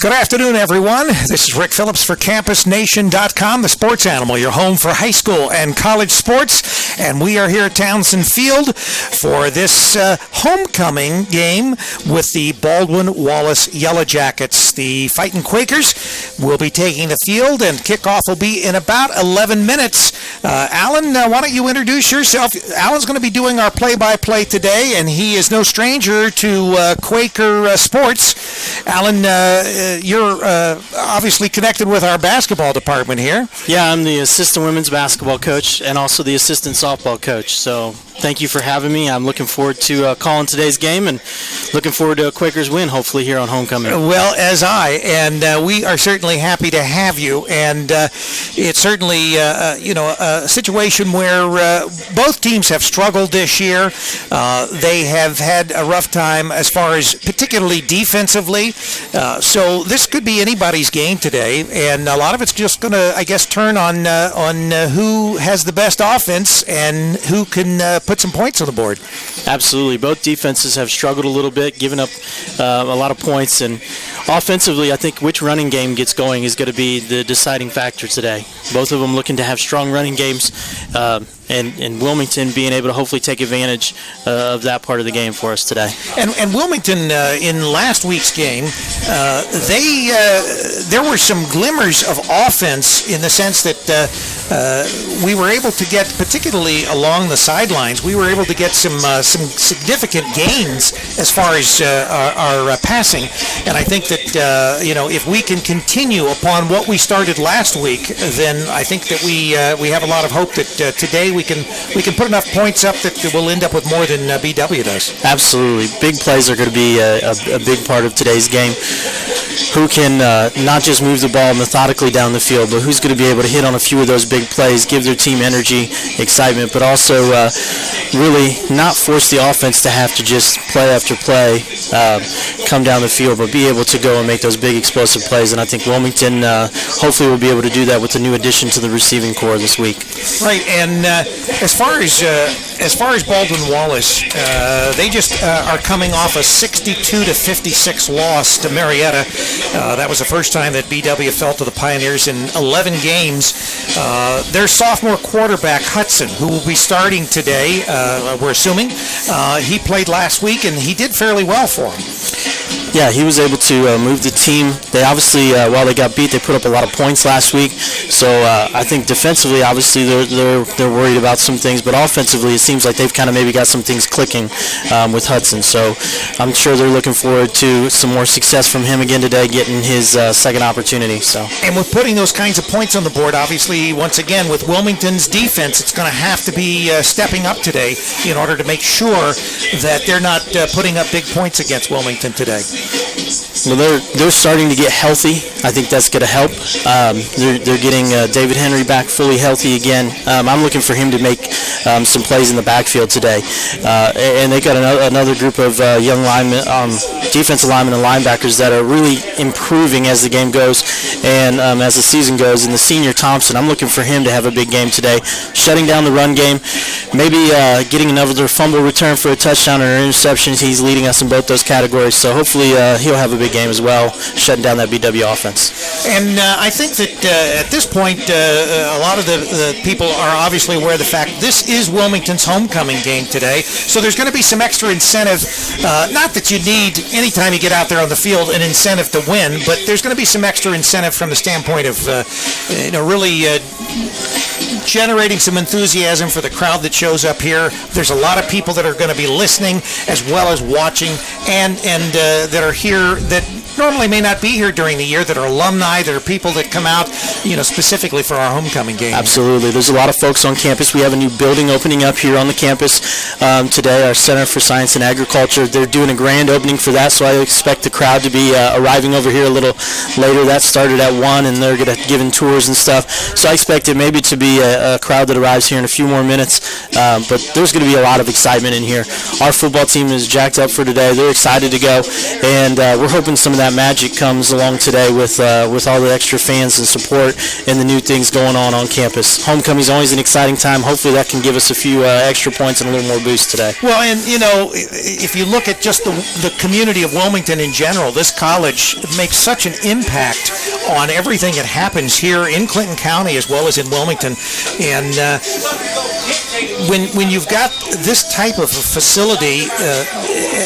Good afternoon, everyone. This is Rick Phillips for CampusNation.com, the sports animal, your home for high school and college sports. And we are here at Townsend Field for this homecoming game with the Baldwin Wallace Yellow Jackets. The Fighting Quakers will be taking the field, and kickoff will be in about 11 minutes. Alan, why don't you introduce yourself? Alan's going to be doing our play-by-play today, and he is no stranger to Quaker sports. Alan, you're obviously connected with our basketball department here. Yeah, I'm the assistant women's basketball coach and also the assistant softball coach. So thank you for having me. I'm looking forward to calling today's game and looking forward to a Quakers win, hopefully, here on homecoming. Well, as I, and we are certainly happy to have you. And it's certainly, a situation where both teams have struggled this year. They have had a rough time as far as particularly defensively. So this could be anybody's game today, and a lot of it's just going to, I guess, turn on who has the best offense and who can put some points on the board. Absolutely. Both defenses have struggled a little bit, giving up a lot of points, and offensively, I think which running game gets going is going to be the deciding factor today. Both of them looking to have strong running games, and Wilmington being able to hopefully take advantage of that part of the game for us today. And Wilmington, in last week's game, there were some glimmers of offense in the sense that we were able to get, particularly along the sidelines, we were able to get some significant gains as far as our passing. And I think that if we can continue upon what we started last week, then I think that we have a lot of hope that today we can put enough points up that we'll end up with more than BW does. Absolutely. Big plays are going to be a big part of today's game. Who can not just move the ball methodically down the field, but who's going to be able to hit on a few of those big plays, give their team energy, excitement, but also really not force the offense to have to just play after play, come down the field, but be able to go and make those big explosive plays. And I think Wilmington hopefully will be able to do that with the new addition to the receiving corps this week. Right, and as far as Baldwin Wallace, they just are coming off a 62-56 loss to Marietta. That was the first time that BW fell to the Pioneers in 11 games. Their sophomore quarterback, Hudson, who will be starting today, we're assuming, he played last week, and he did fairly well for him. Yeah, he was able to move the team. They obviously, while they got beat, they put up a lot of points last week. So I think defensively, obviously, they're worried about some things, but offensively, it seems like they've kind of maybe got some things clicking with Hudson. So I'm sure they're looking forward to some more success from him again today, getting his second opportunity. So. And with putting those kinds of points on the board, obviously, once again, with Wilmington's defense, it's going to have to be stepping up today in order to make sure that they're not putting up big points against Wilmington today. Well, they're starting to get healthy. I think that's going to help. They're getting David Henry back fully healthy again. I'm looking for him to make some plays in the backfield today. And they got another group of young linemen, defensive linemen and linebackers that are really improving as the game goes and as the season goes. And the senior Thompson, I'm looking for him to have a big game today, shutting down the run game, maybe getting another fumble return for a touchdown or interceptions. He's leading us in both those categories. So hopefully he'll have a big game as well, shutting down that BW offense. And I think that at this point, a lot of the people are obviously aware of the fact this is Wilmington's homecoming game today. So there's going to be some extra incentive, not that you need anytime you get out there on the field an incentive to win, but there's going to be some extra incentive from the standpoint of really generating some enthusiasm for the crowd that shows up here. There's a lot of people that are going to be listening as well as watching and that are here that normally may not be here during the year, that are alumni, that are people that come out, specifically for our homecoming game. Absolutely. There's a lot of folks on campus. We have a new building opening up here on the campus today, our Center for Science and Agriculture. They're doing a grand opening for that, so I expect the crowd to be arriving over here a little later. That started at 1, and they're going to give tours and stuff. So I expect it maybe to be a crowd that arrives here in a few more minutes, but there's going to be a lot of excitement in here. Our football team is jacked up for today. They're excited to go, and we're hoping some of that magic comes along today with all the extra fans and support and the new things going on campus. Homecoming is always an exciting time. Hopefully that can give us a few extra points and a little more boost today. Well, and if you look at just the community of Wilmington in general, this college makes such an impact on everything that happens here in Clinton County as well as in Wilmington. And when you've got this type of a facility,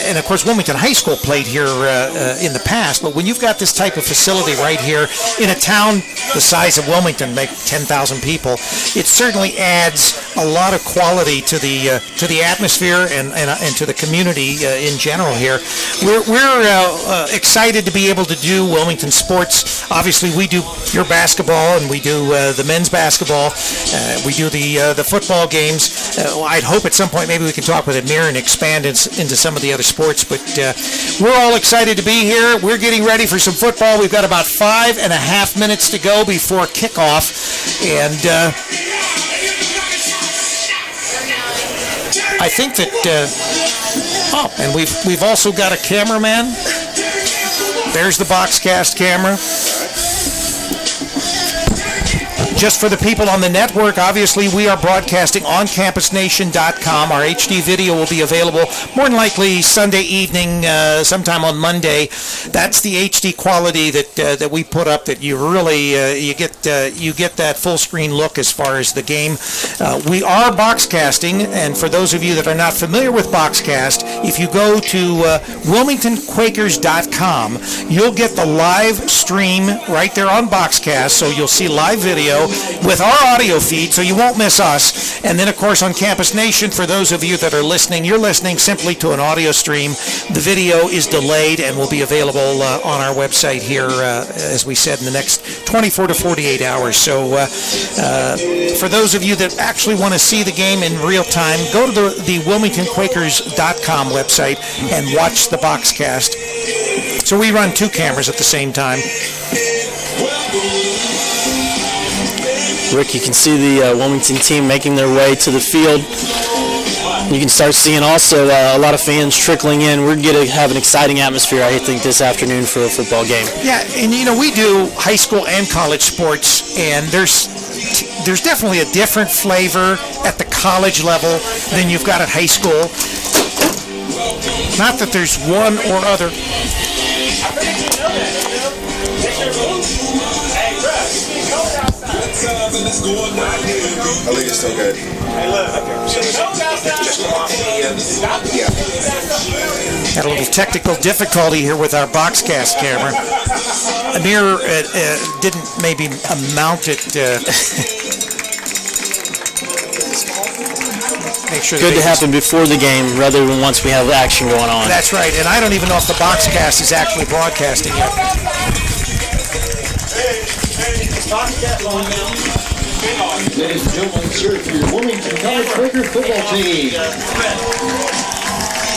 and of course Wilmington High School played here in the past, but when you've got this type of facility right here in a town the size of Wilmington, make 10,000 people, it certainly adds a lot of quality to the atmosphere and to the community in general here. We're excited to be able to do Wilmington sports. Obviously, we do your basketball and we do the men's basketball. We do the football games. I'd hope at some point maybe we can talk with Amir and expand into some of the other sports. But we're all excited to be here. We're getting ready for some football. We've got about 5.5 minutes to go before kickoff, and I think that. And we've also got a cameraman. There's the Boxcast camera. Just for the people on the network, obviously we are broadcasting on campusnation.com. Our HD video will be available more than likely Sunday evening, sometime on Monday. That's the HD quality that we put up. That you really you get that full screen look as far as the game. We are Boxcasting, and for those of you that are not familiar with Boxcast, if you go to WilmingtonQuakers.com, you'll get the live stream right there on Boxcast. So you'll see live video with our audio feed, so you won't miss us. And then, of course, on Campus Nation, for those of you that are listening, you're listening simply to an audio stream. The video is delayed and will be available on our website here, as we said, in the next 24 to 48 hours. So for those of you that actually want to see the game in real time, go to the WilmingtonQuakers.com website and watch the Boxcast. So we run two cameras at the same time. Rick, you can see the Wilmington team making their way to the field. You can start seeing also a lot of fans trickling in. We're going to have an exciting atmosphere, I think, this afternoon for a football game. Yeah, and we do high school and college sports, and there's definitely a different flavor at the college level than you've got at high school. Not that there's one or other. I think it's still good. Had a little technical difficulty here with our Boxcast camera. Amir didn't maybe mount it. Make sure good to happen before the game rather than once we have action going on. That's right, and I don't even know if the Boxcast is actually broadcasting yet. Ladies and gentlemen, cheer for your Wilmington College Quaker football team.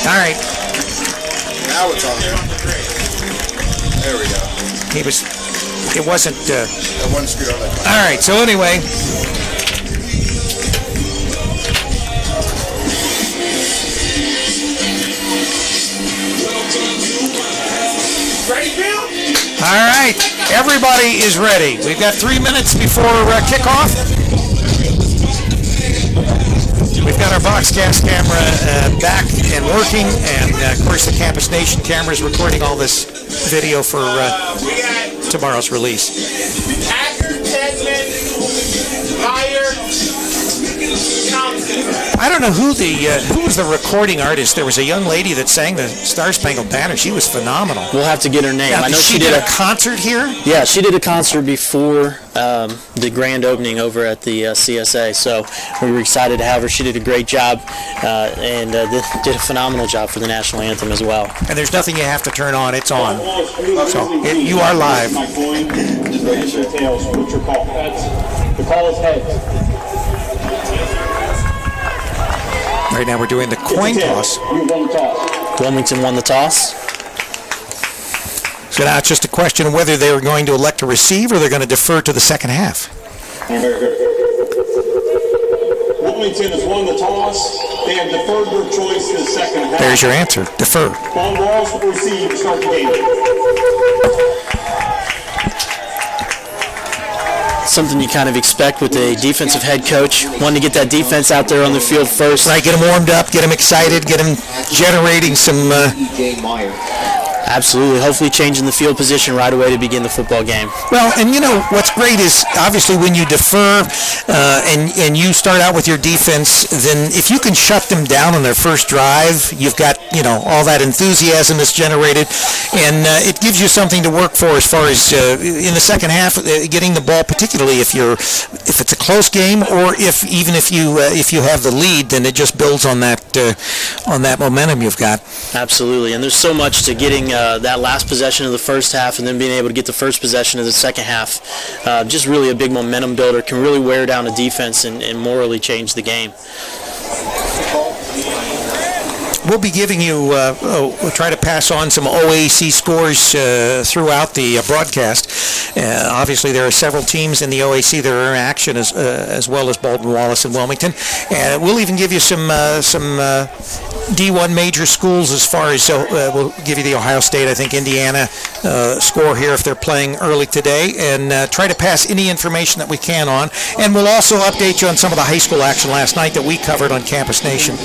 All right. Now it's on there. There we go. It wasn't. That one screwed on that. All right. So anyway. Ready, Bill? All right, everybody is ready. We've got 3 minutes before kickoff. We've got our Boxcast camera back and working, and of course the Campus Nation camera is recording all this video for tomorrow's release. Packer, Tedman, Meyer, Thompson. I don't know who was the recording artist. There was a young lady that sang the Star Spangled Banner. She was phenomenal. We'll have to get her name. Now, I know she did a concert here. Yeah, she did a concert before the grand opening over at the CSA. So we were excited to have her. She did a great job and did a phenomenal job for the national anthem as well. And there's nothing you have to turn on. It's on. So you are live. The call is heads. Right now we're doing the coin toss. Wilmington won the toss. So now it's just a question of whether they were going to elect to receive or they're going to defer to the second half. Wilmington has won the toss. They have deferred their choice to the second half. There's your answer. Defer. Baldwin Wallace will receive to start the game. something you kind of expect with a defensive head coach, wanting to get that defense out there on the field first. Right, get them warmed up, get them excited, get them generating some... Absolutely. Hopefully changing the field position right away to begin the football game. Well, and you know, what's great is obviously when you defer and you start out with your defense, then if you can shut them down on their first drive, you've got, you know, all that enthusiasm that's generated, and it gives you something to work for as far as in the second half, getting the ball, particularly if it's a close game, or if you have the lead, then it just builds on that momentum you've got. Absolutely, and there's so much to getting that last possession of the first half and then being able to get the first possession of the second half. Just really a big momentum builder, can really wear down a defense and morally change the game. We'll be giving you, we'll try to pass on some OAC scores throughout the broadcast. Obviously, there are several teams in the OAC that are in action, as well as Baldwin Wallace and Wilmington. And we'll even give you some D1 major schools as far as, we'll give you the Ohio State, I think Indiana score here if they're playing early today, and try to pass any information that we can on. And we'll also update you on some of the high school action last night that we covered on Campus Nation.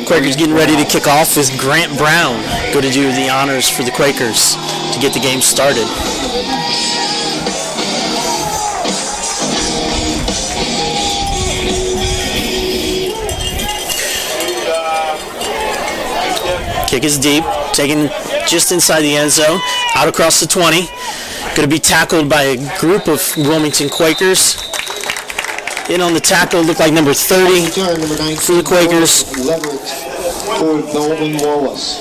Quakers getting ready to kick off with Grant Brown. Go to do the honors for the Quakers to get the game started. Kick is deep, taken just inside the end zone, out across the 20. Going to be tackled by a group of Wilmington Quakers. In on the tackle, looked like number 30 for the Quakers. For Baldwin Wallace.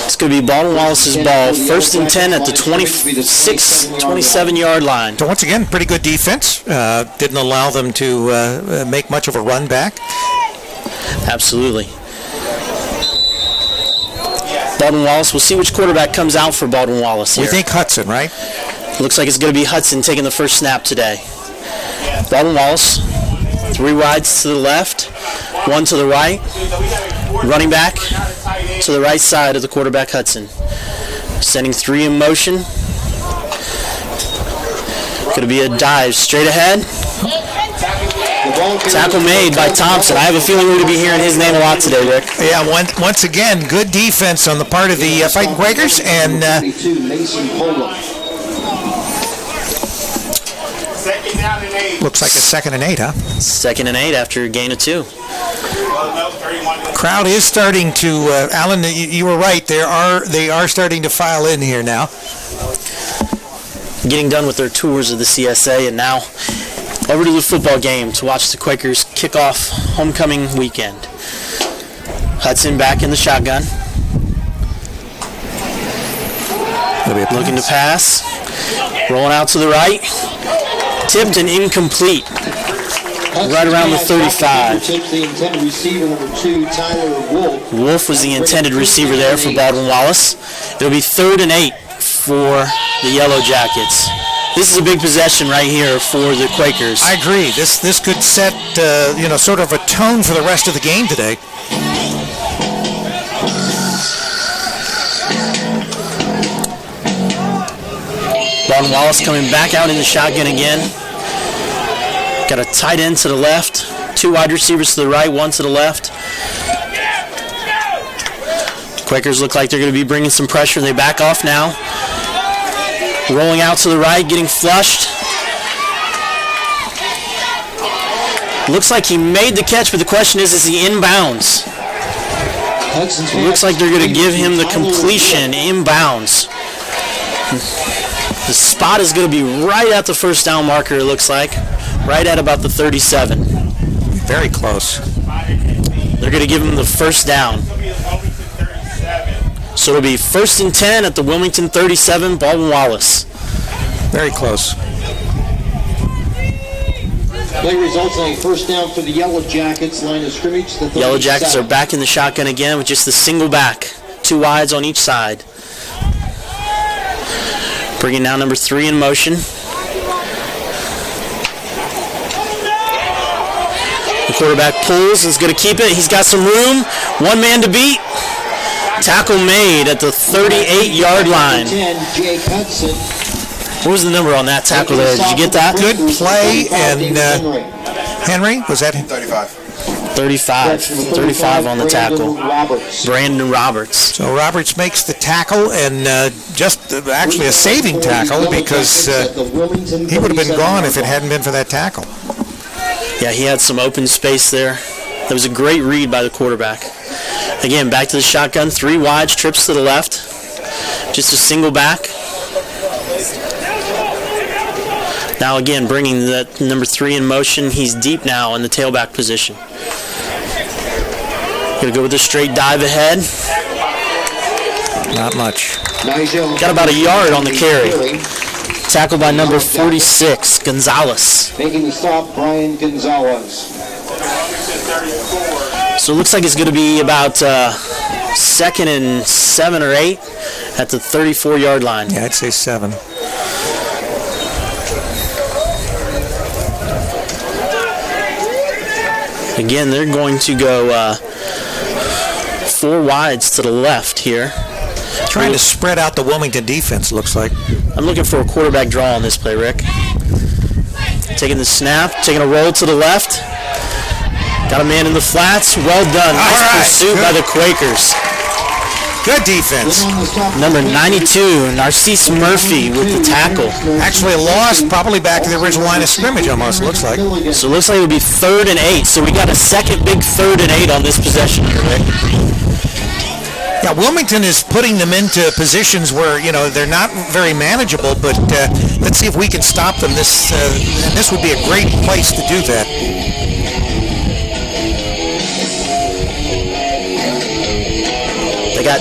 It's going to be Baldwin Wallace's ball, 1st and 10 at the 26, 27-yard line. So once again, pretty good defense. Didn't allow them to make much of a run back. Absolutely. Baldwin Wallace, we'll see which quarterback comes out for Baldwin Wallace here. We think Hudson, right? Looks like it's going to be Hudson taking the first snap today. Baldwin Wallace, 3 wides to the left, 1 to the right. Running back to the right side of the quarterback, Hudson. Sending 3 in motion. Going to be a dive straight ahead. Tackle made by Thompson. I have a feeling we're going to be hearing his name a lot today, Rick. Yeah, once again, good defense on the part of the Fighting Quakers, and looks like a 2nd and 8, huh? 2nd and 8 after a gain of 2. Crowd is starting to, Alan, you were right, they are starting to file in here now. Getting done with their tours of the CSA, and now over to the football game to watch the Quakers kick off homecoming weekend. Hudson back in the shotgun. Looking to pass. Rolling out to the right. Tipped and incomplete. Right around the 35. Wolf was the intended receiver there for Baldwin Wallace. It'll be 3rd and 8 for the Yellow Jackets. This is a big possession right here for the Quakers. I agree. This could set sort of a tone for the rest of the game today. Baldwin Wallace coming back out in the shotgun again. Got a tight end to the left, 2 wide receivers to the right, 1 to the left. Quakers look like they're going to be bringing some pressure. They back off now. Rolling out to the right, getting flushed. Looks like he made the catch, but the question is he inbounds? Looks like they're going to give him the completion inbounds. The spot is going to be right at the first down marker, it looks like. Right at about the 37. Very close. They're going to give him the first down. So it'll be 1st and 10 at the Wilmington 37, Baldwin Wallace. Very close. Play results on a first down for the Yellow Jackets. Line of scrimmage. The Yellow Jackets are back in the shotgun again with just the single back. 2 wides on each side. Bringing now number 3 in motion. The quarterback pulls and is going to keep it. He's got some room. 1 man to beat. Tackle made at the 38-yard line. What was the number on that tackle there? Did you get that? Good play, and Henry, was that? 35. 35 on the tackle. Brandon Roberts. So Roberts makes the tackle, and just actually a saving tackle, because he would have been gone if it hadn't been for that tackle. Yeah, he had some open space there. That was a great read by the quarterback. Again, back to the shotgun. 3 wides, trips to the left. Just a single back. Now again, bringing that number 3 in motion. He's deep now in the tailback position. Gonna go with a straight dive ahead. Not much. Got about a yard on the carry. Tackled by number 46, Gonzalez. Making the stop, Brian Gonzalez. So it looks like it's going to be about 2nd and 7 or 8 at the 34-yard line. Yeah, I'd say 7. Again, they're going to go 4 wides to the left here. Trying to spread out the Wilmington defense, looks like. I'm looking for a quarterback draw on this play, Rick. Taking the snap, taking a roll to the left. Got a man in the flats. Well done. Nice pursuit by the Quakers. Good defense. Number 92, Narcisse Murphy with the tackle. Actually a loss, probably back to the original line of scrimmage almost, looks like. So it looks like it would be 3rd and 8. So we got a second big 3rd and 8 on this possession here, Rick. Yeah, Wilmington is putting them into positions where, they're not very manageable, but let's see if we can stop them. This would be a great place to do that. They got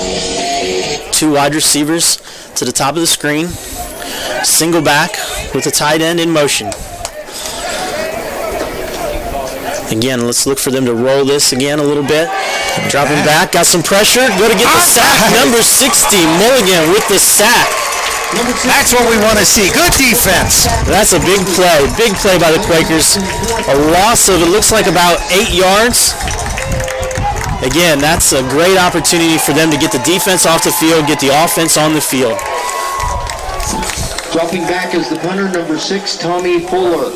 2 wide receivers to the top of the screen. Single back with a tight end in motion. Again, let's look for them to roll this again a little bit. Dropping back, got some pressure. Go to get the sack. Number 60, Mulligan with the sack. That's what we want to see. Good defense. That's a big play. Big play by the Quakers. A loss of, it looks like about 8 yards. Again, that's a great opportunity for them to get the defense off the field, get the offense on the field. Dropping back is the punter, number 6, Tommy Fuller.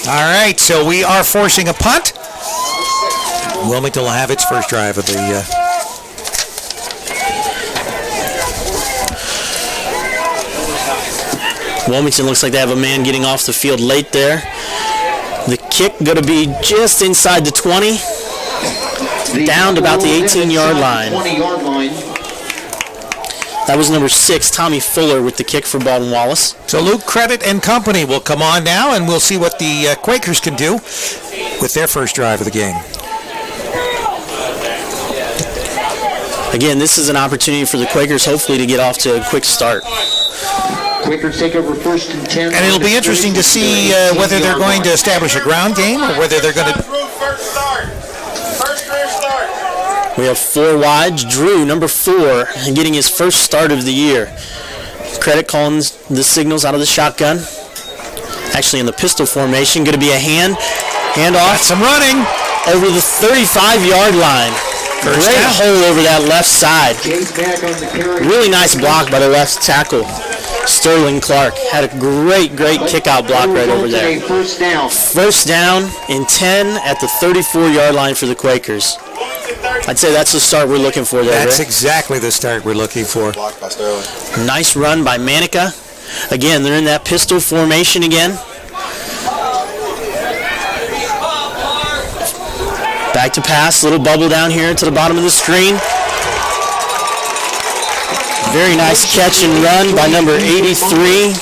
All right, so we are forcing a punt. Wilmington will have its first drive of the... Wilmington looks like they have a man getting off the field late there. The kick going to be just inside the 20. Down to about the 18-yard line. 20-yard line. That was number 6, Tommy Fuller, with the kick for Baldwin Wallace. So Luke Credit and company will come on now, and we'll see what the Quakers can do with their first drive of the game. Again, this is an opportunity for the Quakers, hopefully, to get off to a quick start. Quakers take over 1st and 10. And it'll be interesting to see whether they're going to establish a ground game or whether they're going to... We have 4 wides. Drew, number 4, getting his first start of the year. Credit calling the signals out of the shotgun. Actually in the pistol formation. Going to be a handoff. Got some running. Over the 35-yard line. Great hole over that left side. Really nice block by the left tackle. Sterling Clark had a great kick-out block right over there. First down. First down and 10 at the 34-yard line for the Quakers. I'd say that's the start we're looking for there, That's Rick. exactly the start we're looking for. Blocked by Sterling. Nice run by Manica. Again, they're in that pistol formation again. Back to pass, little bubble down here to the bottom of the screen. Very nice catch and run by number 83,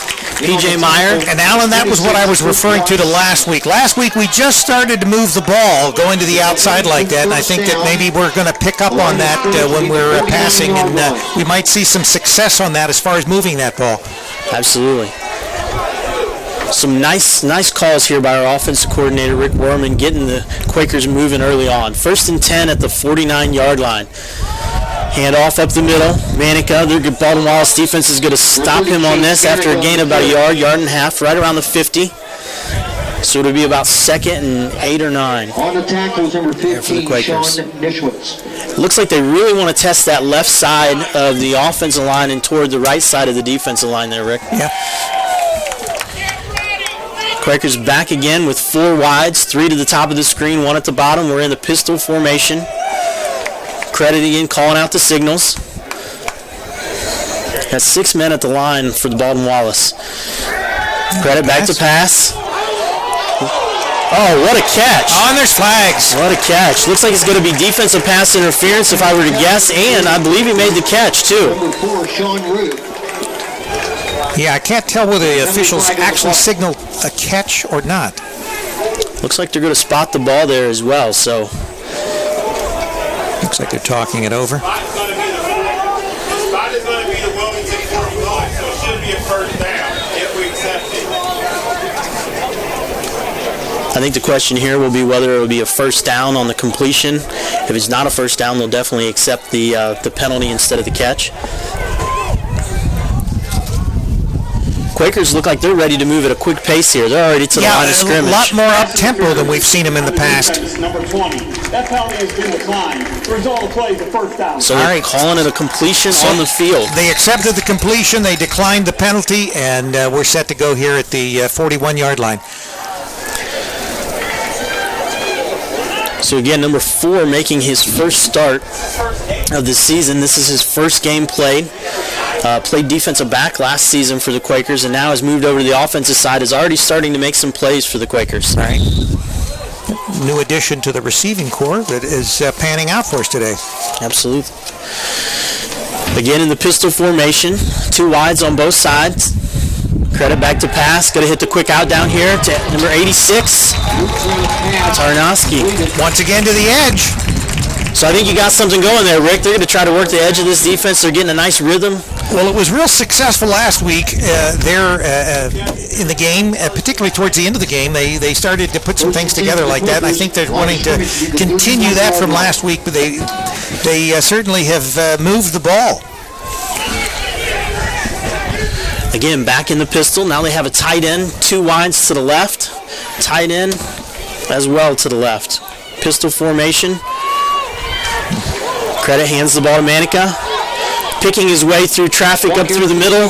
P.J. Meyer. And Alan, that was what I was referring to last week. Last week we just started to move the ball, going to the outside like that, and I think that maybe we're going to pick up on that when we're passing, and we might see some success on that as far as moving that ball. Absolutely. Some nice calls here by our offensive coordinator, Rick Worman, getting the Quakers moving early on. 1st and 10 at the 49-yard line. Hand off up the middle. Manica, the Baldwin Wallace defense is going to stop him on this after a gain of about a yard and a half, right around the 50. So it'll be about 2nd and 8 or 9. On the tackles, number 15, for the Quakers. Sean Nischwitz. Looks like they really want to test that left side of the offensive line and toward the right side of the defensive line there, Rick. Yeah. Quakers back again with 4 wides, 3 to the top of the screen, 1 at the bottom. We're in the pistol formation. Credit again calling out the signals. Got 6 men at the line for the Baldwin Wallace. Credit back to pass. Oh, what a catch. Oh, and there's flags. What a catch. Looks like it's going to be defensive pass interference if I were to guess, and I believe he made the catch too. Number 4, Sean Root. Yeah, I can't tell whether the officials actually signal a catch or not. Looks like they're going to spot the ball there as well, so. Looks like they're talking it over. Spot is going to be the Wilmington 45, so it should be a first down if we accept it. I think the question here will be whether it will be a first down on the completion. If it's not a first down, they'll definitely accept the penalty instead of the catch. Quakers look like they're ready to move at a quick pace here. They're already to the line of scrimmage. A lot more up-tempo than we've seen them in the past. Number 20. That penalty has been declined. The result of the play is a first down. So they're calling it a completion on the field. They accepted the completion, they declined the penalty, and we're set to go here at the 41-yard line. So again, number 4 making his first start of the season. This is his first game played. Played defensive back last season for the Quakers, and now has moved over to the offensive side. Is already starting to make some plays for the Quakers. All right. New addition to the receiving corps that is panning out for us today. Absolutely. Again in the pistol formation, 2 wides on both sides. Credit back to pass. Going to hit the quick out down here to number 86. Tarnowski. Once again to the edge. So I think you got something going there, Rick. They're going to try to work the edge of this defense. They're getting a nice rhythm. Well, it was real successful last week there in the game, particularly towards the end of the game. They started to put some things together like that, and I think they're wanting to continue that from last week, but they certainly have moved the ball. Again, back in the pistol. Now they have a tight end, 2 wides to the left. Tight end as well to the left. Pistol formation. Credit hands the ball to Manica. Picking his way through traffic up through the middle.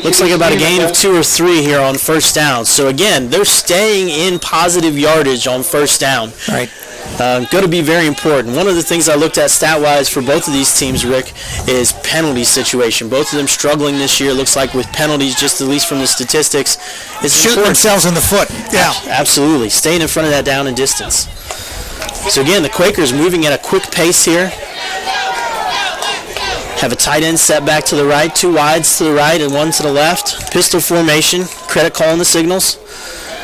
Looks like about a gain of 2 or 3 here on first down. So again, they're staying in positive yardage on first down. Right. Going to be very important. One of the things I looked at stat-wise for both of these teams, Rick, is penalty situation. Both of them struggling this year, looks like, with penalties, just at least from the statistics. It's Shooting themselves in the foot. Yeah. Absolutely. Staying in front of that down and distance. So again, the Quakers moving at a quick pace here. Have a tight end set back to the right, 2 wides to the right and 1 to the left. Pistol formation. Credit calling the signals.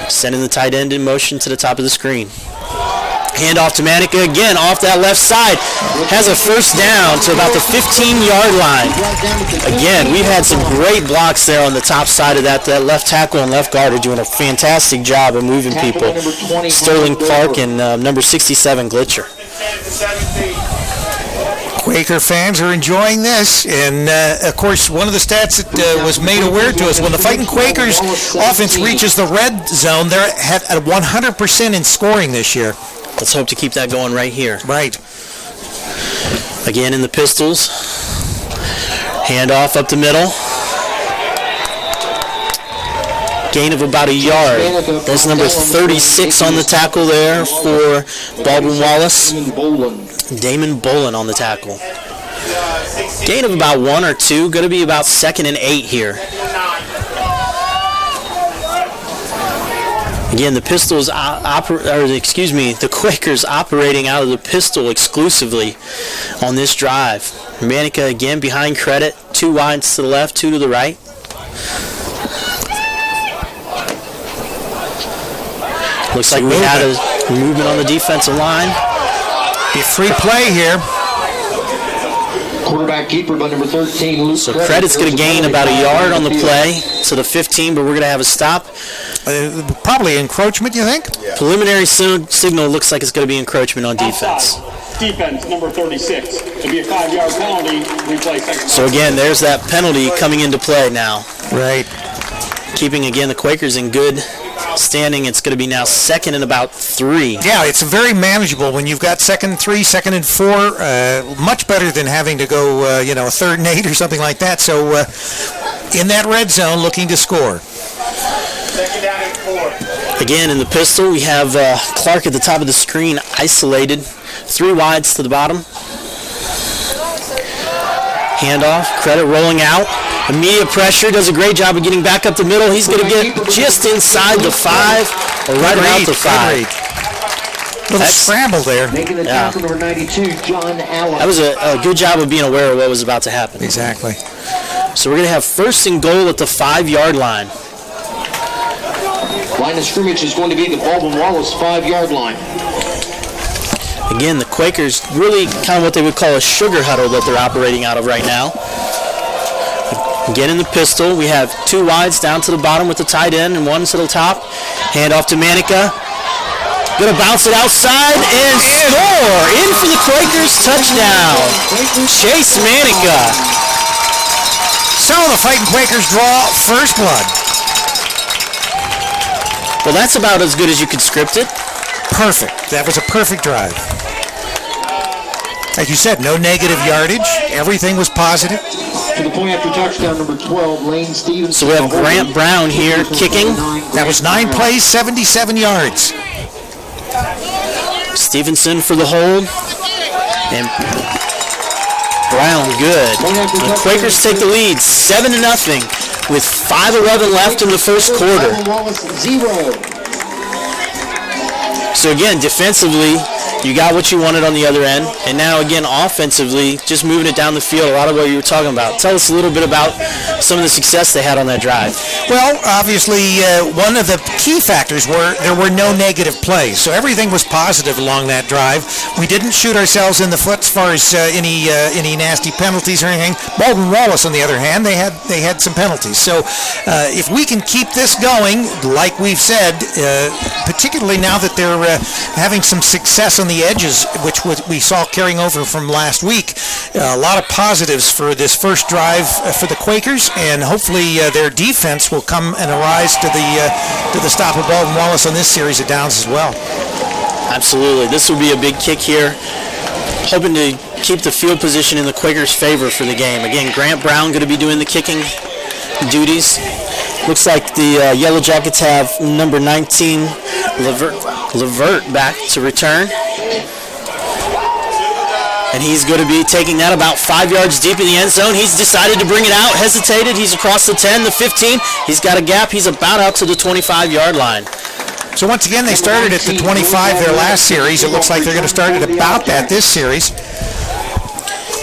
Sending the tight end in motion to the top of the screen. Hand off to Manica again off that left side. Has a first down to about the 15-yard line. Again, we've had some great blocks there on the top side of that. That left tackle and left guard are doing a fantastic job of moving people. Sterling Clark and number 67, Glitcher. Quaker fans are enjoying this, and of course one of the stats that was made aware to us, when the Fighting Quakers offense reaches the red zone, they're at 100% in scoring this year. Let's hope to keep that going right here. Right. Again in the pistols. Hand off up the middle. Gain of about a yard. That's number 36 on the tackle there for Baldwin Wallace. Damon Bolin on the tackle. Gain of about 1 or 2. Going to be about 2nd and 8 here. Again, the Pistols, the Quakers operating out of the pistol exclusively on this drive. Manica again behind Credit. 2 wides to the left, 2 to the right. Looks like we had a movement on the defensive line. Be free play here. Quarterback keeper by number 13, Luke. So Credit's going to gain about a yard on the play to the 15, but we're going to have a stop. Probably encroachment, you think? Yeah. Preliminary signal looks like it's going to be encroachment on defense. Defense, number 36. It'll be a 5-yard penalty. Replay second. So again, there's that penalty coming into play now. Right. Keeping, again, the Quakers in good standing. It's going to be now 2nd and about 3. Yeah, it's very manageable when you've got 2nd and 3, 2nd and 4. Much better than having to go, 3rd and 8 or something like that. So in that red zone, looking to score. 2nd down and 4. Again, in the pistol, we have Clark at the top of the screen, isolated. 3 wides to the bottom. Handoff, Credit rolling out. Immediate pressure, does a great job of getting back up the middle. He's going to get just inside the 5, or right about the 5. Little scramble there. Making the tackle, number 92, John Allen. That was a good job of being aware of what was about to happen. Exactly. So we're going to have 1st and goal at the 5-yard line. Line of scrimmage is going to be the Baldwin Wallace 5-yard line. Again, the Quakers really kind of what they would call a sugar huddle that they're operating out of right now. Again, in the pistol, we have 2 wides down to the bottom with the tight end and 1 to the top. Hand off to Manica. Going to bounce it outside and score. In for the Quakers, touchdown. Chase Manica. So the Fighting Quakers draw first blood. Well, that's about as good as you could script it. Perfect. That was a perfect drive. Like you said, no negative yardage. Everything was positive. To the point after touchdown, number 12, Lane Stevenson. So we have Grant Brown here kicking. That was 9 plays, 77 yards. Stevenson for the hold. And Brown good. The Quakers take the lead 7-0 with 5:11 left in the first quarter. Wallace, 0. So again, defensively, you got what you wanted on the other end, and now again offensively, just moving it down the field, a lot of what you were talking about. Tell us a little bit about some of the success they had on that drive. Well, obviously, one of the key factors were there were no negative plays, so everything was positive along that drive. We didn't shoot ourselves in the foot as far as any nasty penalties or anything. Baldwin Wallace, on the other hand, they had some penalties. So if we can keep this going, like we've said, particularly now that they're having some success on the edges, which we saw carrying over from last week, a lot of positives for this first drive for the Quakers, and hopefully their defense will come and arise to the stop of Baldwin Wallace on this series of downs as well. Absolutely. This will be a big kick here. Hoping to keep the field position in the Quakers' favor for the game. Again, Grant Brown going to be doing the kicking duties. Looks like the Yellow Jackets have number 19, Levert back to return. And he's going to be taking that about 5 yards deep in the end zone. He's decided to bring it out, hesitated. He's across the 10, the 15. He's got a gap. He's about out to the 25-yard line. So once again, they started at the 25 their last series. It looks like they're going to start at about that this series.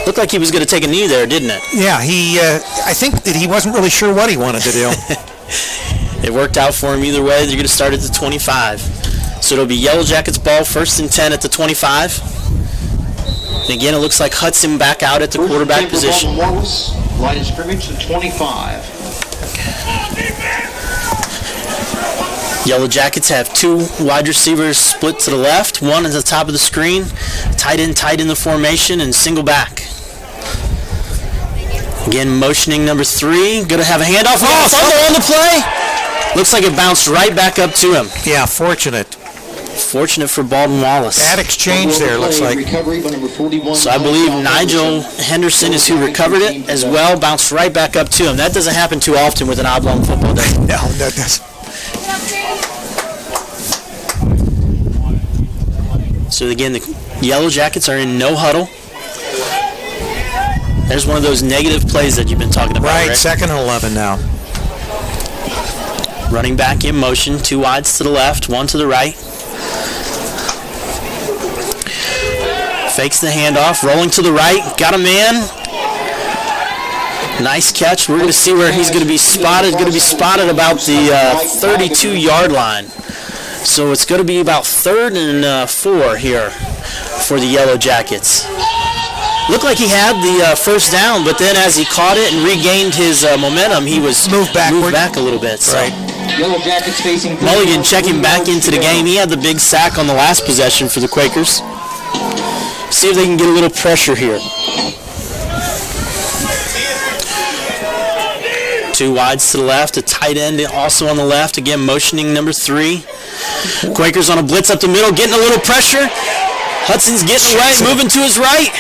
Looked like he was going to take a knee there, didn't it? Yeah, I think that he wasn't really sure what he wanted to do. It worked out for him either way. They're going to start at the 25. So it'll be Yellow Jackets ball, 1st and 10 at the 25. And again, it looks like Hudson back out at the quarterback position. Wallace, line of scrimmage, the 25. Yellow Jackets have 2 wide receivers split to the left, 1 at the top of the screen, tight in the formation, and single back. Again, motioning number 3. Going to have a handoff. Oh, fumble on the play. Looks like it bounced right back up to him. Yeah, fortunate. Fortunate for Baldwin Wallace. That exchange there looks like. So I believe Nigel Henderson is who recovered it as well. Bounced right back up to him. That doesn't happen too often with an oblong football day. No, that doesn't. So again, the Yellow Jackets are in no huddle. There's one of those negative plays that you've been talking about, right? Rick. 2nd and 11 now. Running back in motion, 2 wides to the left, 1 to the right. Fakes the handoff, rolling to the right, got a man. Nice catch. We're going to see where he's going to be spotted. Going to be spotted about the 32-yard line. So it's going to be about 3rd and 4 here for the Yellow Jackets. Looked like he had the first down, but then as he caught it and regained his momentum, he was moved back a little bit. So. Right. Yellow Jackets facing Mulligan checking back into the game. He had the big sack on the last possession for the Quakers. See if they can get a little pressure here. 2 wides to the left, a tight end also on the left. Again, motioning number 3. Quakers on a blitz up the middle, getting a little pressure. Hudson's getting away, moving to his right.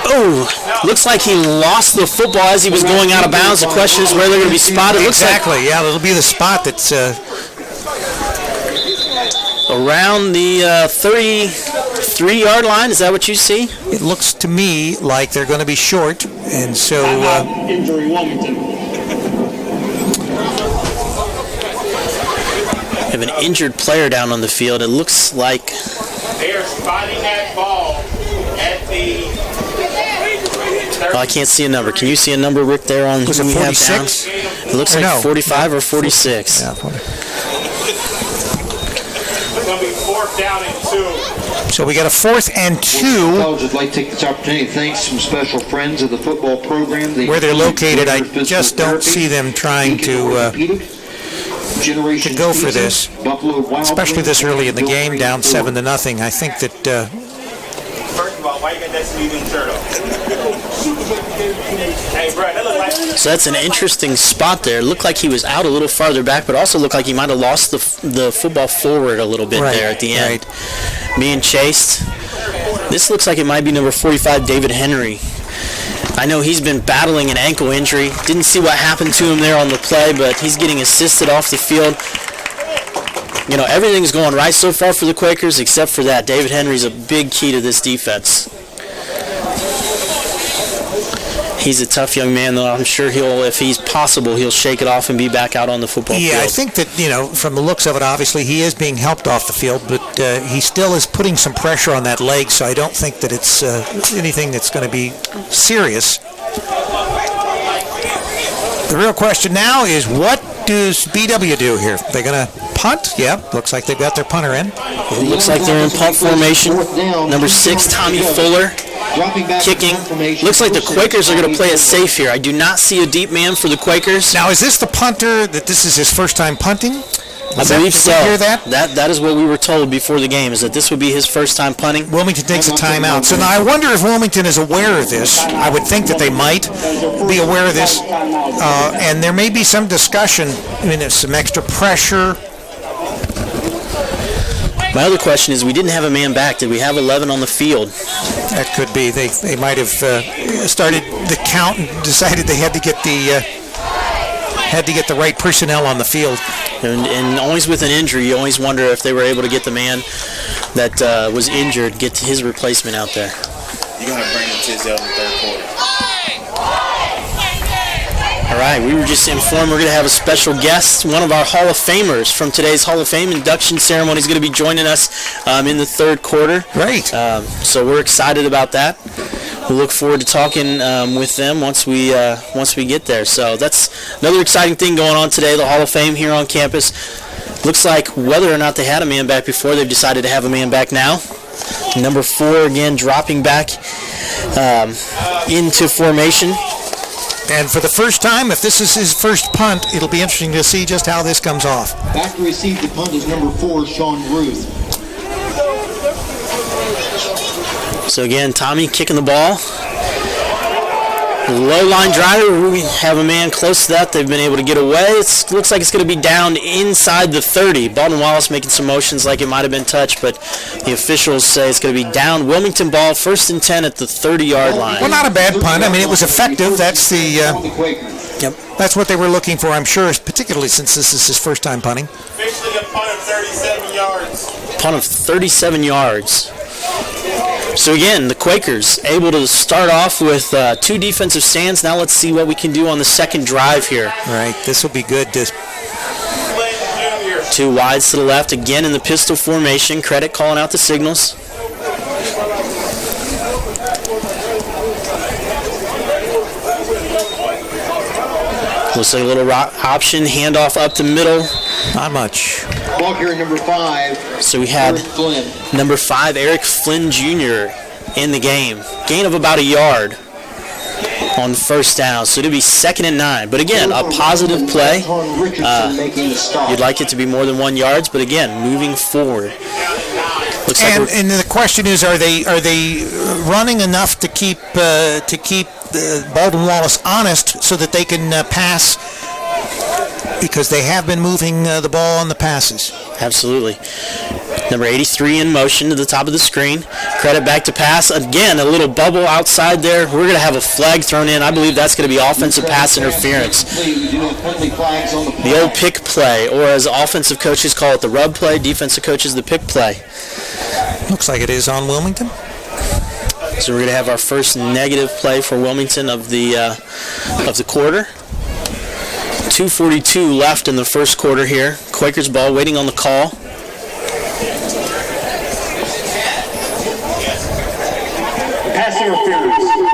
Oh, looks like he lost the football as he was going out of bounds. The question is where they're going to be spotted. Exactly, yeah, it'll be the spot that's around the 33-yard line. Is that what you see? it looks to me like they're going to be short, and so Injury Wilmington. Have an injured player down on the field. It looks like They are spotting that ball at the. I can't see a number. Can you see a number, Rick, there on was who it we have down? 46? It looks Or like no. 45 or 46. Yeah, It's going to be 4th down and 2. so we got a 4th and 2. College would like to take this opportunity to thank some special friends of the football program. Where they're located, I just don't see them trying to go for this, especially this early in the game, down 7-0. I think that First of all, why you got that Stephen shirt on? Hey, bro, that look like. So that's an interesting spot there. It looked like he was out a little farther back, but also looked like he might have lost the football forward a little bit there at the end. Being chased. This looks like it might be number 45, David Henry. I know he's been battling an ankle injury. Didn't see what happened to him there on the play, but he's getting assisted off the field. You know, everything's going right so far for the Quakers except for that. David Henry's a big key to this defense. He's a tough young man, though. I'm sure if he's possible, he'll shake it off and be back out on the football field. Yeah, I think that, from the looks of it, obviously he is being helped off the field, but he still is putting some pressure on that leg, so I don't think that it's anything that's going to be serious. The real question now is, what does BW do here? They're going to punt? Yeah, looks like they've got their punter in. It looks like they're in punt formation. Number 6, Tommy Fuller, kicking. Looks like the Quakers are going to play it safe here. I do not see a deep man for the Quakers. Now, is this the punter that this is his first time punting? I believe so. Did you hear that? That is what we were told before the game, is that this would be his first time punting. Wilmington takes a timeout. So now I wonder if Wilmington is aware of this. I would think that they might be aware of this. And there may be some discussion. I mean, there's some extra pressure. My other question is, we didn't have a man back. Did we have 11 on the field? That could be. They might have started the count and decided they had to get the right personnel on the field. And always with an injury, you always wonder if they were able to get the man that was injured, get his replacement out there. You're going to bring him to his in the 3rd quarter. All right, we were just informed we're going to have a special guest. One of our Hall of Famers from today's Hall of Fame induction ceremony is going to be joining us in the 3rd quarter. Great. So we're excited about that. We look forward to talking with them once we get there. So that's another exciting thing going on today, the Hall of Fame here on campus. Looks like whether or not they had a man back before, they've decided to have a man back now. Number 4 again dropping back into formation. And for the first time, if this is his first punt, it'll be interesting to see just how this comes off. Back to receive the punt is number 4, Sean Ruth. So again, Tommy kicking the ball. Low line driver, we have a man close to that. They've been able to get away. It looks like it's going to be down inside the 30. Baldwin Wallace making some motions like it might have been touched, but the officials say it's going to be down. Wilmington ball, 1st and 10 at the 30-yard line. Well, not a bad punt. I mean, it was effective. That's that's what they were looking for, I'm sure, particularly since this is his first time punting. Officially a punt of 37 yards. Punt of 37 yards. So again, the Quakers able to start off with 2 defensive stands. Now let's see what we can do on the second drive here. Right, this will be good. 2 wides to the left, again in the pistol formation. Credit calling out the signals. Looks like a little option, handoff up the middle. Not much. Ball carrier number 5. So we had Eric Flynn. number 5, Eric Flynn Jr. in the game. Gain of about a yard on the first down. So it'll be 2nd and 9. But again, a positive play. You'd like it to be more than 1 yard, but again, moving forward. Looks like And the question is, are they running enough to keep Baldwin Wallace honest so that they can pass? Because they have been moving the ball on the passes. Absolutely. Number 83 in motion to the top of the screen. Credit back to pass. Again, a little bubble outside there. We're going to have a flag thrown in. I believe that's going to be offensive pass interference. The old pick play, or as offensive coaches call it, the rub play. Defensive coaches, the pick play. Looks like it is on Wilmington. So we're going to have our first negative play for Wilmington of the quarter. 2:42 left in the first quarter here. Quakers ball waiting on the call. Pass interference on the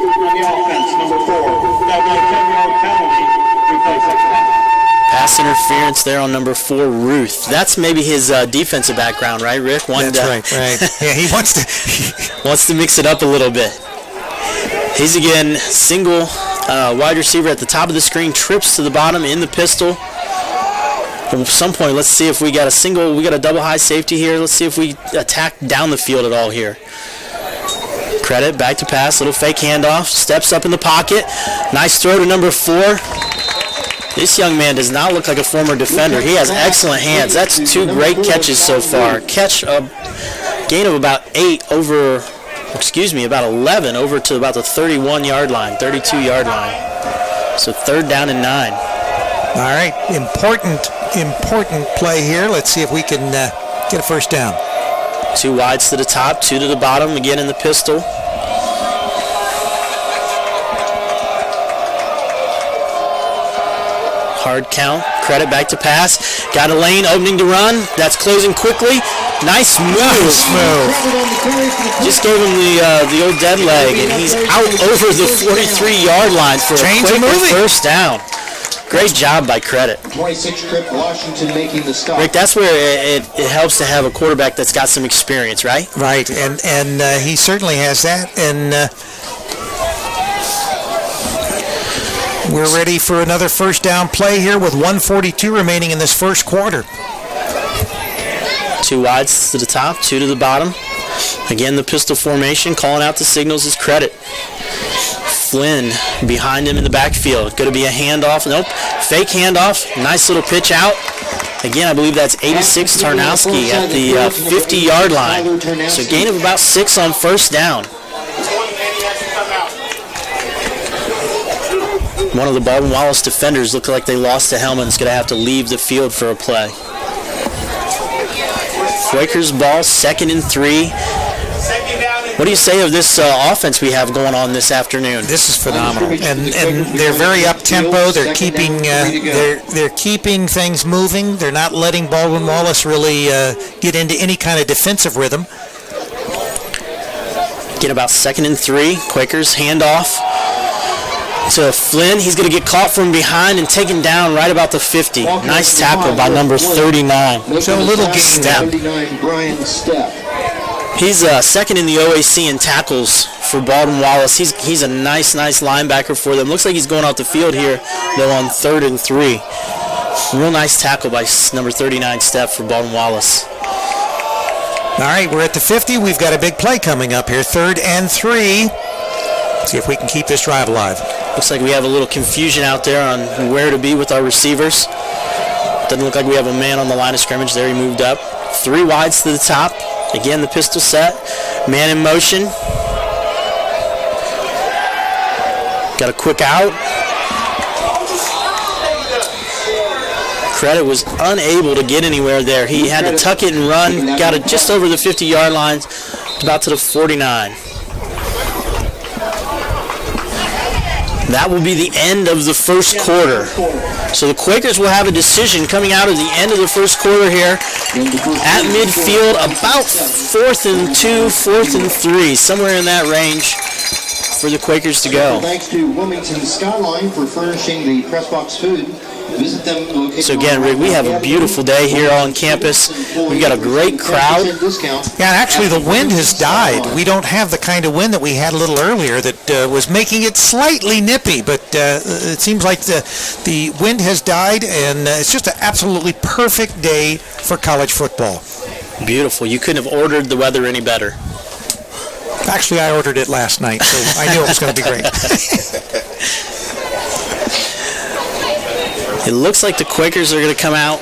offense, number 4. That'll be a 10-yard penalty. Replace that. Pass interference there on number 4, Ruth. That's maybe his defensive background, right, Rick? That's right. Yeah, he wants to mix it up a little bit. He's again single wide receiver at the top of the screen, trips to the bottom in the pistol. At some point, let's see if we got a double high safety here. Let's see if we attack down the field at all here. Credit, back to pass, little fake handoff, steps up in the pocket. Nice throw to number 4. This young man does not look like a former defender. He has excellent hands. That's 2 great catches so far. Catch a gain of about 11 over to about the 31-yard line, 32-yard line. So 3rd down and 9. All right, important play here. Let's see if we can get a first down. 2 wides to the top, 2 to the bottom, again in the pistol. Hard count, credit back to pass. Got a lane opening to run. That's closing quickly. Nice move. Just gave him the old dead leg, and he's out over the 43-yard line for a quick first down. Great job by Credit. 26 trip Washington making the stop. Rick, that's where it helps to have a quarterback that's got some experience, right? Right, and he certainly has that. And we're ready for another first down play here with 1:42 remaining in this first quarter. 2 wides to the top, 2 to the bottom. Again, the pistol formation. Calling out the signals is Credit. Flynn behind him in the backfield. Going to be a handoff. Nope. Fake handoff. Nice little pitch out. Again, I believe that's 86 Tarnowski at the 50-yard line. So gain of about 6 on first down. One of the Baldwin Wallace defenders looked like they lost a helmet and is going to have to leave the field for a play. Quakers ball, 2nd and 3. What do you say of this offense we have going on this afternoon? This is phenomenal, and they're very up tempo. They're keeping they're keeping things moving. They're not letting Baldwin Wallace really get into any kind of defensive rhythm. Get about 2nd and 3. Quakers handoff to Flynn. He's going to get caught from behind and taken down right about the 50. Nice tackle by number 39. So a little gain down. He's 2nd in the OAC in tackles for Baldwin Wallace. He's a nice linebacker for them. Looks like he's going out the field here, though, on 3rd and 3. Real nice tackle by number 39, Steph, for Baldwin Wallace. All right, we're at the 50. We've got a big play coming up here. 3rd and 3. See if we can keep this drive alive. Looks like we have a little confusion out there on where to be with our receivers. Doesn't look like we have a man on the line of scrimmage there. He moved up. 3 wides to the top. Again, the pistol set. Man in motion. Got a quick out. Credit was unable to get anywhere there. He had to tuck it and run. Got it just over the 50-yard line, about to the 49. That will be the end of the first quarter. So the Quakers will have a decision coming out of the end of the first quarter here at midfield, about 4th and 2, 4th and 3, somewhere in that range for the Quakers to go. Thanks to Wilmington Skyline for furnishing the press box food. Visit them. So again, Rick, we have a beautiful day here on campus. We've got a great crowd. Yeah, actually the wind has died. We don't have the kind of wind that we had a little earlier that was making it slightly nippy, but it seems like the wind has died, and it's just an absolutely perfect day for college football. Beautiful. You couldn't have ordered the weather any better. Actually, I ordered it last night, so I knew it was going to be great. It looks like the Quakers are going to come out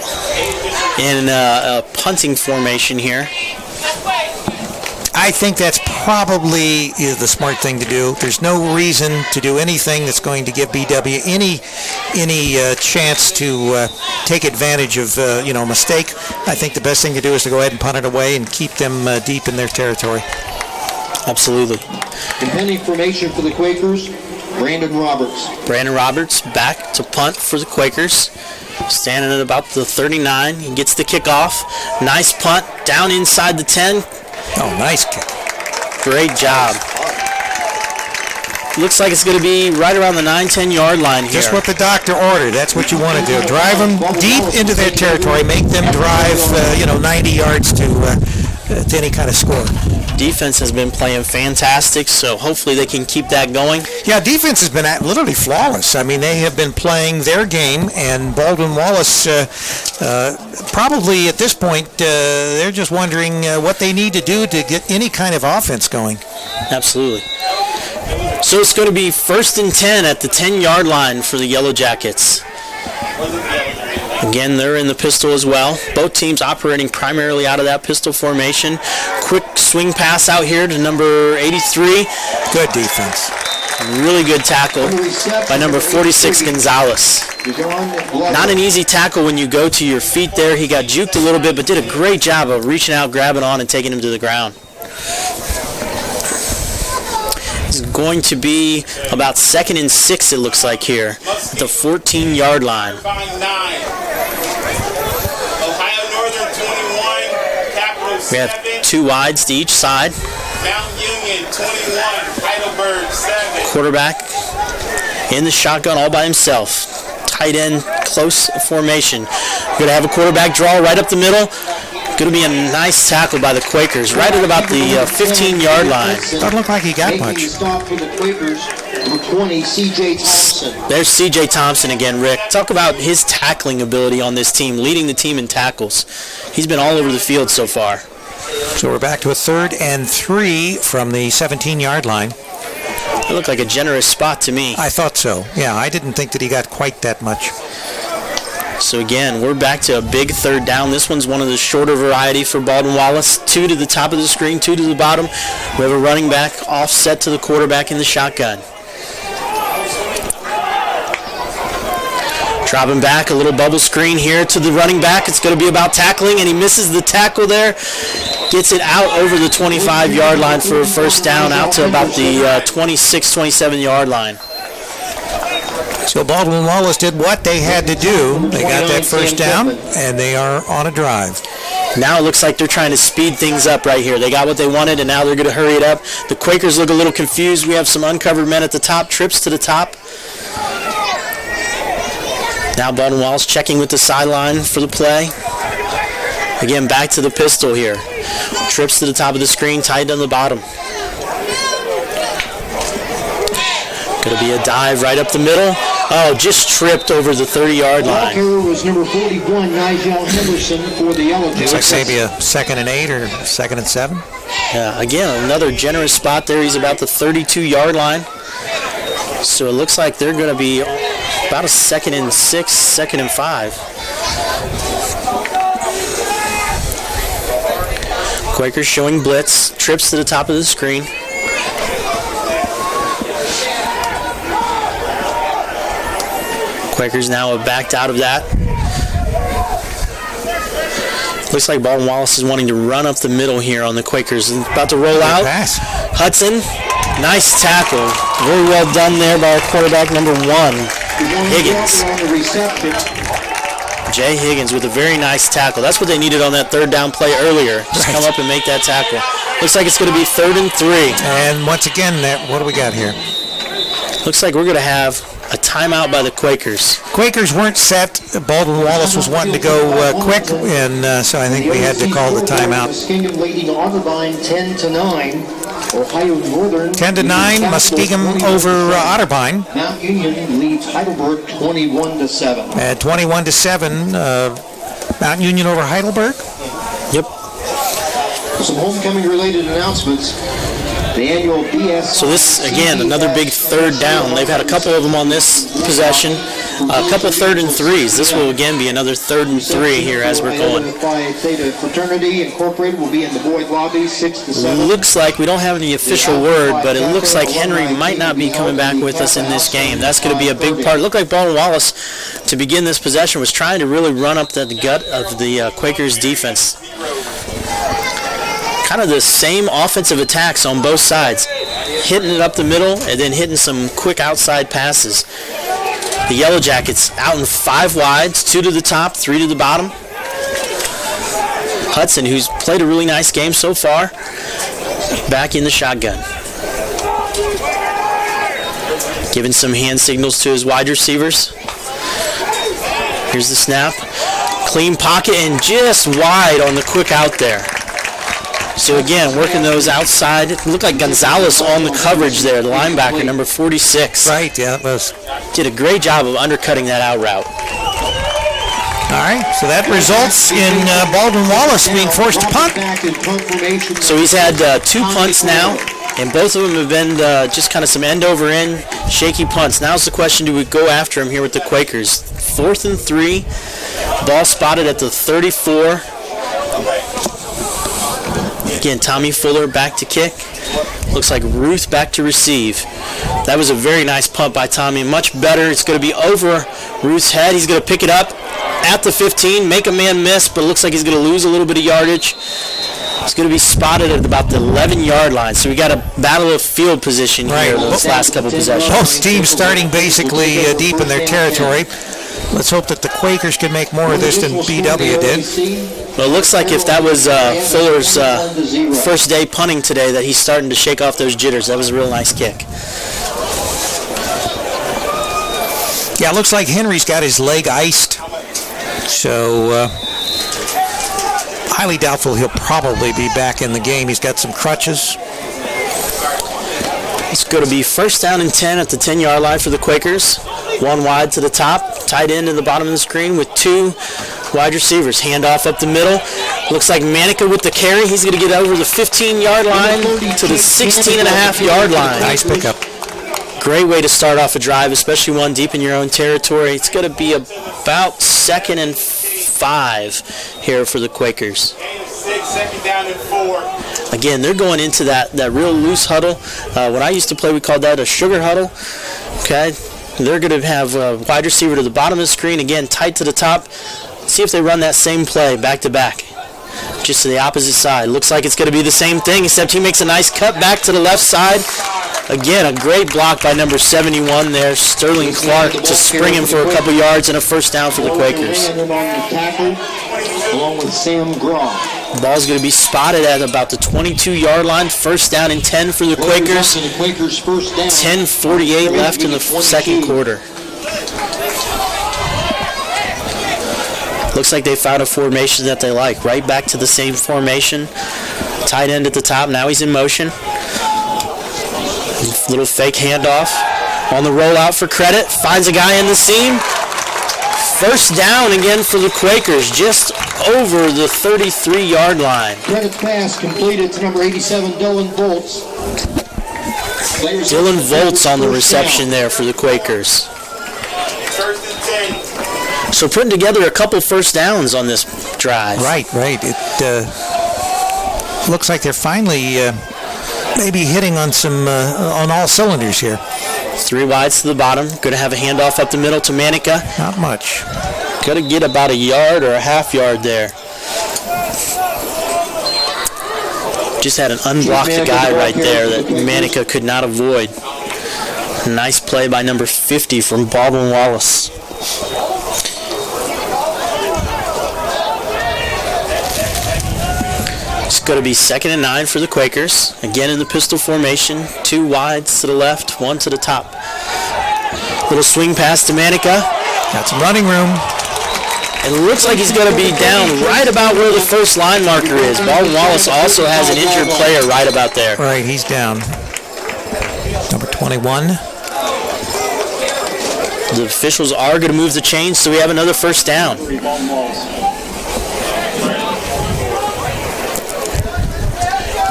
in a punting formation here. I think that's probably the smart thing to do. There's no reason to do anything that's going to give BW any chance to take advantage of a mistake. I think the best thing to do is to go ahead and punt it away and keep them deep in their territory. Absolutely. Impending formation for the Quakers, Brandon Roberts. Brandon Roberts back to punt for the Quakers. Standing at about the 39. He gets the kickoff. Nice punt down inside the 10. Oh, nice kick. Great job. Looks like it's going to be right around the 9-10 yard line here. Just what the doctor ordered. That's what you want to do. Drive them deep into their territory. Make them drive, 90 yards to any kind of score. Defense has been playing fantastic, so hopefully they can keep that going. Yeah, defense has been literally flawless. I mean, they have been playing their game, and Baldwin Wallace probably at this point, they're just wondering what they need to do to get any kind of offense going. Absolutely. So it's going to be 1st and 10 at the 10-yard line for the Yellow Jackets. Again, they're in the pistol as well. Both teams operating primarily out of that pistol formation. Quick swing pass out here to number 83. Good defense. Really good tackle by number 46, Gonzalez. Not an easy tackle when you go to your feet there. He got juked a little bit, but did a great job of reaching out, grabbing on, and taking him to the ground. It's going to be about 2nd and 6, it looks like here, at the 14-yard line. We have 2 wides to each side. Mount Union 21, Heidelberg 7. Quarterback in the shotgun all by himself. Tight end, close formation. Going to have a quarterback draw right up the middle. Going to be a nice tackle by the Quakers right at about the 15-yard line. Doesn't look like he got much. Stop for the Quakers, number 20, C.J. Thompson. There's C.J. Thompson again, Rick. Talk about his tackling ability on this team, leading the team in tackles. He's been all over the field so far. So we're back to a 3rd and 3 from the 17-yard line. It looked like a generous spot to me. I thought so. Yeah, I didn't think that he got quite that much. So again, we're back to a big 3rd down. This one's one of the shorter variety for Baldwin Wallace. 2 to the top of the screen, 2 to the bottom. We have a running back offset to the quarterback in the shotgun. Dropping back, a little bubble screen here to the running back. It's going to be about tackling, and he misses the tackle there. Gets it out over the 25-yard line for a 1st down, out to about the 26, 27-yard line. So Baldwin Wallace did what they had to do. They got that 1st down, and they are on a drive. Now it looks like they're trying to speed things up right here. They got what they wanted, and now they're going to hurry it up. The Quakers look a little confused. We have some uncovered men at the top, trips to the top. Now Baldwin Wallace checking with the sideline for the play. Again, back to the pistol here. Trips to the top of the screen, tight on the bottom. Going to be a dive right up the middle. Oh, just tripped over the 30-yard line. Walker was number 41, Nigel Henderson for the Yellow Jackets. Looks like maybe a 2nd and 8 or 2nd and 7. Yeah, again, another generous spot there. He's about the 32-yard line. So it looks like they're going to be about a 2nd and 6, 2nd and 5. Quakers showing blitz. Trips to the top of the screen. Quakers now have backed out of that. Looks like Baldwin Wallace is wanting to run up the middle here on the Quakers. About to roll out. Pass. Hudson, nice tackle. Very well done there by our quarterback, number 1, Higgins. Jay Higgins with a very nice tackle. That's what they needed on that 3rd down play earlier. Just come up and make that tackle. Looks like it's going to be 3rd and 3. And once again, what do we got here? Looks like we're going to have a timeout by the Quakers. Quakers weren't set. Baldwin Wallace was wanting to go quick, and so I think we had to call the timeout. Muskingum leading Otterbein 10-9. Ohio Northern 10-9, Muskingum over Otterbein. Mount Union leads Heidelberg 21-7. At 21-7, Mount Union over Heidelberg. Yep. Some homecoming-related announcements. The annual BS. So this, again, another big 3rd down. They've had a couple of them on this possession. A couple 3rd and 3s. This will again be another 3rd and 3 here as we're going. Phi Theta Fraternity Incorporated will be in the boys' lobby, 6 to 7. Looks like we don't have any official word, but it looks like Henry might not be coming back with us in this game. That's going to be a big part. It looked like Baldwin Wallace, to begin this possession, was trying to really run up the gut of the Quakers defense. Kind of the same offensive attacks on both sides, hitting it up the middle and then hitting some quick outside passes. The Yellow Jackets out in 5 wides, 2 to the top, 3 to the bottom. Hudson, who's played a really nice game so far, back in the shotgun. Giving some hand signals to his wide receivers. Here's the snap. Clean pocket and just wide on the quick out there. So again, working those outside. It looked like Gonzalez on the coverage there, the linebacker, number 46. Right, yeah, it was. Did a great job of undercutting that out route. All right, so that results in Baldwin Wallace being forced to punt. So he's had 2 punts now, and both of them have been just kind of some end-over-end shaky punts. Now's the question, do we go after him here with the Quakers? 4th and 3, ball spotted at the 34. Again, Tommy Fuller back to kick. Looks like Ruth back to receive. That was a very nice punt by Tommy. Much better. It's going to be over Ruth's head. He's going to pick it up at the 15, make a man miss, but it looks like he's going to lose a little bit of yardage. It's going to be spotted at about the 11-yard line. So we got a battle of field position here those last couple possessions. Both teams starting basically deep in their territory. Let's hope that the Quakers can make more of this than BW did. Well, it looks like if that was Fuller's first day punting today, that he's starting to shake off those jitters. That was a real nice kick. Yeah, it looks like Henry's got his leg iced. So, highly doubtful he'll probably be back in the game. He's got some crutches. It's going to be 1st down and 10 at the 10-yard line for the Quakers. 1 wide to the top, tight end in the bottom of the screen with 2 wide receivers. Handoff up the middle. Looks like Manica with the carry. He's going to get over the 15-yard line to the 16.5-yard line. Nice pickup. Great way to start off a drive, especially one deep in your own territory. It's going to be about 2nd and 5 here for the Quakers. 2nd down and 4. Again, they're going into that real loose huddle. When I used to play, we called that a sugar huddle. Okay, they're going to have a wide receiver to the bottom of the screen, again, tight to the top. See if they run that same play back to back, just to the opposite side. Looks like it's going to be the same thing, except he makes a nice cut back to the left side. Again, a great block by number 71 there, Sterling Clark, to spring him for a couple yards and a 1st down for the Quakers. Along with Sam Graw. Ball's going to be spotted at about the 22-yard line. 1st down and 10 for the Quakers. 10:48 left in the 2nd quarter. Looks like they found a formation that they like. Right back to the same formation. Tight end at the top. Now he's in motion. Little fake handoff. On the rollout for credit. Finds a guy in the seam. 1st down again for the Quakers, just over the 33-yard line. Credit pass completed to number 87, Dylan Volts. Dylan Volts on the reception there for the Quakers. 1st and 10. So putting together a couple 1st downs on this drive. Right. It looks like they're finally maybe hitting on some on all cylinders here. 3 wides to the bottom. Going to have a handoff up the middle to Manica. Not much. Got to get about a yard or a half yard there. Just had an unblocked guy right there that Manica could not avoid. Nice play by number 50 from Baldwin Wallace. It's going to be 2nd and 9 for the Quakers. Again in the pistol formation. 2 wides to the left, 1 to the top. Little swing pass to Manica. Got some running room. And it looks like he's going to be down right about where the 1st line marker is. Baldwin Wallace also has an injured player right about there. Right, he's down. Number 21. The officials are going to move the chains, so we have another 1st down.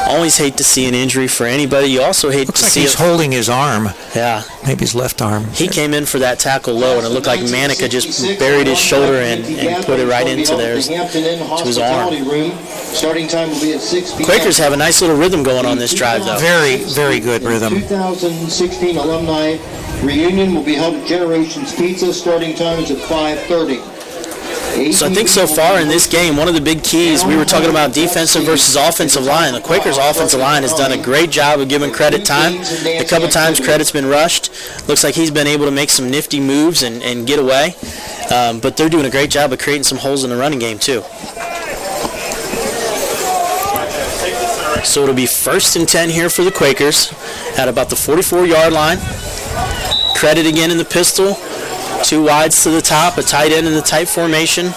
Always hate to see an injury for anybody. You also hate Looks to like see he's holding his arm. Yeah. Maybe his left arm. He came in for that tackle low, and it looked like Manica just buried his shoulder and put it right into to his arm. Starting time will be at 6 p.m. Quakers have a nice little rhythm going on this drive, though. Very, very good rhythm. 2016 alumni reunion will be held at Generations Pizza. Starting time is at 5:30. So I think so far in this game, one of the big keys, we were talking about defensive versus offensive line. The Quakers' offensive line has done a great job of giving credit time. A couple times credit's been rushed. Looks like he's been able to make some nifty moves and get away. But they're doing a great job of creating some holes in the running game, too. So it'll be 1st and 10 here for the Quakers at about the 44-yard line. Credit again in the pistol. 2 wides to the top, a tight end in the tight formation,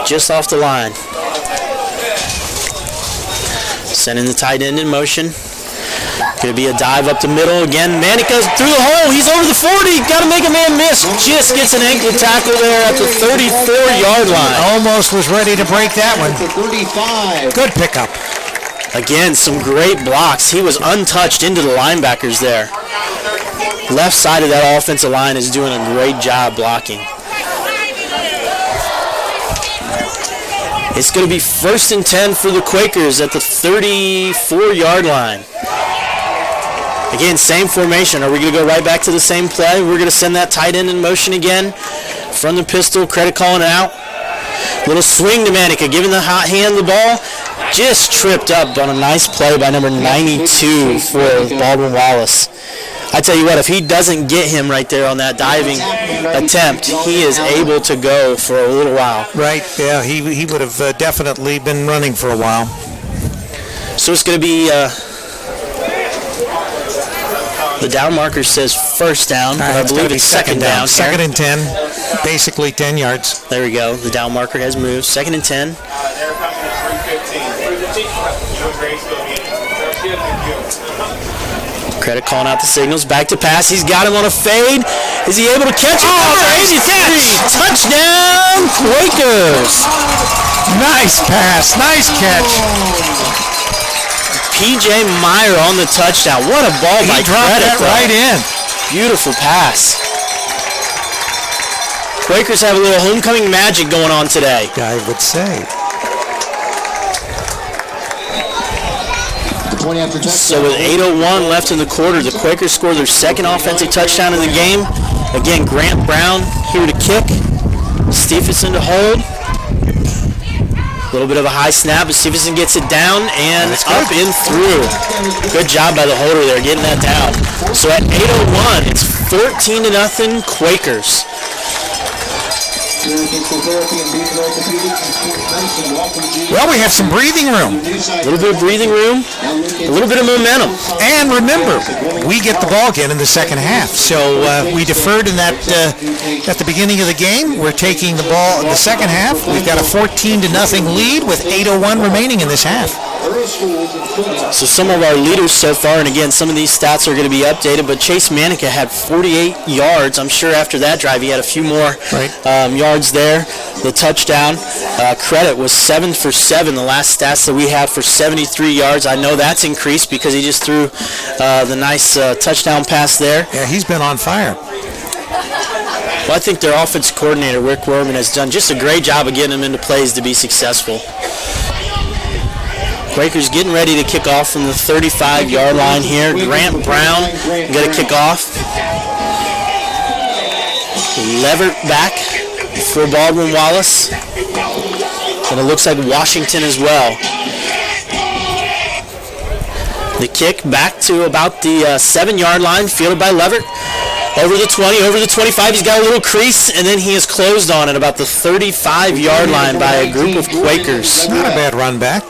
just off the line. Sending the tight end in motion. Going to be a dive up the middle again. Manica through the hole. He's over the 40. Got to make a man miss. Just gets an ankle tackle there at the 34-yard line. Almost was ready to break that one. 35. Good pickup. Again, some great blocks. He was untouched into the linebackers there. Left side of that offensive line is doing a great job blocking. It's going to be 1st and 10 for the Quakers at the 34-yard line. Again, same formation. Are we going to go right back to the same play? We're going to send that tight end in motion again. From the pistol, credit calling it out. Little swing to Manica, giving the hot hand the ball. Just tripped up on a nice play by number 92 for Baldwin Wallace. I tell you what, if he doesn't get him right there on that diving attempt, he is able to go for a little while. Right, yeah, he would have definitely been running for a while. So it's going to be, the down marker says 1st down, but I believe it's 2nd down. 2nd and 10, basically 10 yards. There we go, the down marker has moved. 2nd and 10. They're coming to 3:15. Credit calling out the signals. Back to pass. He's got him on a fade. Is he able to catch it? Oh, crazy catch! Touchdown, Quakers! Nice pass. Nice catch. P.J. Meyer on the touchdown. What a ball by He dropped Credit. that right in. Beautiful pass. Quakers have a little homecoming magic going on today. I would say. So with 8:01 left in the quarter, the Quakers score their 2nd offensive touchdown of the game. Again, Grant Brown here to kick. Stephenson to hold. A little bit of a high snap, but Stephenson gets it down and up and through. Good job by the holder there, getting that down. So at 8:01, it's 14-0 Quakers. Well, we have some breathing room. A little bit of breathing room, a little bit of momentum. And remember, we get the ball again in the second half. So we deferred in that at the beginning of the game. We're taking the ball in the second half. We've got a 14-0 lead with 8:01 remaining in this half. So some of our leaders so far, and again, some of these stats are going to be updated, but Chase Manica had 48 yards. I'm sure after that drive he had a few more yards there. The touchdown. Credit was 7 for 7, the last stats that we have for 73 yards. I know that's increased because he just threw the nice touchdown pass there. Yeah, he's been on fire. Well, I think their offensive coordinator, Rick Werman, has done just a great job of getting them into plays to be successful. Quakers getting ready to kick off from the 35-yard line here. Grant Brown going to kick off. Levert back for Baldwin Wallace. And it looks like Washington as well. The kick back to about the 7-yard line, fielded by Levert. Over the 20, over the 25, he's got a little crease, and then he is closed on at about the 35-yard line by a group of Quakers. Not a bad run back.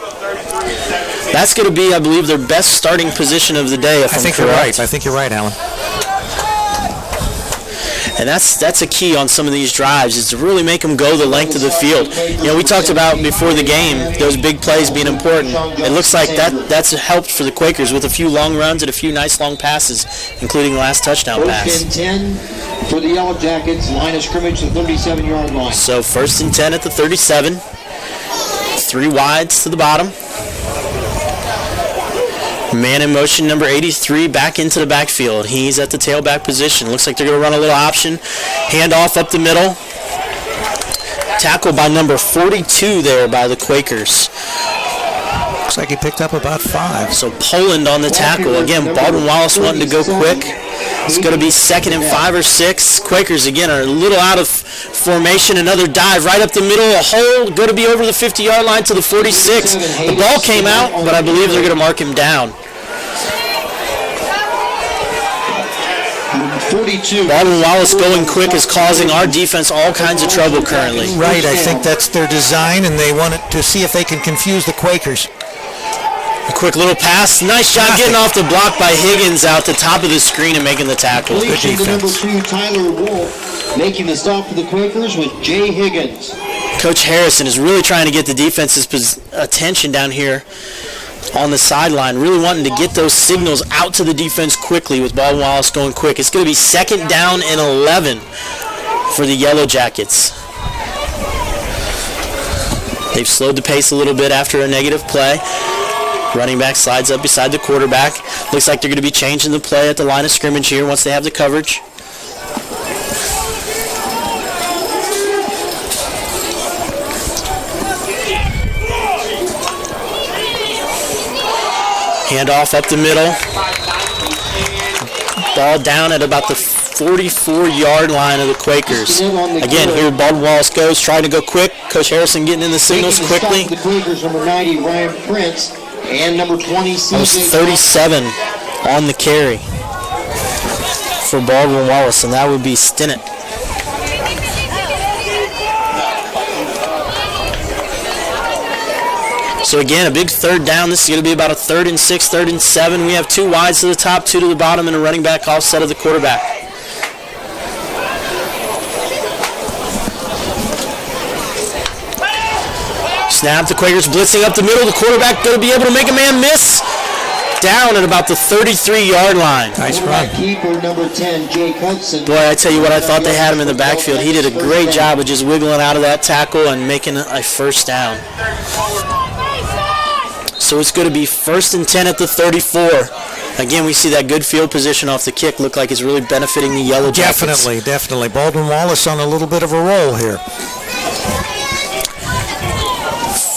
That's going to be, I believe, their best starting position of the day, if I'm correct. You're right. I think you're right, Alan. And that's a key on some of these drives, is to really make them go the length of the field. You know, we talked about before the game those big plays being important. It looks like that's helped for the Quakers with a few long runs and a few nice long passes, including the last touchdown pass. 10 for the Yellow Jackets, line of scrimmage, the 37-yard line. So 1st and 10 at the 37. 3 wides to the bottom. Man in motion, number 83, back into the backfield. He's at the tailback position. Looks like they're going to run a little option. Handoff up the middle. Tackle by number 42 there by the Quakers. Looks like he picked up about 5. So Poland on the tackle. Again, Baldwin Wallace wanting to go quick. It's going to be 2nd and 5 or 6. Quakers, again, are a little out of formation. Another dive right up the middle. A hole. Going to be over the 50-yard line to the 46. The ball came out, but I believe they're going to mark him down. 42. Baldwin Wallace going quick is causing our defense all kinds of trouble currently. Right, I think that's their design, and they want it to see if they can confuse the Quakers. A quick little pass. Nice job getting off the block by Higgins out the top of the screen and making the tackle. Good Completion to number defense. 2, Tyler Wolf, making the stop for the Quakers with Jay Higgins. Coach Harrison is really trying to get the defense's attention down here on the sideline, really wanting to get those signals out to the defense quickly with Baldwin Wallace going quick. It's going to be 2nd down and 11 for the Yellow Jackets. They've slowed the pace a little bit after a negative play. Running back slides up beside the quarterback. Looks like they're going to be changing the play at the line of scrimmage here once they have the coverage. Handoff up the middle. Ball down at about the 44-yard line of the Quakers. Again, here Baldwin Wallace goes, trying to go quick. Coach Harrison getting in the signals quickly. The Quakers, number 90, Ryan Prince, and number 20, That was 37 on the carry for Baldwin Wallace, and that would be Stinnett. So again, a big 3rd down. This is going to be about a 3rd and 6, 3rd and 7. We have 2 wides to the top, 2 to the bottom, and a running back offset of the quarterback. Snap, the Quakers blitzing up the middle. The quarterback going to be able to make a man miss. Down at about the 33-yard line. Nice run. Keeper number 10, Jake Hudson. Boy, I tell you what, I thought they had him in the backfield. He did a great job of just wiggling out of that tackle and making a 1st down. So it's going to be 1st and 10 at the 34. Again, we see that good field position off the kick. Look like it's really benefiting the Yellow Jackets. Definitely. Baldwin Wallace on a little bit of a roll here.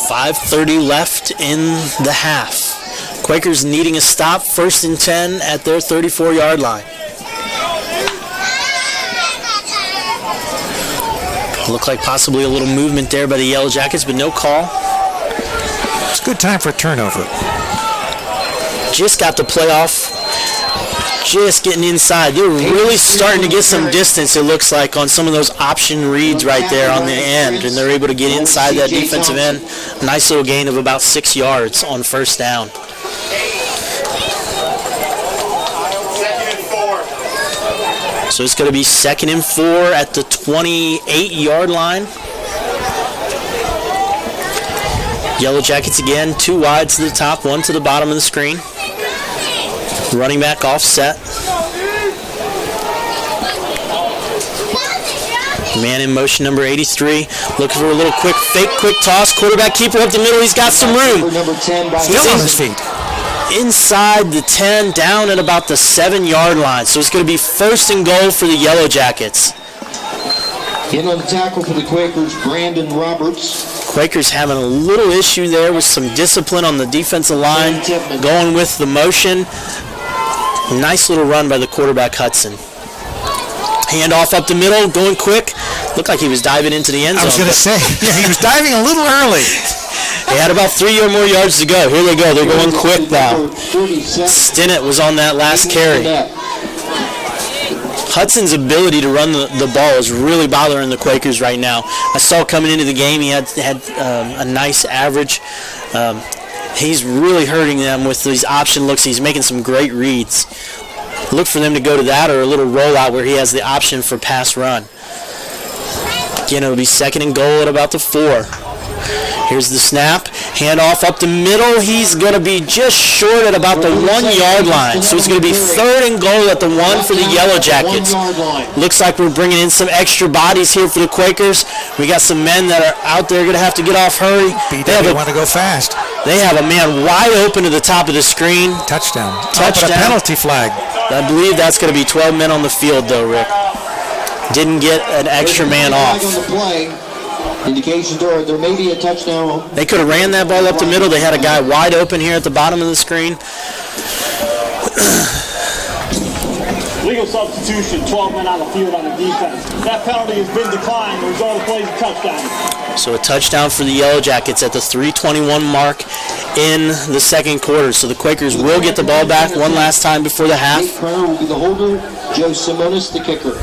5:30 left in the half. Quakers needing a stop. 1st and 10 at their 34-yard line. Looked like possibly a little movement there by the Yellow Jackets, but no call. It's a good time for a turnover. Just got the playoff. Just getting inside. They're really starting to get some distance, it looks like, on some of those option reads right there on the end, and they're able to get inside that defensive end. Nice little gain of about 6 yards on 1st down. 2nd and 4. So it's going to be 2nd and 4 at the 28-yard line. Yellow Jackets again, 2 wide to the top, 1 to the bottom of the screen. Running back offset. Man in motion, number 83. Looking for a little quick toss. Quarterback keeper up the middle. He's got some room. Number 10, Still on his feet. Inside the 10, down at about the 7-yard line. So it's going to be 1st and goal for the Yellow Jackets. in on the tackle for the Quakers, Brandon Roberts. Quakers having a little issue there with some discipline on the defensive line, going with the motion. Nice little run by the quarterback, Hudson. Handoff up the middle, going quick. Looked like he was diving into the end zone. I was going to say, yeah, he was diving a little early. They had about 3 or more yards to go. Here they go. They're going quick now. Stinnett was on that last carry. Hudson's ability to run the ball is really bothering the Quakers right now. I saw coming into the game he had a nice average. He's really hurting them with these option looks. He's making some great reads. Look for them to go to that or a little rollout where he has the option for pass run. Again, it'll be second and goal at about the 4. Here's the snap. Handoff up the middle. He's going to be just short at about the 1 yard line. So it's going to be 3rd and goal at the 1 for the Yellow Jackets. Looks like we're bringing in some extra bodies here for the Quakers. We got some men that are out there going to have to get off hurry. They want to go fast. They have a man wide open to the top of the screen. Touchdown. Touchdown. A penalty flag. I believe that's going to be 12 men on the field, though, Rick. Didn't get an extra man off. Indications are there may be a touchdown. They could have ran that ball up the middle. They had a guy wide open here at the bottom of the screen. Legal substitution, 12 men on the field on the defense. That penalty has been declined. The result of the play is a touchdown. So a touchdown for the Yellow Jackets at the 3:21 mark in the second quarter. So the Quakers will get the ball back one last time before the half. Nate Kerner will be the holder. Joe Simonis, the kicker.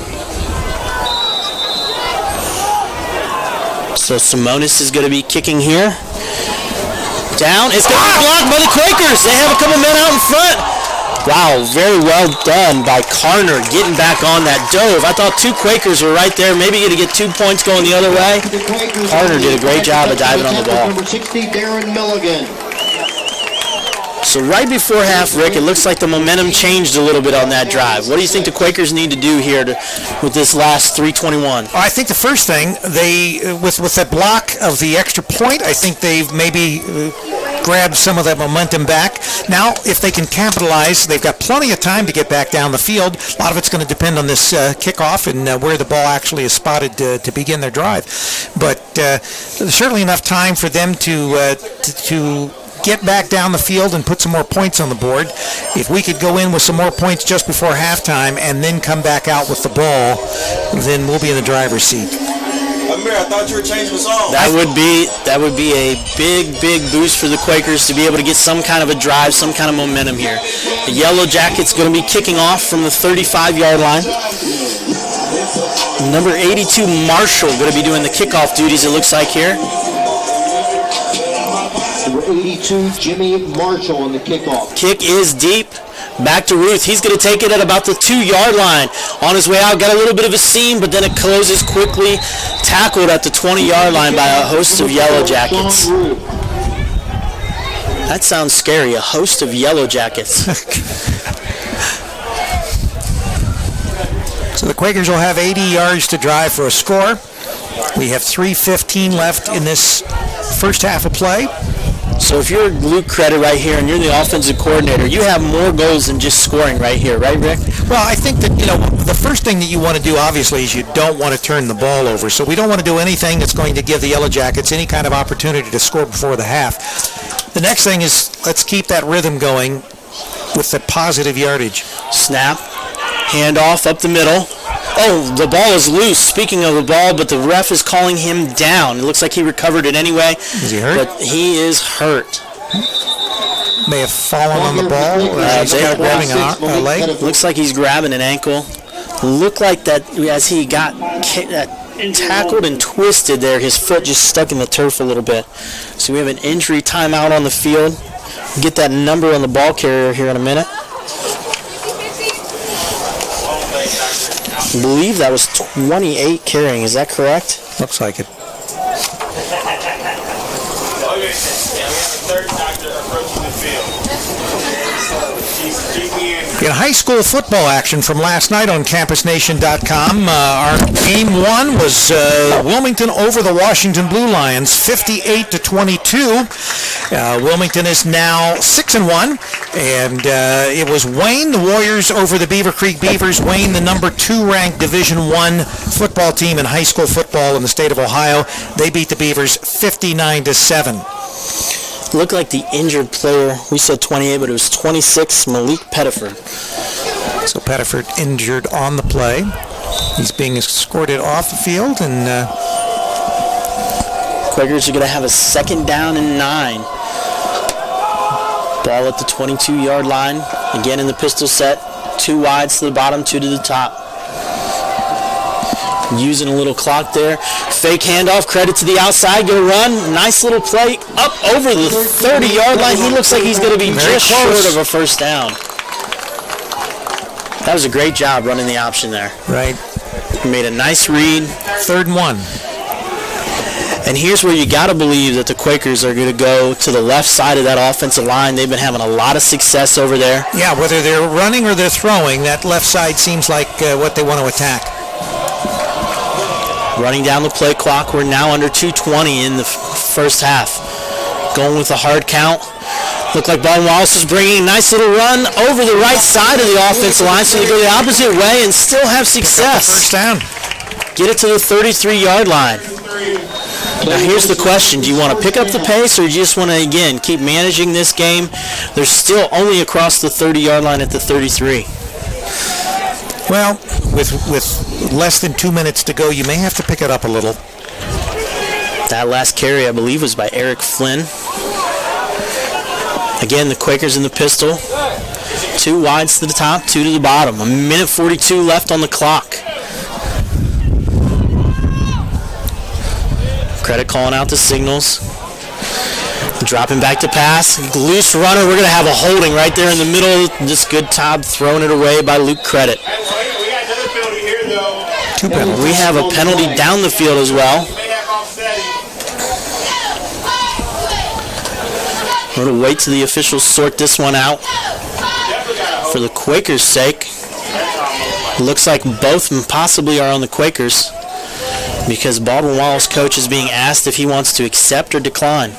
So Simonis is going to be kicking here. Down. It's going to be blocked by the Quakers. They have a couple men out in front. Wow, very well done by Carner getting back on that dove. I thought 2 Quakers were right there. Maybe going to get 2 points going the other way. Carner did a great job of diving on the ball. Number 60, Darren Milligan. So right before half, Rick, it looks like the momentum changed a little bit on that drive. What do you think the Quakers need to do here with this last 3:21? I think the first thing, with the block of the extra point, I think they've maybe grabbed some of that momentum back. Now, if they can capitalize, they've got plenty of time to get back down the field. A lot of it's going to depend on this kickoff and where the ball actually is spotted to begin their drive. But there's certainly enough time for them to get back down the field and put some more points on the board. If we could go in with some more points just before halftime and then come back out with the ball, then we'll be in the driver's seat. Amir, I thought you were changing the song. That would be a big boost for the Quakers to be able to get some kind of a drive, some kind of momentum here. The Yellow Jackets going to be kicking off from the 35-yard line. Number 82, Marshall, going to be doing the kickoff duties, it looks like here. Number 82, Jimmy Marshall on the kickoff. Kick is deep. Back to Ruth. He's going to take it at about the 2-yard line. On his way out, got a little bit of a seam, but then it closes quickly. Tackled at the 20-yard line by a host of Yellow Jackets. That sounds scary, a host of Yellow Jackets. So the Quakers will have 80 yards to drive for a score. We have 3:15 left in this first half of play. So if you're Luke Credit right here and you're the offensive coordinator, you have more goals than just scoring right here, right, Rick? Well, I think that, the first thing that you want to do, obviously, is you don't want to turn the ball over. So we don't want to do anything that's going to give the Yellow Jackets any kind of opportunity to score before the half. The next thing is let's keep that rhythm going with the positive yardage. Snap, handoff up the middle. Oh, the ball is loose. Speaking of the ball, but the ref is calling him down. It looks like he recovered it anyway. Is he hurt? But he is hurt. May have fallen on the ball. Grabbing a leg. Looks like he's grabbing an ankle. Looked like that as he got tackled and twisted there, his foot just stuck in the turf a little bit. So we have an injury timeout on the field. We'll get that number on the ball carrier here in a minute. I believe that was 28 carrying. Is that correct? Looks like it. In high school football action from last night on CampusNation.com, our game one was Wilmington over the Washington Blue Lions, 58-22. Wilmington is now 6-1, and it was Wayne, the Warriors, over the Beaver Creek Beavers. Wayne, the number 2 ranked Division I football team in high school football in the state of Ohio. They beat the Beavers 59-7. Looked like the injured player, we said 28, but it was 26, Malik Pettiford. So Pettiford injured on the play. He's being escorted off the field, and Quakers are going to have a 2nd down and 9. Ball at the 22-yard line. Again in the pistol set. 2 wides to the bottom, 2 to the top. Using a little clock there. Fake handoff, credit to the outside, go run. Nice little play up over the 30-yard line. He looks like he's going to be just short of a first down. That was a great job running the option there. Right. He made a nice read. 3rd and 1. And here's where you got to believe that the Quakers are going to go to the left side of that offensive line. They've been having a lot of success over there. Yeah, whether they're running or they're throwing, that left side seems like what they want to attack. Running down the play clock. We're now under 2:20 in the first half. Going with a hard count. Looked like Baldwin Wallace was bringing a nice little run over the right side of the offensive line, so they go the opposite way and still have success. First down. Get it to the 33-yard line. Now here's the question. Do you want to pick up the pace, or do you just want to, again, keep managing this game? They're still only across the 30-yard line at the 33. Well, with less than 2 minutes to go, you may have to pick it up a little. That last carry, I believe, was by Eric Flynn. Again, the Quakers in the pistol. 2 wides to the top, 2 to the bottom. 1:42 left on the clock. Credit calling out the signals. Dropping back to pass. Loose runner. We're going to have a holding right there in the middle. Just good job throwing it away by Luke Credit. We got another penalty here, though. 2 penalties. We have a penalty down the field as well. May have offsetting. We're going to wait till the officials sort this one out. For the Quakers' sake, looks like both possibly are on the Quakers, because Baldwin Wallace coach is being asked if he wants to accept or decline.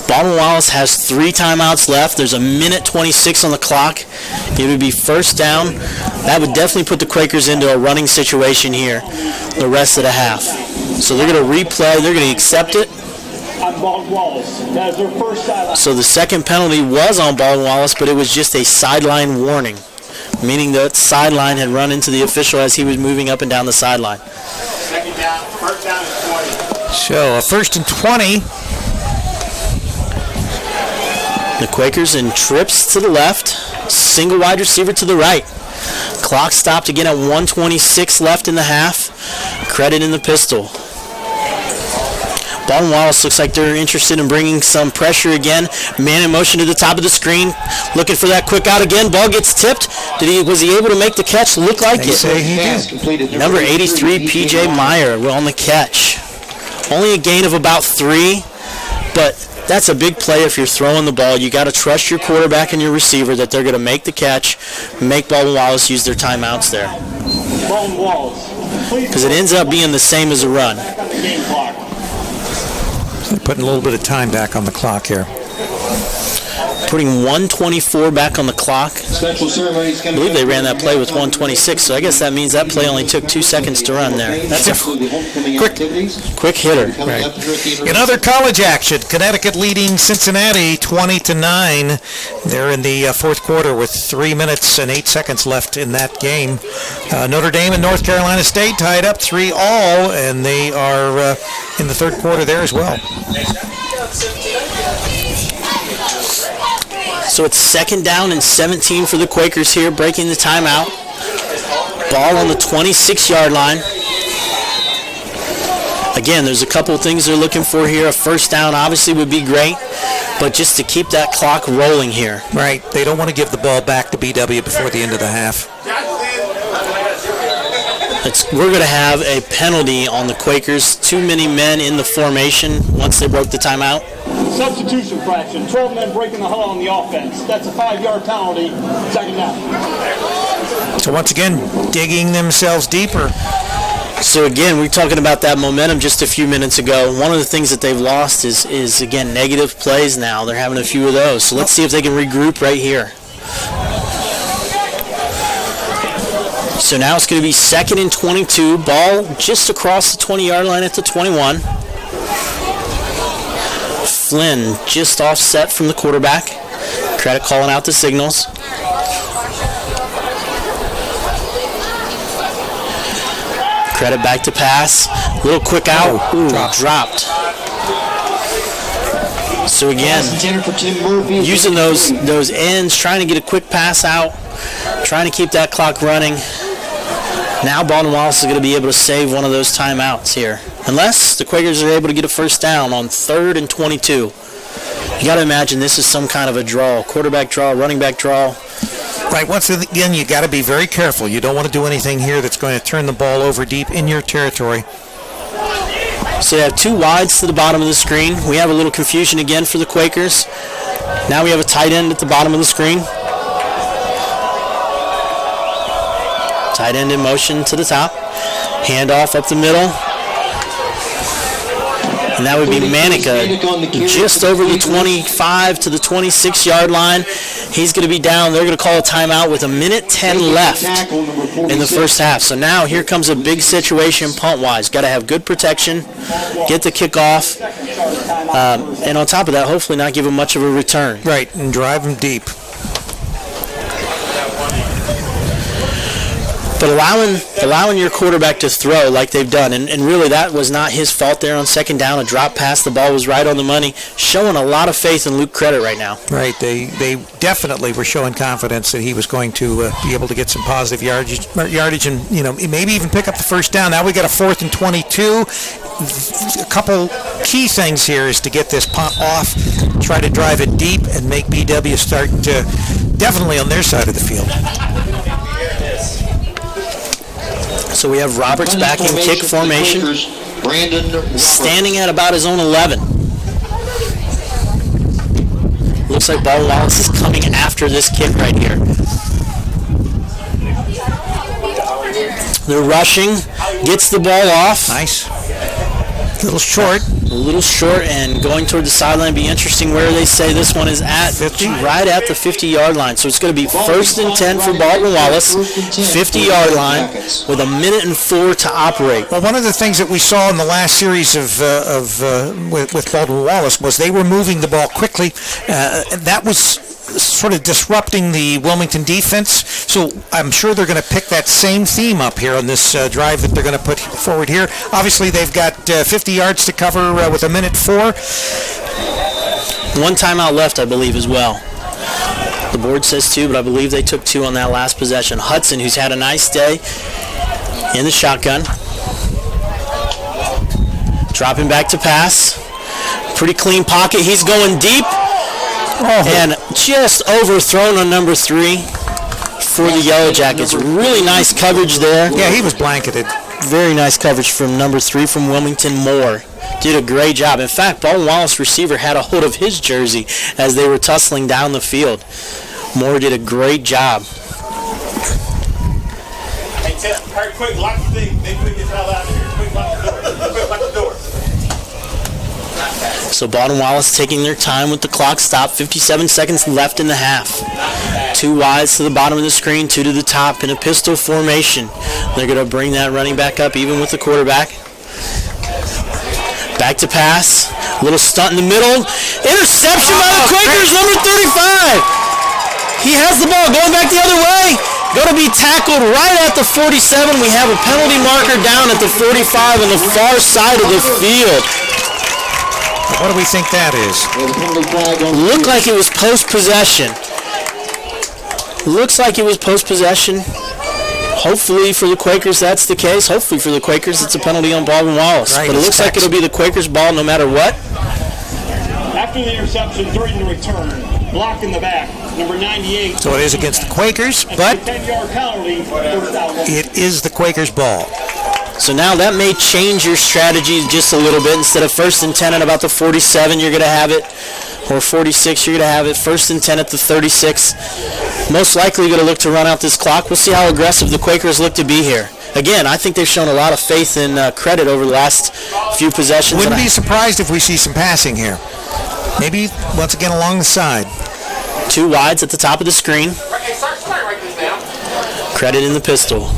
Baldwin Wallace has 3 timeouts left. There's 1:26 on the clock. It would be first down. That would definitely put the Quakers into a running situation here the rest of the half. So they're going to replay. They're going to accept it. On Baldwin Wallace. That is their first sideline. So the second penalty was on Baldwin Wallace, but it was just a sideline warning, meaning that sideline had run into the official as he was moving up and down the sideline. Second down, first down and 20. So a 1st and 20. The Quakers in trips to the left, single wide receiver to the right. Clock stopped again at 1:26 left in the half. Credit in the pistol. Baldwin Wallace looks like they're interested in bringing some pressure again. Man in motion to the top of the screen. Looking for that quick out again. Ball gets tipped. Was he able to make the catch? Looked like it. Number 83, P.J. Meyer on the catch. Only a gain of about 3, but that's a big play if you're throwing the ball. You got to trust your quarterback and your receiver that they're going to make the catch, make Baldwin Wallace use their timeouts there. Baldwin Wallace. Because it ends up being the same as a run. On the game clock. They're putting a little bit of time back on the clock here. Putting 1:24 back on the clock. Special ceremonies I believe they ran that play with 1:26, so I guess that means that play only took 2 seconds to run there. That's a quick hitter. Right. In other college action, Connecticut leading Cincinnati 20-9. They're in the fourth quarter with 3 minutes and 8 seconds left in that game. Notre Dame and North Carolina State tied up 3-3, and they are in the third quarter there as well. So it's second down and 17 for the Quakers here, breaking the timeout. Ball on the 26-yard line. Again, there's a couple of things they're looking for here. A first down obviously would be great, but just to keep that clock rolling here. Right. They don't want to give the ball back to BW before the end of the half. We're going to have a penalty on the Quakers. Too many men in the formation once they broke the timeout. Substitution fraction. 12 men breaking the huddle on the offense. That's a 5-yard penalty. Second down. So once again, digging themselves deeper. So again, we were talking about that momentum just a few minutes ago. One of the things that they've lost is again, negative plays now. They're having a few of those. So let's see if they can regroup right here. So now it's going to be 2nd and 22. Ball just across the 20-yard line at the 21. Flynn just offset from the quarterback. Credit calling out the signals. Credit back to pass. Little quick out. Dropped. So again, using those ends, trying to get a quick pass out, trying to keep that clock running. Now Baldwin Wallace is going to be able to save one of those timeouts here. Unless the Quakers are able to get a first down on 3rd and 22. You got to imagine this is some kind of a draw. Quarterback draw, running back draw. Right, once again, you got to be very careful. You don't want to do anything here that's going to turn the ball over deep in your territory. So they have 2 wides to the bottom of the screen. We have a little confusion again for the Quakers. Now we have a tight end at the bottom of the screen. Tight end in motion to the top. Handoff up the middle. And that would be Manica just over the 25 to the 26-yard line. He's going to be down. They're going to call a timeout with 1:10 left in the first half. So now here comes a big situation punt-wise. Got to have good protection, get the kickoff, and on top of that, hopefully not give him much of a return. Right, and drive him deep. But allowing your quarterback to throw like they've done, and really that was not his fault there on second down. A drop pass, the ball was right on the money. Showing a lot of faith in Luke Credit right now. Right, they definitely were showing confidence that he was going to be able to get some positive yardage and maybe even pick up the first down. Now we got a 4th and 22. A couple key things here is to get this punt off, try to drive it deep, and make BW start definitely on their side of the field. So we have Roberts back in kick formation, standing at about his own 11. Looks like Baldwin Wallace is coming after this kick right here. They're rushing, gets the ball off. Nice. A little short. A little short and going toward the sideline. Be interesting where they say this one is at. 50? Right at the 50-yard line. So it's going to be 1st and 10 for Baldwin Wallace. 50-yard line with 1:04 to operate. Well, one of the things that we saw in the last series with Baldwin Wallace was they were moving the ball quickly. That was sort of disrupting the Wilmington defense. So I'm sure they're going to pick that same theme up here on this drive that they're going to put forward here. Obviously, they've got 50 yards to cover with 1:04. 1 timeout left, I believe, as well. The board says 2, but I believe they took 2 on that last possession. Hudson, who's had a nice day in the shotgun. Dropping back to pass. Pretty clean pocket. He's going deep. And just overthrown on number 3 for the Yellow Jackets. Really nice coverage there. Yeah, he was blanketed. Very nice coverage from number 3 from Wilmington, Moore. Did a great job. In fact, Baldwin Wallace receiver had a hold of his jersey as they were tussling down the field. Moore did a great job. Hey, Tim, hurry quick, lock the thing. Maybe we get the hell out of here. Quick, lock the door. Quick, lock the door. So Baldwin Wallace taking their time with the clock stop. 57 seconds left in the half. 2 wides to the bottom of the screen, 2 to the top in a pistol formation. They're going to bring that running back up even with the quarterback. Back to pass. Little stunt in the middle. Interception by the Quakers, number 35. He has the ball going back the other way. Going to be tackled right at the 47. We have a penalty marker down at the 45 on the far side of the field. What do we think that is? Looked like it was post-possession. Looks like it was post-possession. Hopefully for the Quakers that's the case. Hopefully for the Quakers it's a penalty on Baldwin Wallace. Right, but it looks like it'll be the Quakers' ball no matter what. After the interception, during the return, block in the back, number 98. So it is against the Quakers, but 10-yard penalty, first down. it is the Quakers' ball. So now that may change your strategy just a little bit. Instead of 1st and 10 at about the 47, you're going to have it, or 46, you're going to have it 1st and 10 at the 36. Most likely going to look to run out this clock. We'll see how aggressive the Quakers look to be here. Again, I think they've shown a lot of faith in Credit over the last few possessions. Wouldn't be surprised if we see some passing here. Maybe once again along the side. 2 wides at the top of the screen. Hey, sir, somebody write this down. Credit in the pistol.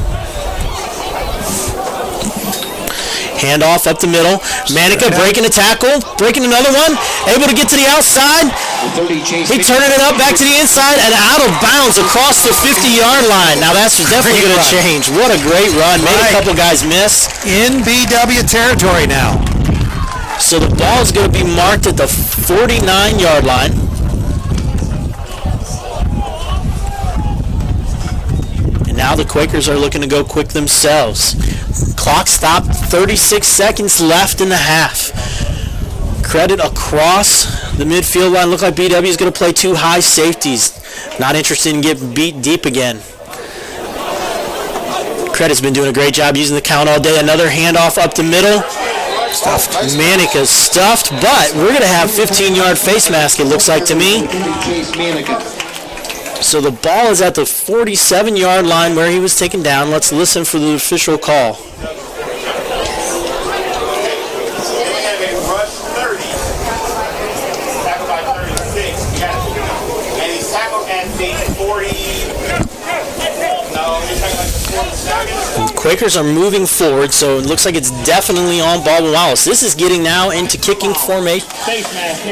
Handoff up the middle. Manica breaking a tackle, breaking another one, able to get to the outside. He turning it up back to the inside and out of bounds across the 50-yard line. Now that's definitely going to change. What a great run. Made a couple guys miss. In BW territory now. So the ball is going to be marked at the 49-yard line. And now the Quakers are looking to go quick themselves. Clock stopped, 36 seconds left in the half. Credit across the midfield line. Look like BW is going to play 2 high safeties. Not interested in getting beat deep again. Credit's been doing a great job using the count all day. Another handoff up the middle. Stuffed. Manica's stuffed, but we're going to have 15-yard face mask, it looks like to me. Chase Manica. So the ball is at the 47-yard line where he was taken down. Let's listen for the official call. Quakers are moving forward, so it looks like it's definitely on Baldwin Wallace. This is getting now into kicking formation.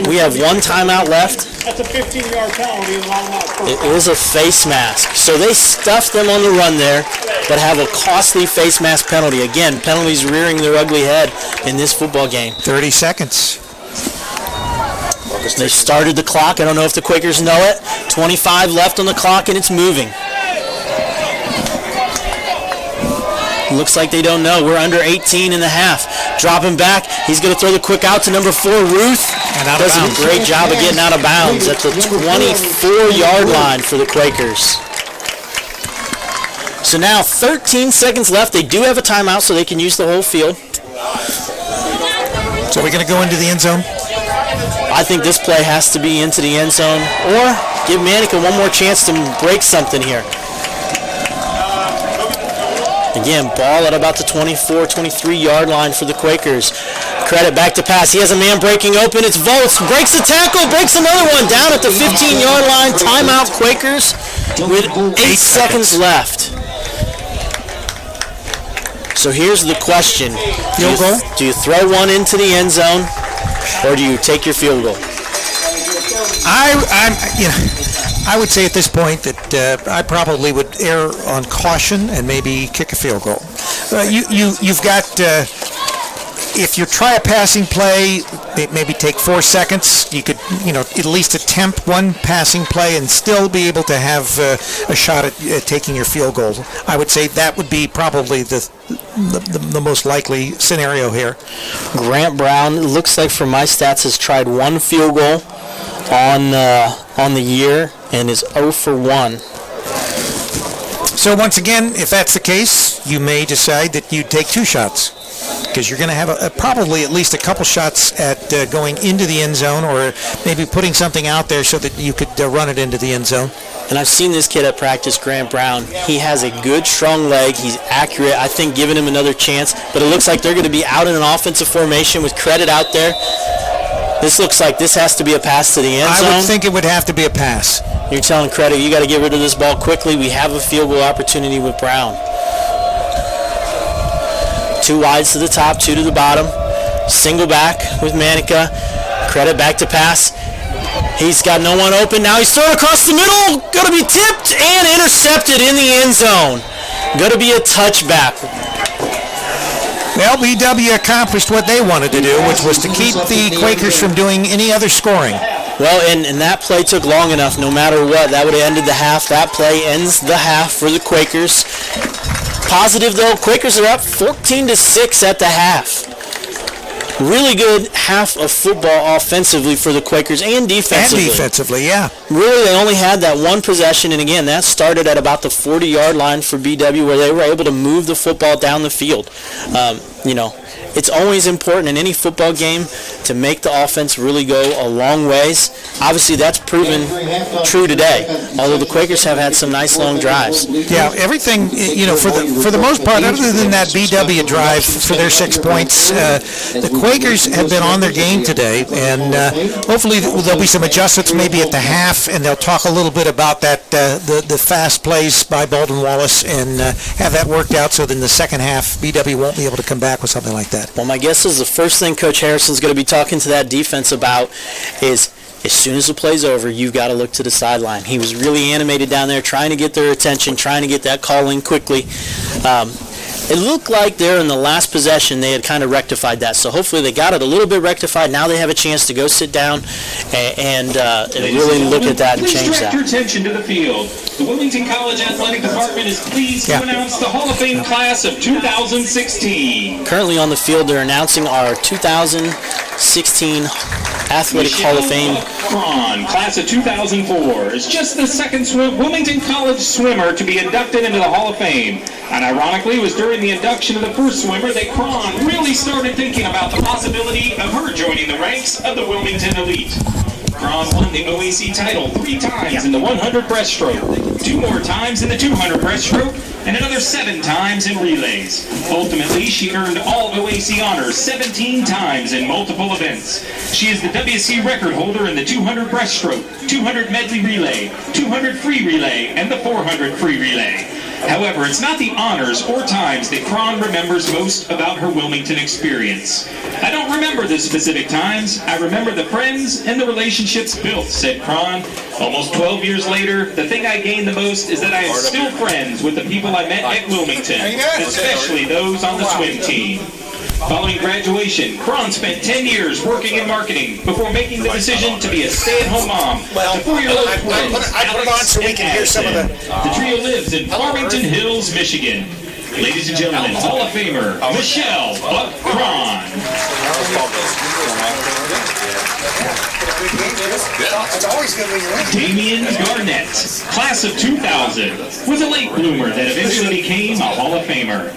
We have one timeout left. That's a 15-yard penalty and timeout. It is a face mask. So they stuffed them on the run there, but have a costly face mask penalty. Again, penalties rearing their ugly head in this football game. 30 seconds. They started the clock. I don't know if the Quakers know it. 25 left on the clock, and it's moving. Looks like they don't know. We're under 18 and a half. Dropping back. He's going to throw the quick out to number 4, Ruth. And out of Does bounds. a great job of getting out of bounds at the 24-yard line for the Quakers. So now 13 seconds left. They do have a timeout, so they can use the whole field. So we're going to go into the end zone? I think this play has to be into the end zone, or give Manica one more chance to break something here. Again, ball at about the 24, 23-yard line for the Quakers. Credit back to pass. He has a man breaking open. It's Volts. Breaks the tackle. Breaks another one down at the 15-yard line. Timeout, Quakers, with 8 seconds left. So here's the question. Field goal? Do you throw one into the end zone, or do you take your field goal? I would say at this point that I probably would err on caution and maybe kick a field goal. You've got, if you try a passing play, maybe take 4 seconds. You could, at least attempt one passing play and still be able to have a shot at taking your field goal. I would say that would be probably the most likely scenario here. Grant Brown, it looks like from my stats, has tried one field goal on the year and is 0 for 1. So once again, if that's the case, you may decide that you take 2 shots, because you're going to have probably at least a couple shots at going into the end zone, or maybe putting something out there so that you could run it into the end zone. And I've seen this kid at practice, Grant Brown. He has a good, strong leg. He's accurate. I think giving him another chance. But it looks like they're going to be out in an offensive formation with Credit out there. This looks like this has to be a pass to the end zone. I would think it would have to be a pass. You're telling Credit, you got to get rid of this ball quickly. We have a field goal opportunity with Brown. 2 wides to the top, 2 to the bottom. Single back with Manica. Credit back to pass. He's got no one open. Now he's thrown across the middle. Going to be tipped and intercepted in the end zone. Going to be a touchback. Well, BW accomplished what they wanted to do, which was to keep the Quakers from doing any other scoring. Well, and that play took long enough. No matter what, that would have ended the half. That play ends the half for the Quakers. Positive, though, Quakers are up 14-6 at the half. Really good half of football offensively for the Quakers and defensively. And defensively, yeah. Really, they only had that one possession, and again, that started at about the 40-yard line for BW, where they were able to move the football down the field. It's always important in any football game to make the offense really go a long ways. Obviously, that's proven true today, although the Quakers have had some nice long drives. Yeah, everything, for the most part, other than that BW drive for their 6 points, the Quakers have been on their game today, and hopefully there'll be some adjustments maybe at the half, and they'll talk a little bit about that the fast plays by Baldwin Wallace and have that worked out so that in the second half, BW won't be able to come back with something like that. Well, my guess is the first thing Coach Harrison's going to be talking to that defense about is as soon as the play's over, you've got to look to the sideline. He was really animated down there, trying to get their attention, trying to get that call in quickly. It looked like there in the last possession they had kind of rectified that. So hopefully they got it a little bit rectified. Now they have a chance to go sit down and really look at that and change that. Please direct your attention to the field. The Wilmington College Athletic Department is pleased to announce the Hall of Fame class of 2016. Currently on the field, they're announcing our 2016 Athletic Hall of Fame. Cron, class of 2004, is just the second Wilmington College swimmer to be inducted into the Hall of Fame. And ironically, it was during the induction of the first swimmer that Cron really started thinking about the possibility of her joining the ranks of the Wilmington elite. Cron won the OAC title 3 times in the 100 breaststroke, 2 more times in the 200 breaststroke, and another 7 times in relays. Ultimately, she earned all OAC honors 17 times in multiple events. She is the WC record holder in the 200 breaststroke, 200 medley relay, 200 free relay, and the 400 free relay. However, it's not the honors or times that Cron remembers most about her Wilmington experience. I don't remember the specific times. I remember the friends and the relationships built, said Cron. Almost 12 years later, the thing I gained the most is that I am still friends with the people I met at Wilmington, especially those on the swim team. Following graduation, Cron spent 10 years working in marketing before making the decision to be a stay-at-home mom. The 4-year-old twins, Alex and Addison. The trio lives in Farmington Hills, Michigan. Ladies and gentlemen, Hall of Famer Michelle Buck Cron. Damian Garnett, class of 2000, was a late bloomer that eventually became a Hall of Famer.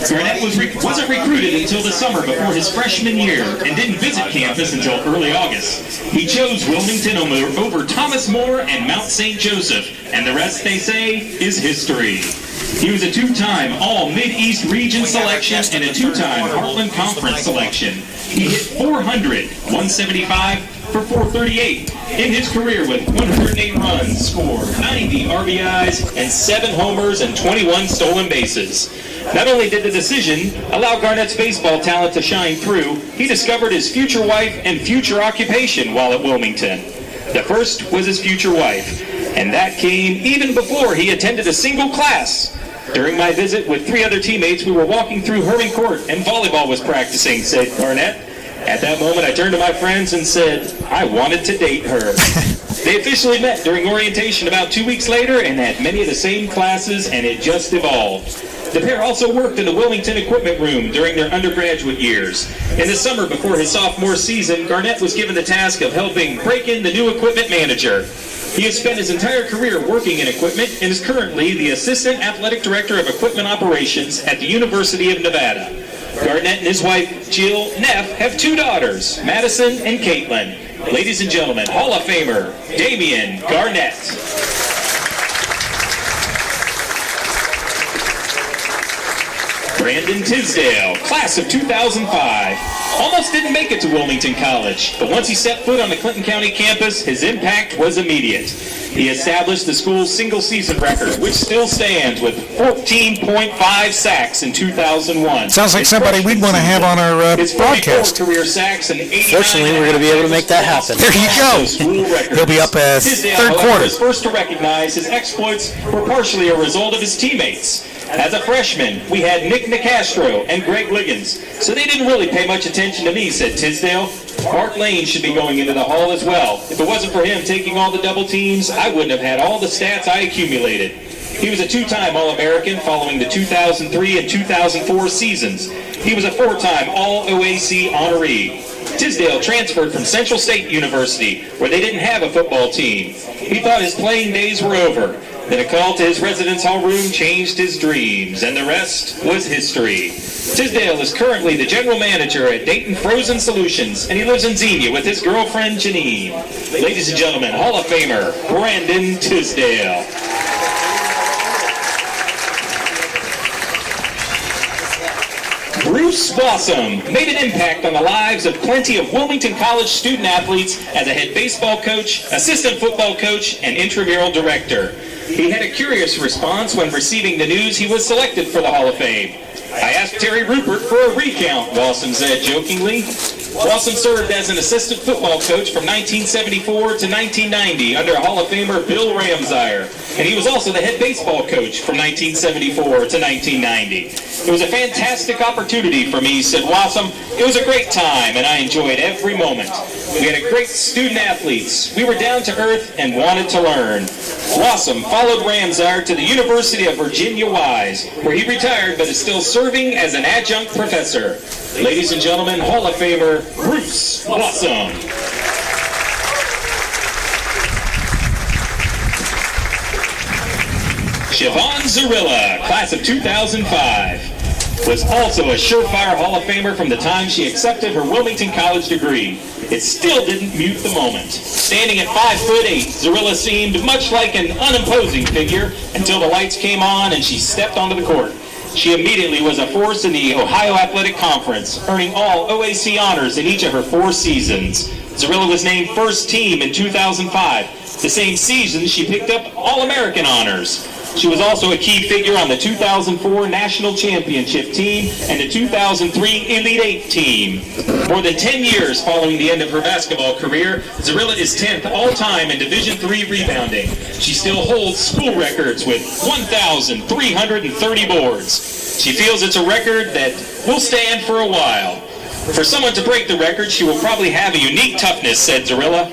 Garnett wasn't recruited until the summer before his freshman year and didn't visit campus until early August. He chose Wilmington over Thomas More and Mount St. Joseph, and the rest, they say, is history. He was a 2-time All-Mid-East Region selection and a 2-time Heartland Conference selection. He hit 400, 175 for 438 in his career with 108 runs, scored 90 RBIs, and 7 homers and 21 stolen bases. Not only did the decision allow Garnett's baseball talent to shine through, he discovered his future wife and future occupation while at Wilmington. The first was his future wife, and that came even before he attended a single class. During my visit with 3 other teammates, we were walking through Herman Court and volleyball was practicing, said Garnett. At that moment, I turned to my friends and said, I wanted to date her. They officially met during orientation about 2 weeks later and had many of the same classes, and it just evolved. The pair also worked in the Wilmington equipment room during their undergraduate years. In the summer before his sophomore season, Garnett was given the task of helping break in the new equipment manager. He has spent his entire career working in equipment and is currently the Assistant Athletic Director of Equipment Operations at the University of Nevada. Garnett and his wife, Jill Neff, have 2 daughters, Madison and Caitlin. Ladies and gentlemen, Hall of Famer, Damian Garnett. Brandon Tisdale, class of 2005. Almost didn't make it to Wilmington College, but once he stepped foot on the Clinton County campus, his impact was immediate. He established the school's single-season record, which still stands with 14.5 sacks in 2001. Sounds like somebody we'd want to have on our broadcast. Career sacks and Fortunately, we're going to be able to make that happen. There you go. He'll be up third quarter. Was first to recognize his exploits were partially a result of his teammates. As a freshman, we had Nick Nicastro and Greg Liggins, so they didn't really pay much attention to me, said Tisdale. Mark Lane should be going into the Hall as well. If it wasn't for him taking all the double teams, I wouldn't have had all the stats I accumulated. He was a 2-time All-American following the 2003 and 2004 seasons. He was a 4-time All-OAC honoree. Tisdale transferred from Central State University, where they didn't have a football team. He thought his playing days were over. Then a call to his residence hall room changed his dreams, and the rest was history. Tisdale is currently the general manager at Dayton Frozen Solutions, and he lives in Xenia with his girlfriend, Janine. Ladies and gentlemen, Hall of Famer, Brandon Tisdale. Bruce Blossom made an impact on the lives of plenty of Wilmington College student athletes as a head baseball coach, assistant football coach, and intramural director. He had a curious response when receiving the news he was selected for the Hall of Fame. I asked Terry Rupert for a recount, Blossom said jokingly. Blossom served as an assistant football coach from 1974 to 1990 under Hall of Famer Bill Ramsire, and he was also the head baseball coach from 1974 to 1990. It was a fantastic opportunity for me, said Blossom. It was a great time, and I enjoyed every moment. We had a great student athletes. We were down to earth and wanted to learn. Blossom followed Ramsire to the University of Virginia Wise, where he retired but is still serving as an adjunct professor. Ladies and gentlemen, Hall of Famer Bruce Blossom. Siobhan Zarilla, class of 2005. Was also a surefire Hall of Famer from the time she accepted her Wilmington College degree. It still didn't mute the moment. Standing at 5'8", Zarilla seemed much like an unimposing figure until the lights came on and she stepped onto the court. She immediately was a force in the Ohio Athletic Conference, earning all OAC honors in each of her 4 seasons. Zarilla was named first team in 2005. The same season, she picked up All-American honors. She was also a key figure on the 2004 National Championship team and the 2003 Elite Eight team. More than 10 years following the end of her basketball career, Zarilla is 10th all-time in Division III rebounding. She still holds school records with 1,330 boards. She feels it's a record that will stand for a while. For someone to break the record, she will probably have a unique toughness, said Zarilla.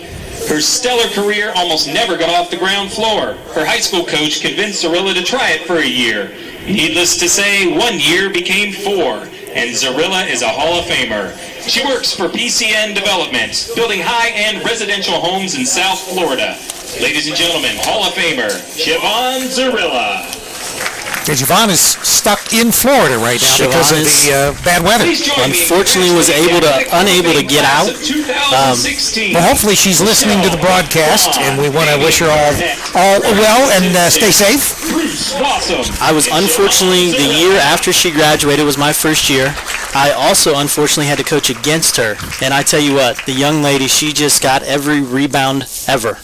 Her stellar career almost never got off the ground floor. Her high school coach convinced Zarilla to try it for a year. Needless to say, 1 year became 4, and Zarilla is a Hall of Famer. She works for PCN Development, building high-end residential homes in South Florida. Ladies and gentlemen, Hall of Famer, Siobhan Zarilla. Siobhan is stuck in Florida right now because of the bad weather. Unfortunately, was unable to get out. Well, hopefully she's listening to the broadcast, and we want to wish her all well and stay safe. I was unfortunately, the year after she graduated was my first year. I also unfortunately had to coach against her, and I tell you what, the young lady, she just got every rebound ever.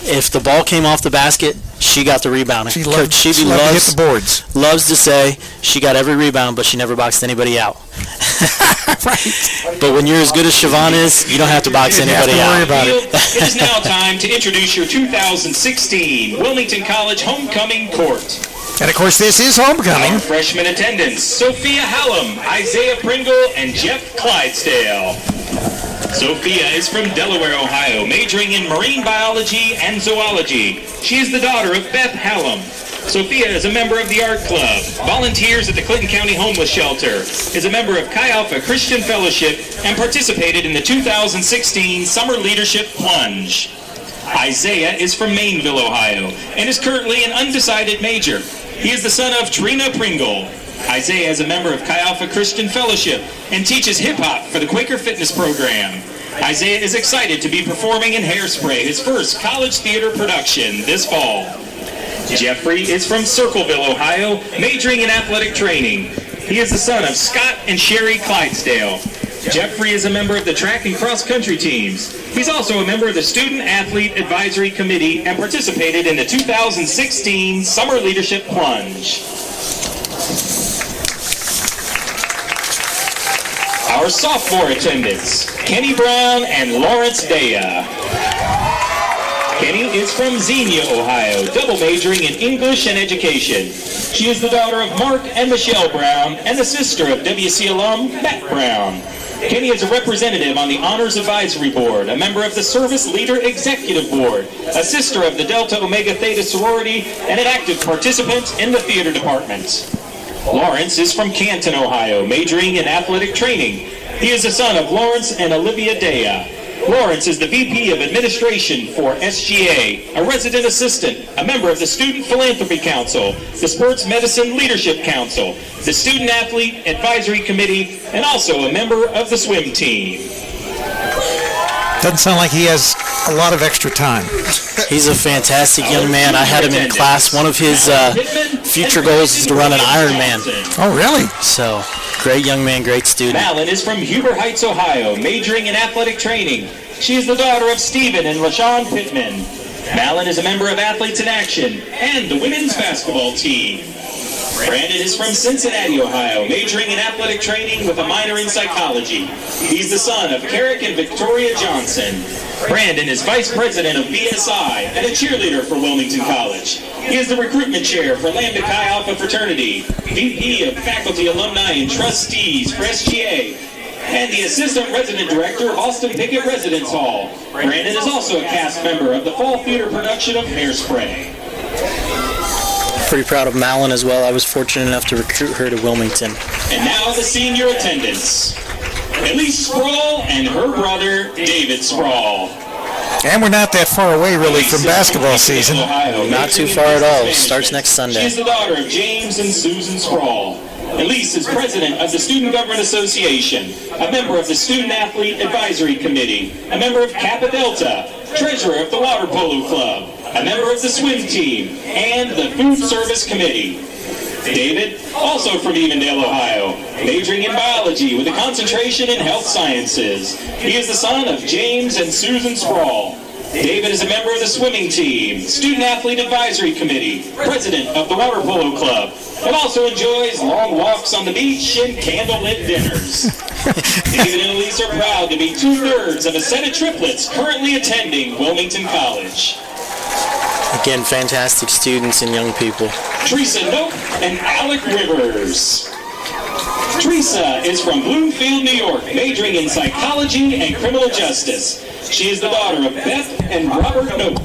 If the ball came off the basket, she got the rebound. She loved to hit the boards. Loves to say she got every rebound, but she never boxed anybody out. Right. But when you're as good as Siobhan is, you don't have to box anybody out. It is now time to introduce your 2016 Wilmington College Homecoming Court. And, of course, this is homecoming. Our freshman attendants, Sophia Hallam, Isaiah Pringle, and Jeff Clydesdale. Sophia is from Delaware, Ohio, majoring in marine biology and zoology. She is the daughter of Beth Hallam. Sophia is a member of the Art Club, volunteers at the Clinton County Homeless Shelter, is a member of Chi Alpha Christian Fellowship, and participated in the 2016 Summer Leadership Plunge. Isaiah is from Maineville, Ohio, and is currently an undecided major. He is the son of Trina Pringle. Isaiah is a member of Chi Alpha Christian Fellowship and teaches hip-hop for the Quaker Fitness program. Isaiah is excited to be performing in Hairspray, his first college theater production, this fall. Jeffrey is from Circleville, Ohio, majoring in athletic training. He is the son of Scott and Sherry Clydesdale. Jeffrey is a member of the track and cross-country teams. He's also a member of the Student Athlete Advisory Committee and participated in the 2016 Summer Leadership Plunge. Our sophomore attendants, Kenny Brown and Lawrence Daya. Kenny is from Xenia, Ohio, double majoring in English and education. She is the daughter of Mark and Michelle Brown and the sister of WC alum Matt Brown. Kenny is a representative on the Honors Advisory Board, a member of the Service Leader Executive Board, a sister of the Delta Omega Theta sorority, and an active participant in the theater department. Lawrence is from Canton, Ohio, majoring in athletic training. He is the son of Lawrence and Olivia Daya. Lawrence is the VP of Administration for SGA, a resident assistant, a member of the Student Philanthropy Council, the Sports Medicine Leadership Council, the Student Athlete Advisory Committee, and also a member of the swim team. Doesn't sound like he has a lot of extra time. He's a fantastic young man. I had him in class. One of his future goals is to run an Ironman. Oh, really? So, great young man, great student. Malin is from Huber Heights, Ohio, majoring in athletic training. She is the daughter of Stephen and LaShawn Pittman. Malin is a member of Athletes in Action and the women's basketball team. Brandon is from Cincinnati, Ohio, majoring in athletic training with a minor in psychology. He's the son of Carrick and Victoria Johnson. Brandon is vice president of BSI and a cheerleader for Wilmington College. He is the recruitment chair for Lambda Chi Alpha Fraternity, VP of Faculty, Alumni, and Trustees for SGA, and the assistant resident director of Austin Pickett Residence Hall. Brandon is also a cast member of the fall theater production of Hairspray. Pretty proud of Malin as well. I was fortunate enough to recruit her to Wilmington. And now the senior attendants. Elise Sproul and her brother, David Sproul. And we're not that far away, really, from basketball season. Not too far at all. Starts next Sunday. She's the daughter of James and Susan Sproul. Elise is president of the Student Government Association, a member of the Student Athlete Advisory Committee, a member of Kappa Delta, treasurer of the Water Polo Club, a member of the swim team, and the Food Service Committee. David, also from Evendale, Ohio, majoring in biology with a concentration in health sciences. He is the son of James and Susan Sproul. David is a member of the swimming team, Student Athlete Advisory Committee, president of the Water Polo Club, and also enjoys long walks on the beach and candlelit dinners. David and Elise are proud to be 2/3 of a set of triplets currently attending Wilmington College. Again, fantastic students and young people. Teresa Noak and Alec Rivers. Teresa is from Bloomfield, New York, majoring in psychology and criminal justice. She is the daughter of Beth and Robert Noak.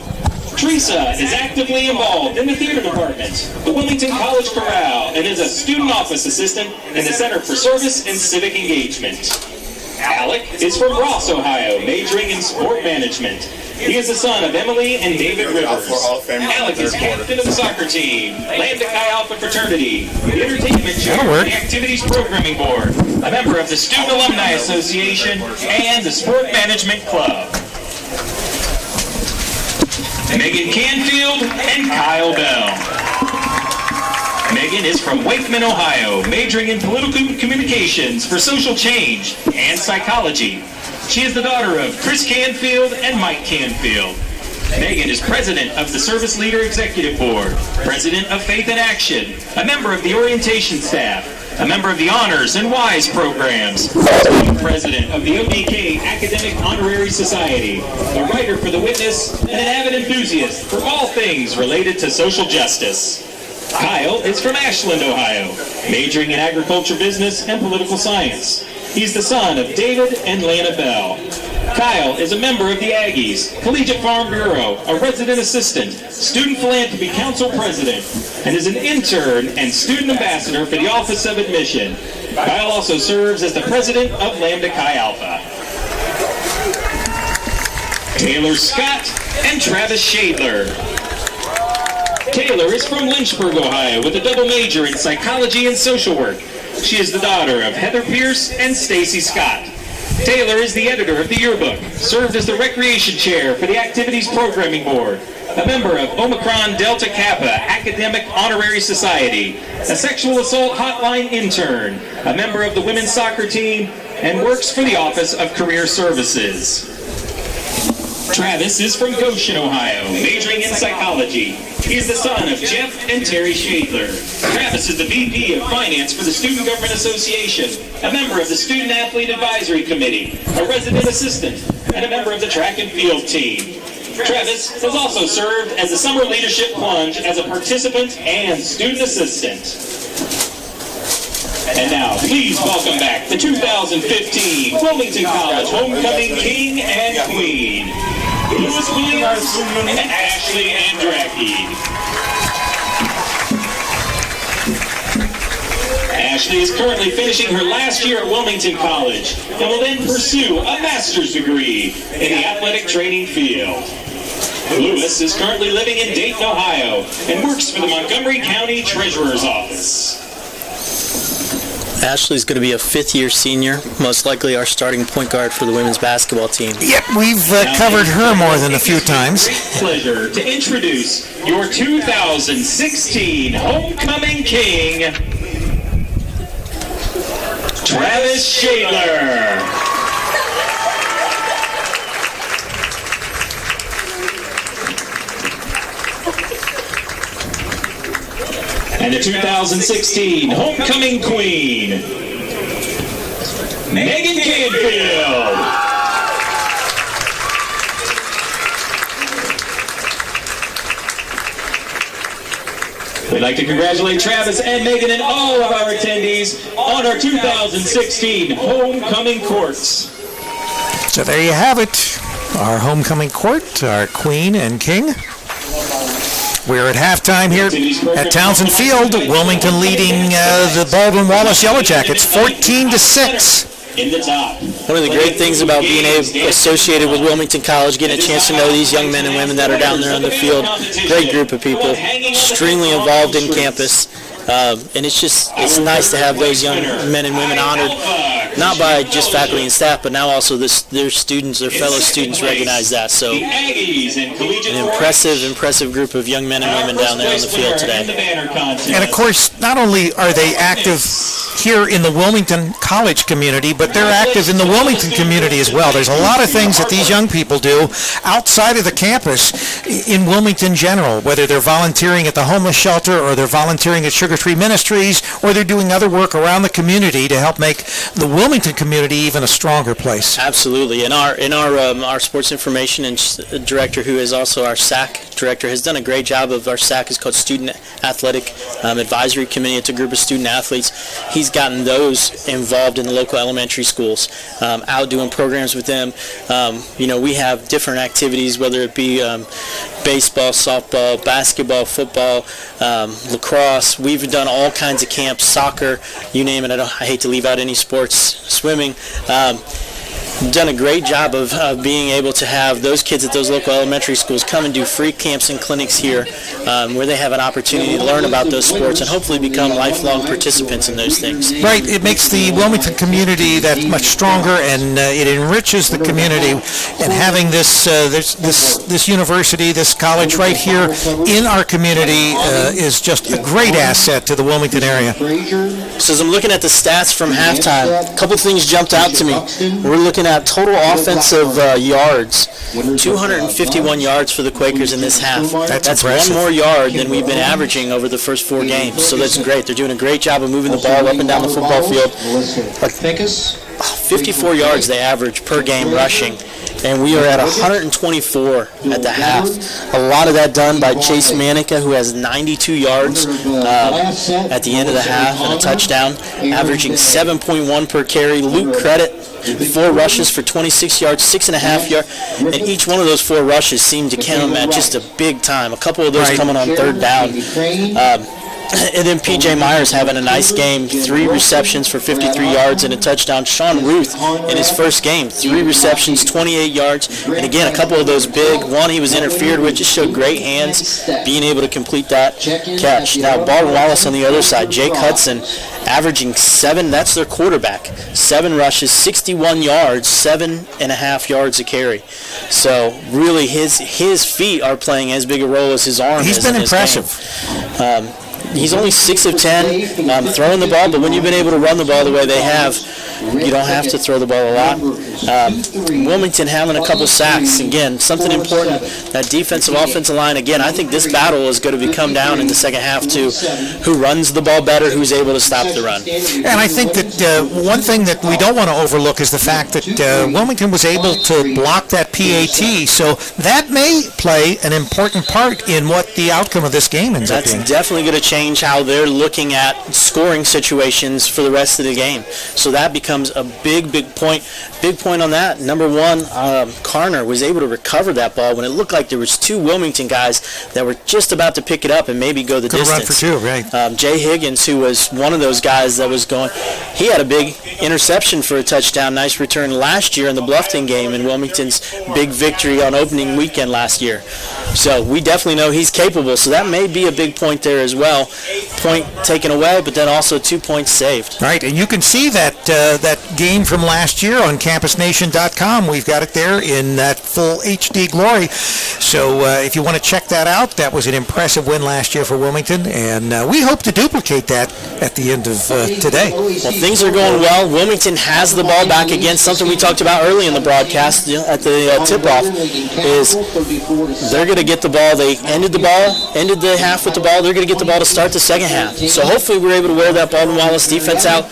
Teresa is actively involved in the theater department, the Wilmington College Chorale, and is a student office assistant in the Center for Service and Civic Engagement. Alec is from Ross, Ohio, majoring in sport management. He is the son of Emily and David Rivers. Alec is captain of the soccer team, Lambda Chi Alpha fraternity, the entertainment chair, the activities programming board, a member of the Student Alumni Association, and the Sport Management Club. Megan Canfield and Kyle Bell. Megan is from Wakeman, Ohio, majoring in political communications for social change and psychology. She is the daughter of Chris Canfield and Mike Canfield. Megan is president of the Service Leader Executive Board, president of Faith in Action, a member of the orientation staff, a member of the Honors and WISE programs, president of the ODK Academic Honorary Society, a writer for The Witness, and an avid enthusiast for all things related to social justice. Kyle is from Ashland, Ohio, majoring in agriculture business and political science. He's the son of David and Lana Bell. Kyle is a member of the Aggies, Collegiate Farm Bureau, a resident assistant, Student Philanthropy Council president, and is an intern and student ambassador for the Office of Admission. Kyle also serves as the president of Lambda Chi Alpha. Taylor Scott and Travis Shadler. Taylor is from Lynchburg, Ohio, with a double major in psychology and social work. She is the daughter of Heather Pierce and Stacy Scott. Taylor is the editor of the yearbook, served as the recreation chair for the Activities Programming Board, a member of Omicron Delta Kappa Academic Honorary Society, a sexual assault hotline intern, a member of the women's soccer team, and works for the Office of Career Services. Travis is from Goshen, Ohio, majoring in psychology. He is the son of Jeff and Terry Shadler. Travis is the VP of Finance for the Student Government Association, a member of the Student Athlete Advisory Committee, a resident assistant, and a member of the track and field team. Travis has also served as the Summer Leadership Plunge as a participant and student assistant. And now, please welcome back the 2015 Wilmington College Homecoming King and Queen, Lewis Williams and Ashley Andracki. Ashley is currently finishing her last year at Wilmington College and will then pursue a master's degree in the athletic training field. Lewis is currently living in Dayton, Ohio, and works for the Montgomery County Treasurer's Office. Ashley's going to be a fifth-year senior, most likely our starting point guard for the women's basketball team. Yep, we've covered her more than a few times. It's a great pleasure to introduce your 2016 Homecoming King, Travis Shadler. And the 2016 Homecoming Queen, Megan Canfield. We'd like to congratulate Travis and Megan and all of our attendees on our 2016 Homecoming Courts. So there you have it, our homecoming court, our queen and king. We're at halftime here at Townsend Field. Wilmington leading the Baldwin Wallace Yellow Jackets 14-6. in the top. One of the great things about being associated with Wilmington College, getting a chance to know these young men and women that are down there on the field, great group of people, extremely involved in campus. And it's nice to have those young men and women honored, not by just faculty and staff, but now also their students, their fellow students recognize that. So an impressive group of young men and women down there on the field today. And of course, not only are they active here in the Wilmington College community, but they're active in the Wilmington community as well. There's a lot of things that these young people do outside of the campus in Wilmington general, whether they're volunteering at the homeless shelter or they're volunteering at Sugar Tree Ministries, or they're doing other work around the community to help make the Wilmington community even a stronger place. Absolutely. And our sports information and director, who is also our SAC director, has done a great job of our SAC is called Student Athletic Advisory Committee. It's a group of student athletes. He's gotten those involved in the local elementary schools, out doing programs with them. We have different activities, whether it be baseball, softball, basketball, football, lacrosse. We've done all kinds of camps, soccer, you name it. I hate to leave out any sports, swimming. Done a great job of being able to have those kids at those local elementary schools come and do free camps and clinics here, where they have an opportunity to learn about those sports and hopefully become lifelong participants in those things. Right. It makes the Wilmington community that much stronger, and it enriches the community. And having this university, this college right here in our community is just a great asset to the Wilmington area. So as I'm looking at the stats from halftime, a couple things jumped out to me. We're looking at total offensive yards, 251 yards for the Quakers in this half. That's one more yard than we've been averaging over the first 4 games. So that's great. They're doing a great job of moving the ball up and down the football field. 54 yards they average per game rushing, and we are at 124 at the half. A lot of that done by Chase Manica, who has 92 yards at the end of the half and a touchdown, averaging 7.1 per carry. Luke Credit, 4 rushes for 26 yards, 6.5 yards, and each one of those 4 rushes seemed to count at just a big time. A couple of those coming on third down. And then P.J. Myers having a nice game, 3 receptions for 53 yards and a touchdown. Sean Ruth in his first game, 3 receptions, 28 yards, and again, a couple of those big. One he was interfered with, just showed great hands, being able to complete that catch. Now, Baldwin Wallace on the other side, Jake Hudson averaging 7, that's their quarterback, 7 rushes, 61 yards, 7.5 yards a carry. So really his feet are playing as big a role as his arm. He's been impressive. He's only 6 of 10 throwing the ball, but when you've been able to run the ball the way they have, you don't have to throw the ball a lot. Wilmington having a couple sacks. Again, something important. That defensive, offensive line, again, I think this battle is going to come down in the second half to who runs the ball better, who's able to stop the run. And I think that one thing that we don't want to overlook is the fact that Wilmington was able to block that PAT, so that may play an important part in what the outcome of this game ends up being. That's definitely going to change how they're looking at scoring situations for the rest of the game. So that becomes a big point. Big point on that. Number 1, Carner was able to recover that ball when it looked like there was 2 Wilmington guys that were just about to pick it up and maybe go the distance. Run for 2, right. Jay Higgins, who was one of those guys that was going, he had a big interception for a touchdown. Nice return last year in the Bluffton game in Wilmington's big victory on opening weekend last year. So we definitely know he's capable. So that may be a big point there as well. Point taken away, but then also 2 points saved. Right, and you can see that that game from last year on campusnation.com. We've got it there in that full HD glory. So if you want to check that out, that was an impressive win last year for Wilmington, and we hope to duplicate that at the end of today. Well, things are going well. Wilmington has the ball back again. Something we talked about early in the broadcast at the tip-off is they're going to get the ball. They ended the half with the ball. They're going to get the ball to start the second half. So hopefully we're able to wear that Baldwin Wallace defense out.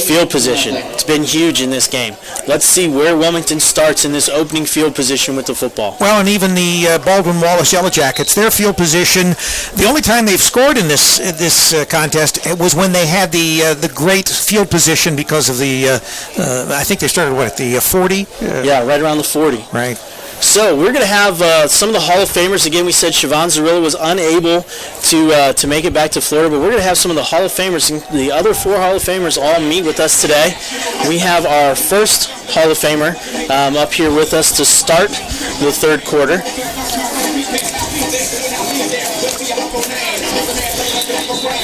Field position. It's been huge in this game. Let's see where Wilmington starts in this opening field position with the football. Well, and even the Baldwin Wallace Yellow Jackets, their field position, the only time they've scored in this contest was when they had the great field position because of the, I think they started, at the 40? Yeah, right around the 40. Right. So we're going to have some of the Hall of Famers. Again, we said Siobhan Zarilla was unable to make it back to Florida, but we're going to have some of the Hall of Famers, and the other 4 Hall of Famers all meet with us today. We have our first Hall of Famer up here with us to start the third quarter.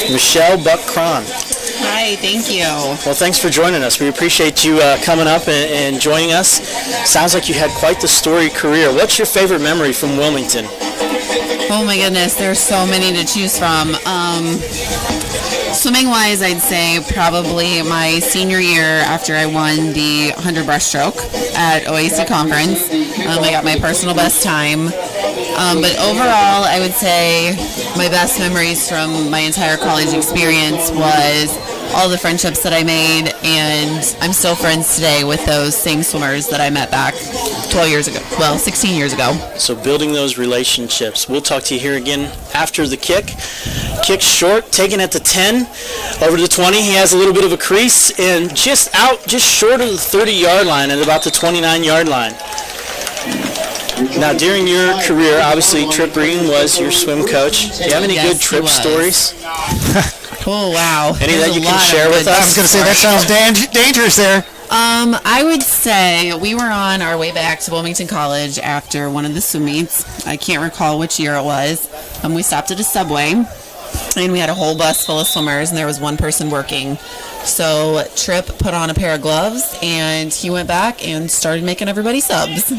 Michelle Buck-Cron. Hi, thank you. Well, thanks for joining us. We appreciate you coming up and joining us. Sounds like you had quite the storied career. What's your favorite memory from Wilmington? Oh my goodness, there's so many to choose from. Swimming-wise, I'd say probably my senior year after I won the 100 breaststroke at OAC conference. I got my personal best time. But overall, I would say my best memories from my entire college experience was all the friendships that I made, and I'm still friends today with those same swimmers that I met back 12 years ago, well, 16 years ago. So building those relationships. We'll talk to you here again after the kick. Kick short, taken at the 10, over to the 20. He has a little bit of a crease, and just short of the 30-yard line at about the 29-yard line. Now, during your career, obviously, Trip Green was your swim coach. Do you have any good Trip stories? Oh, wow. Any that you can share with us? I was going to say, that sounds dangerous there. I would say we were on our way back to Wilmington College after one of the swim meets. I can't recall which year it was. We stopped at a Subway, and we had a whole bus full of swimmers, and there was one person working. So Trip put on a pair of gloves, and he went back and started making everybody subs.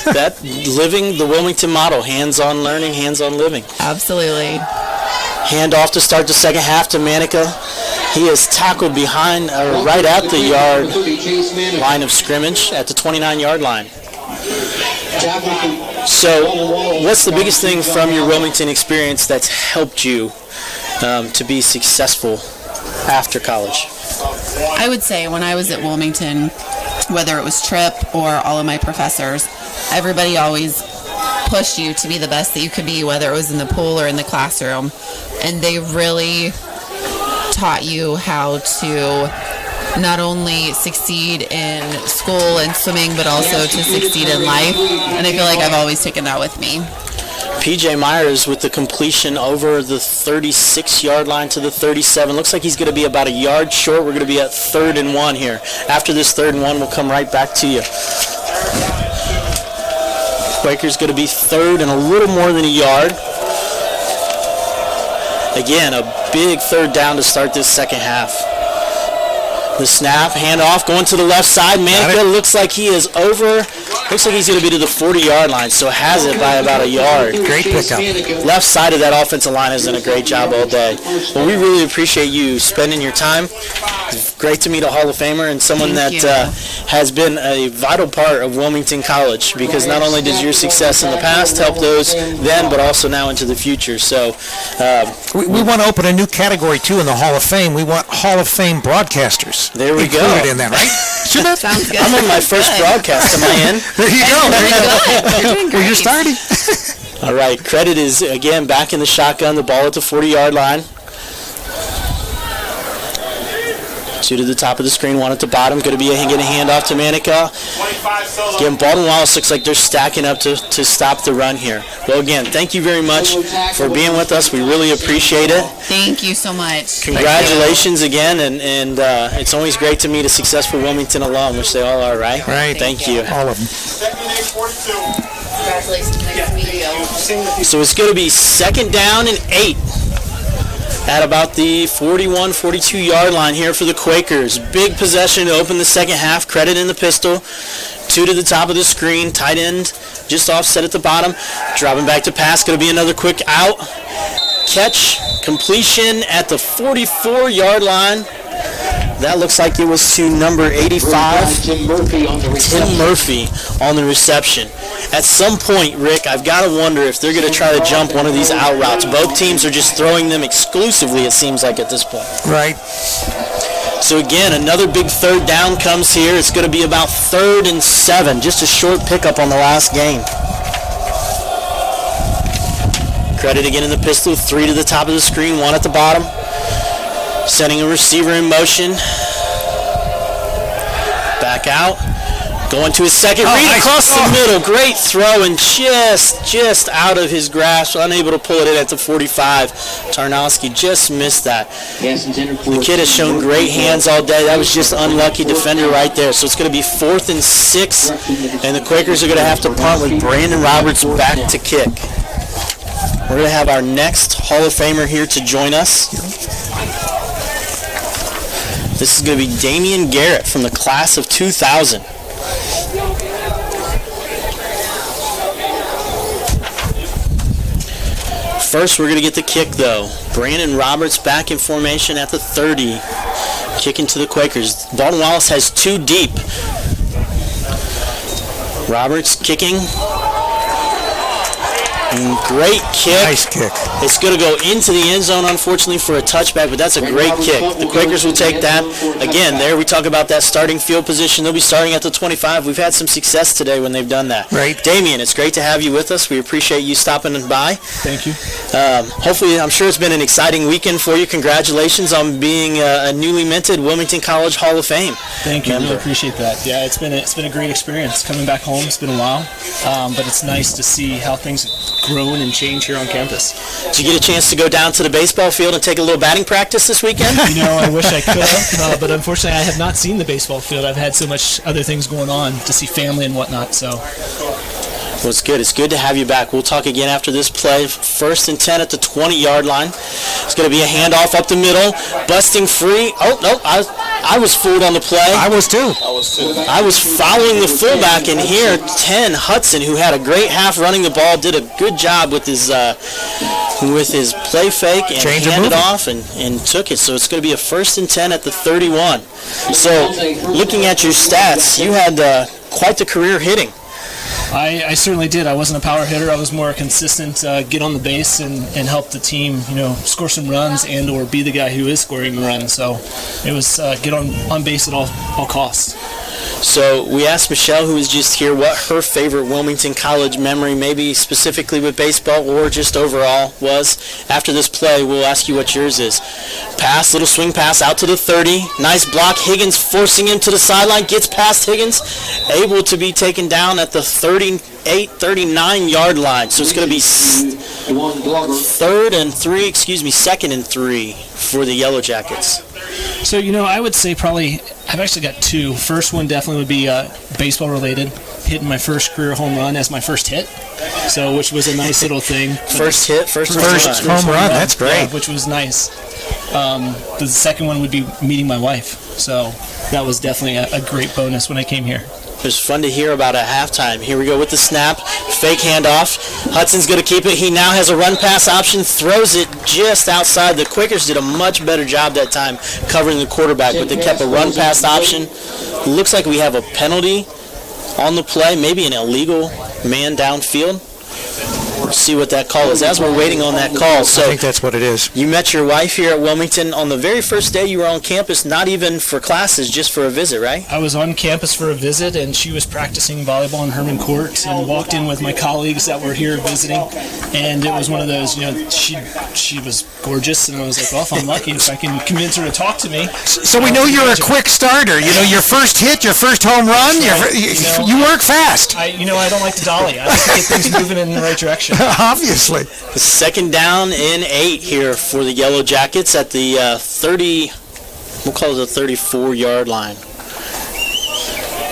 That living the Wilmington model, hands-on learning, hands-on living. Absolutely. Hand off to start the second half to Manica. He is tackled behind, right at the yard line of scrimmage at the 29-yard line. So what's the biggest thing from your Wilmington experience that's helped you to be successful after college? I would say when I was at Wilmington, whether it was Trip or all of my professors, everybody always pushed you to be the best that you could be, whether it was in the pool or in the classroom. And they really taught you how to not only succeed in school and swimming, but also to succeed in life. And I feel like I've always taken that with me. PJ Myers with the completion over the 36-yard line to the 37. Looks like he's going to be about a yard short. We're going to be at 3rd and 1 here. After this 3rd and 1, we'll come right back to you. Quaker's going to be 3rd and a little more than a yard. Again, a big 3rd down to start this second half. The snap, handoff, going to the left side. Manica looks like he is over. Looks like he's going to be to the 40-yard line, so has it by about a yard. Great pickup. Left side of that offensive line has done a great job all day. Well, we really appreciate you spending your time. It's great to meet a Hall of Famer and someone that has been a vital part of Wilmington College, because not only does your success in the past help those then, but also now into the future. So we want to open a new category, too, in the Hall of Fame. We want Hall of Fame broadcasters. There we go. Included in that, right? Sounds good. I'm on my first broadcast. Am I in? There you go. You're doing Well, you're great. starting. All right. Credit is, again, back in the shotgun. The ball at the 40-yard line. 2 to the top of the screen, 1 at the bottom. Going to be getting a handoff to Manica. Again, Baldwin Wallace looks like they're stacking up to stop the run here. Well, again, thank you very much for being with us. We really appreciate it. Thank you so much. Congratulations again, and it's always great to meet a successful Wilmington alum, which they all are, right? Right. Thank you. All of them. Congratulations. Nice to meet you. So it's going to be 2nd down and 8 at about the 41, 42-yard line here for the Quakers. Big possession to open the second half. Credit in the pistol. 2 to the top of the screen. Tight end just offset at the bottom. Dropping back to pass. Going to be another quick out. Catch. Completion at the 44-yard line. That looks like it was to number 85, Tim Murphy on the reception. Tim Murphy on the reception. At some point, Rick, I've got to wonder if they're going to try to jump one of these out routes. Both teams are just throwing them exclusively, it seems like, at this point. Right. So again, another big 3rd down comes here. It's going to be about 3rd and 7, just a short pickup on the last game. Credit again in the pistol, 3 to the top of the screen, 1 at the bottom. Sending a receiver in motion. Back out. Going to his second read nice. across the middle. Great throw, and just out of his grasp, unable to pull it in at the 45. Tarnowski just missed that. The kid has shown great hands all day. That was just unlucky defender right there. So it's going to be 4th and 6, and the Quakers are going to have to punt with Brandon Roberts back to kick. We're going to have our next Hall of Famer here to join us. This is going to be Damian Garrett from the class of 2000. First, we're going to get the kick, though. Brandon Roberts back in formation at the 30. Kicking to the Quakers. Baldwin Wallace has 2 deep. Roberts kicking. Great kick. Nice kick. It's going to go into the end zone, unfortunately, for a touchback, but that's a great kick. The Quakers will take that. Again, there we talk about that starting field position. They'll be starting at the 25. We've had some success today when they've done that. Right. Damian, it's great to have you with us. We appreciate you stopping by. Thank you. Hopefully, I'm sure it's been an exciting weekend for you. Congratulations on being a newly minted Wilmington College Hall of Fame Thank you. member. Really appreciate that. Yeah, it's been a great experience coming back home. It's been a while, but it's nice to see how things have grown and changed here on campus. Did you get a chance to go down to the baseball field and take a little batting practice this weekend? I wish I could have, but unfortunately I have not seen the baseball field. I've had so much other things going on to see family and whatnot, so. Well, it's good. It's good to have you back. We'll talk again after this play. 1st and 10 at the 20-yard line. It's going to be a handoff up the middle. Busting free. Oh, no. I was fooled on the play. I was too. I was following the fullback, and here 10 Hudson, who had a great half running the ball, did a good job with his play fake and handed off and took it. So it's going to be a 1st and 10 at the 31. So looking at your stats, you had quite the career hitting. I certainly did. I wasn't a power hitter. I was more consistent, get on the base and help the team, score some runs and or be the guy who is scoring the runs. So it was get on base at all costs. So we asked Michelle, who was just here, what her favorite Wilmington College memory, maybe specifically with baseball or just overall, was. After this play, we'll ask you what yours is. Pass, little swing pass out to the 30. Nice block. Higgins forcing him to the sideline. Gets past Higgins. Able to be taken down at the 38, 39-yard line. So it's going to be 2nd and 3 for the Yellow Jackets. So, I would say probably, I've actually got 2. First one definitely would be baseball related, hitting my first career home run as my first hit, so which was a nice little thing. First home run, that's great. Yeah, which was nice. The second one would be meeting my wife, so that was definitely a great bonus when I came here. It was fun to hear about at halftime. Here we go with the snap. Fake handoff. Hudson's going to keep it. He now has a run-pass option. Throws it just outside. The Quakers did a much better job that time covering the quarterback, but they kept a run-pass option. Looks like we have a penalty on the play, maybe an illegal man downfield. We'll see what that call is as we're waiting on that call. So I think that's what it is. You met your wife here at Wilmington on the very first day you were on campus, not even for classes, just for a visit, right? I was on campus for a visit, and she was practicing volleyball in Herman Court, and walked in with my colleagues that were here visiting, and it was one of those, she was gorgeous, and I was like, well, if I'm lucky, if I can convince her to talk to me. So we know you're a quick starter. Your first hit, your first home run, you work fast. I don't like to dolly. I like to get things moving in the right direction. Obviously. 2nd down and 8 here for the Yellow Jackets at the 34-yard line.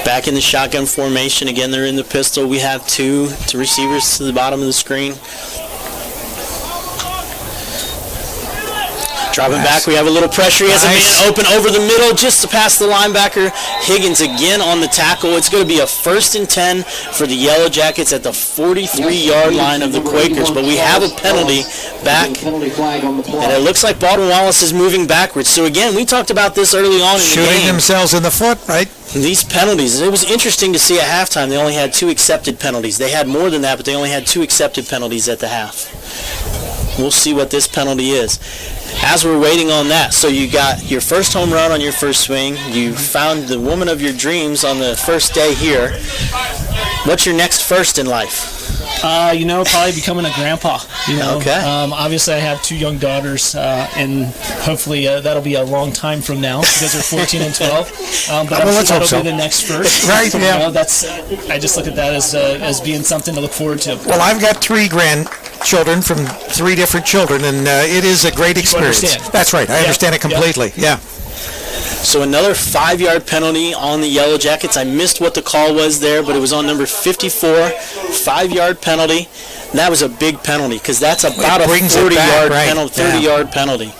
Back in the shotgun formation. Again, they're in the pistol. We have two receivers to the bottom of the screen. Dropping back, we have a little pressure. He has a man open over the middle just to pass the linebacker. Higgins again on the tackle. It's going to be a 1st and 10 for the Yellow Jackets at the 43-yard line of the Quakers. But we have a penalty back, and it looks like Baldwin Wallace is moving backwards. So again, we talked about this early on in the game. Shooting themselves in the foot, right? These penalties, it was interesting to see at halftime they only had 2 accepted penalties. They had more than that, but they only had 2 accepted penalties at the half. We'll see what this penalty is. As we're waiting on that, so you got your first home run on your first swing. You found the woman of your dreams on the first day here. What's your next first in life? Probably becoming a grandpa. Okay. Obviously, I have 2 young daughters, and hopefully that'll be a long time from now because they're 14 and 12. But I'm sure that'll be the next first. Right. Yeah. I just look at that as being something to look forward to. Well, I've got 3 grandchildren from 3 different children, and it is a great experience. Understand. That's right. I understand it completely. Yeah. So another 5-yard penalty on the Yellow Jackets. I missed what the call was there, but it was on number 54, 5-yard penalty. And that was a big penalty because that's about a 40-yard penalty, 30-yard penalty.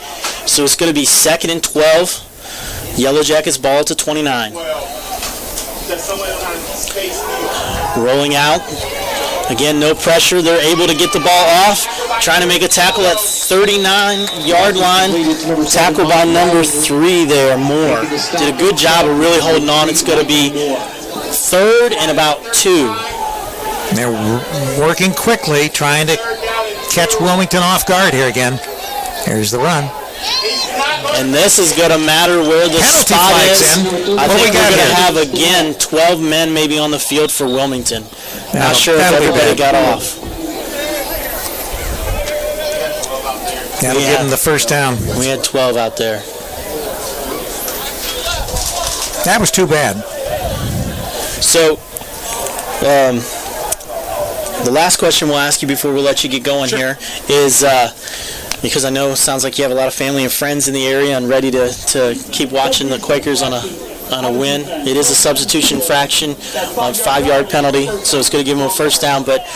So it's going to be 2nd and 12. Yellow Jackets ball to 29. Rolling out. Again, no pressure. They're able to get the ball off. Trying to make a tackle at 39-yard line. Tackle by number 3 there, Moore. Did a good job of really holding on. It's going to be 3rd and about 2. They're working quickly, trying to catch Wilmington off guard here again. Here's the run. And this is going to matter where the Penalty spot flags is. in. I What think we we're got going to here? have, again, 12 men maybe on the field for Wilmington. Not sure if that'll be everybody bad. got off. That'll give them the first down. We had 12 out there. That was too bad. So, the last question we'll ask you before we let you get going here is, because I know it sounds like you have a lot of family and friends in the area and ready to keep watching the Quakers on a win. It is a substitution fraction on 5-yard penalty, so it's going to give them a first down. But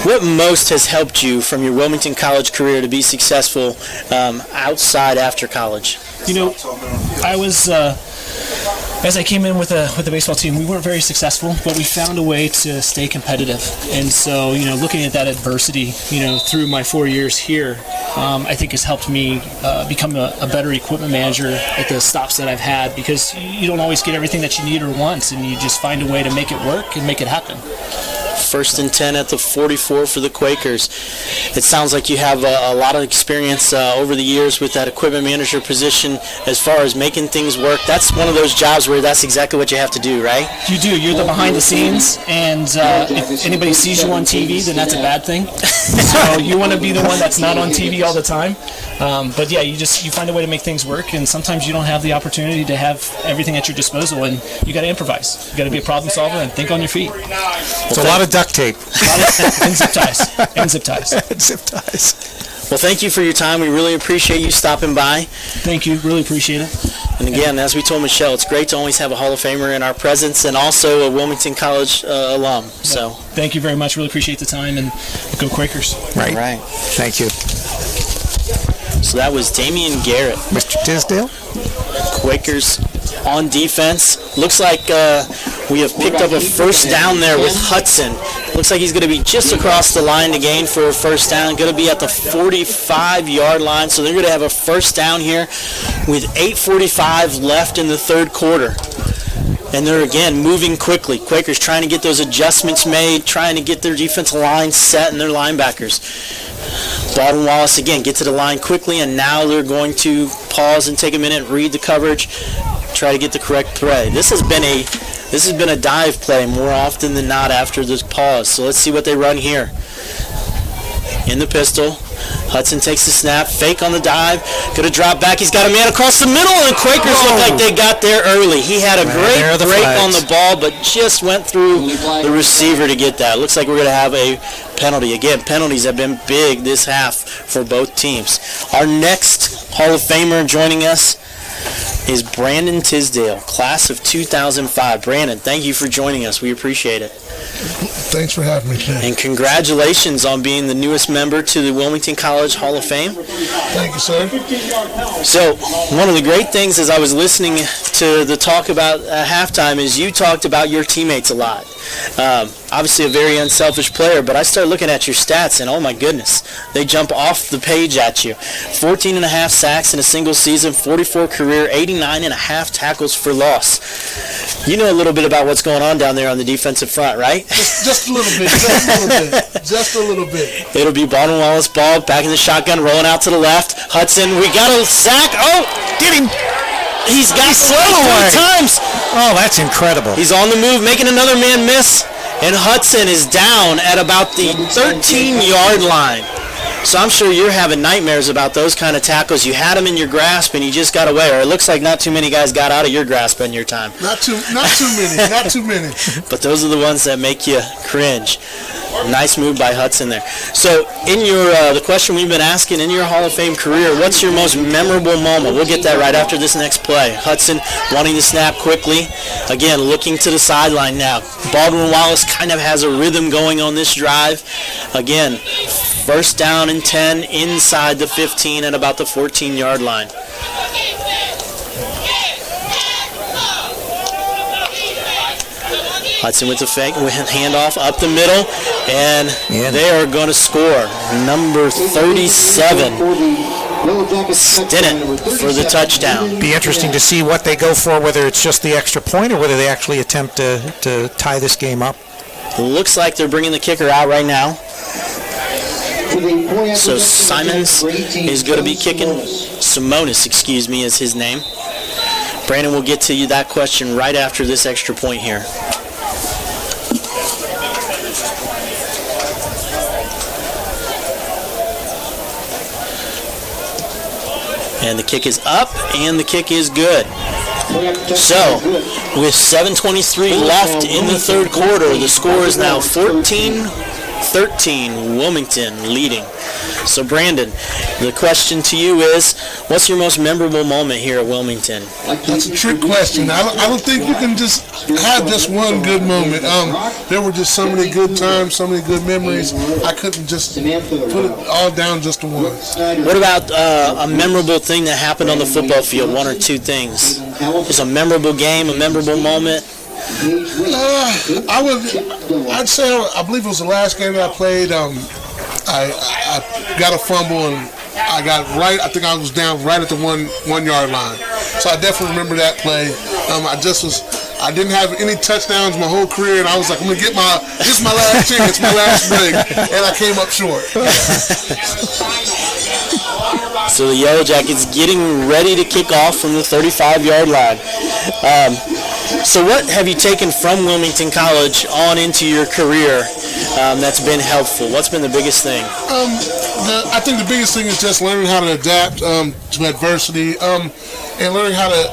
what most has helped you from your Wilmington College career to be successful outside after college? I was as I came in with the baseball team, we weren't very successful, but we found a way to stay competitive. And so, looking at that adversity, through my 4 years here, I think has helped me become a better equipment manager at the stops that I've had, because you don't always get everything that you need or want, and you just find a way to make it work and make it happen. 1st and 10 at the 44 for the Quakers. It sounds like you have a lot of experience over the years with that equipment manager position as far as making things work. That's one of those jobs where that's exactly what you have to do, right? You do. You're the behind the scenes, and if anybody sees you on TV, then that's a bad thing. So you want to be the one that's not on TV all the time. But yeah, you find a way to make things work, and sometimes you don't have the opportunity to have everything at your disposal, and you got to improvise. You got to be a problem solver and think on your feet. It's a lot of duct tape. And zip ties. And zip ties. Zip ties. Well, thank you for your time. We really appreciate you stopping by. Thank you. Really appreciate it. And again, as we told Michelle, it's great to always have a Hall of Famer in our presence and also a Wilmington College alum. So thank you very much. Really appreciate the time, and go Quakers. Right. All right. Thank you. So that was Damian Garrett. Mr. Tisdale? Quakers on defense. Looks like we have picked up a first down there with Hudson. Looks like he's going to be just across the line to gain for a first down. Going to be at the 45-yard line. So they're going to have a first down here with 8:45 left in the third quarter. And they're, again, moving quickly. Quakers trying to get those adjustments made, trying to get their defensive line set and their linebackers. Baldwin Wallace, again, get to the line quickly, and now they're going to pause and take a minute, read the coverage, try to get the correct play. This has been a dive play more often than not after this pause. So let's see what they run here. In the pistol, Hudson takes the snap, fake on the dive, going to drop back. He's got a man across the middle, and Quakers look like they got there early. He had a great break on the ball, but just went through the receiver to get that. Looks like we're going to have a penalty. Again, penalties have been big this half for both teams. Our next Hall of Famer joining us is Brandon Tisdale, class of 2005. Brandon, thank you for joining us. We appreciate it. Thanks for having me today. And congratulations on being the newest member to the Wilmington College Hall of Fame. Thank you, sir. So, one of the great things as I was listening to the talk about halftime is you talked about your teammates a lot. Obviously a very unselfish player, but I started looking at your stats, and oh my goodness, they jump off the page at you. 14 and a half sacks in a single season, 44 career, 89 and a half tackles for loss. You know a little bit about what's going on down there on the defensive front, right? Just a little bit. Just a little bit. It'll be Baldwin Wallace ball, back in the shotgun, rolling out to the left. Hudson, we got a sack. Oh, get him. He's got slowed 3 times. Oh, that's incredible. He's on the move, making another man miss. And Hudson is down at about the 13-yard line. So I'm sure you're having nightmares about those kind of tackles. You had them in your grasp and you just got away, or it looks like not too many guys got out of your grasp in your time. Not too many. But those are the ones that make you cringe. Nice move by Hudson there. So in your the question we've been asking, in your Hall of Fame career, what's your most memorable moment? We'll get that right after this next play. Hudson wanting to snap quickly. Again, looking to the sideline now. Baldwin Wallace kind of has a rhythm going on this drive. Again, first down and 10 inside the 15 at about the 14-yard line. Hudson with the fake, handoff up the middle, and they are going to score. Number 37, Stinnett for the touchdown. Be interesting to see what they go for, whether it's just the extra point or whether they actually attempt to tie this game up. Looks like they're bringing the kicker out right now. So Simons is going to be kicking. Simonis, excuse me, is his name. Brandon will get to you that question right after this extra point here. And the kick is up, and the kick is good. So, with 7:23 left in the third quarter, the score is now 14-13, Wilmington leading. So, Brandon, the question to you is, what's your most memorable moment here at Wilmington? That's a trick question. I don't think you can just have just one good moment. There were just so many good times, so many good memories. I couldn't just put it all down just to one. What about a memorable thing that happened on the football field, one or two things? Just a memorable game, a memorable moment? I'd say, I believe it was the last game that I played. I got a fumble and I got right. I think I was down right at the one yard line. So I definitely remember that play. I didn't have any touchdowns my whole career, and I was like, I'm gonna get this is my last chance, my last break, and I came up short. So the Yellow Jackets getting ready to kick off from the 35-yard line. So what have you taken from Wilmington College on into your career that's been helpful? What's been the biggest thing? I think the biggest thing is just learning how to adapt to adversity and learning how to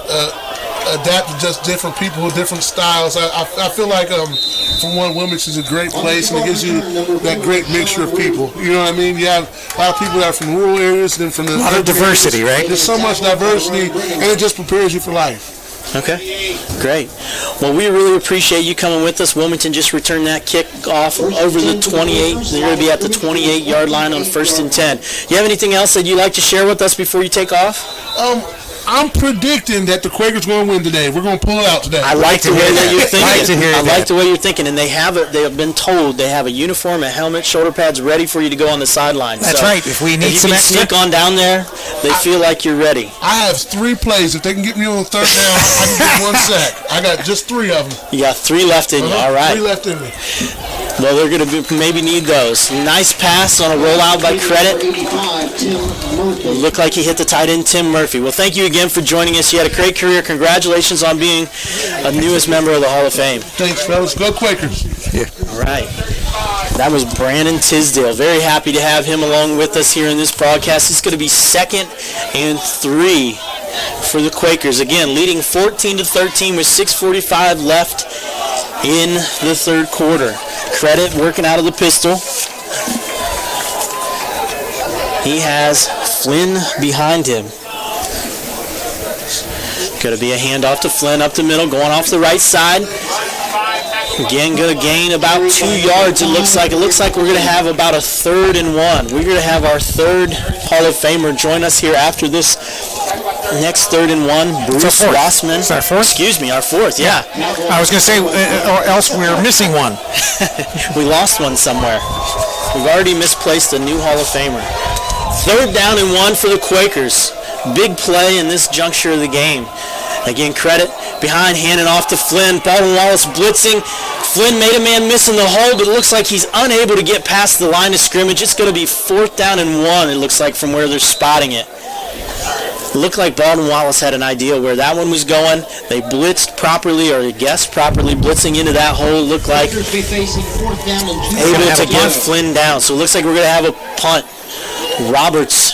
adapt to just different people with different styles. I feel like, for one, Wilmington is a great place, and it gives you that great mixture of people. You know what I mean? You have a lot of people that are from rural areas, and from the a lot of diversity, areas. Right? There's so much diversity, and it just prepares you for life. Okay, great. Well, we really appreciate you coming with us. Wilmington just returned that kick off over the 28. They're going to be at the 28-yard line on 1st and 10. You have anything else that you'd like to share with us before you take off? I'm predicting that the Quakers going to win today. We're going to pull it out today. I like the way that you're thinking. I like the way you're thinking, and they have been told they have a uniform, a helmet, shoulder pads ready for you to go on the sideline. That's right. If we need some extra, sneak on down there, they feel like you're ready. I have 3 plays. If they can get me on the third down, I can get 1 sack. I got just 3 of them. You got 3 left in you. All right. 3 left in me. Well, they're going to maybe need those. Nice pass on a rollout by Credit. It looked like he hit the tight end, Tim Murphy. Well, thank you again for joining us. You had a great career. Congratulations on being a newest member of the Hall of Fame. Thanks, fellas. Go Quakers. Yeah. All right. That was Brandon Tisdale. Very happy to have him along with us here in this broadcast. It's going to be 2nd and 3 for the Quakers. Again, leading 14-13 with 6:45 left in the third quarter. Credit working out of the pistol. He has Flynn behind him. Going to be a handoff to Flynn up the middle, going off the right side. Again, going to gain about 2 yards. It looks like we're going to have about a 3rd and 1. We're going to have our 3rd Hall of Famer join us here after this next 3rd and 1. Bruce Rossman. Is our 4th? Excuse me, our 4th. Yeah. I was going to say, or else we're missing one. We lost one somewhere. We've already misplaced a new Hall of Famer. 3rd down and 1 for the Quakers. Big play in this juncture of the game. Again, Credit behind, handing off to Flynn. Baldwin Wallace blitzing. Flynn made a man miss in the hole, but it looks like he's unable to get past the line of scrimmage. It's going to be 4th down and 1, it looks like, from where they're spotting it. Looked like Baldwin Wallace had an idea where that one was going. They blitzed properly, or guessed properly, blitzing into that hole. Looked like able to get Flynn down. So it looks like we're going to have a punt. Roberts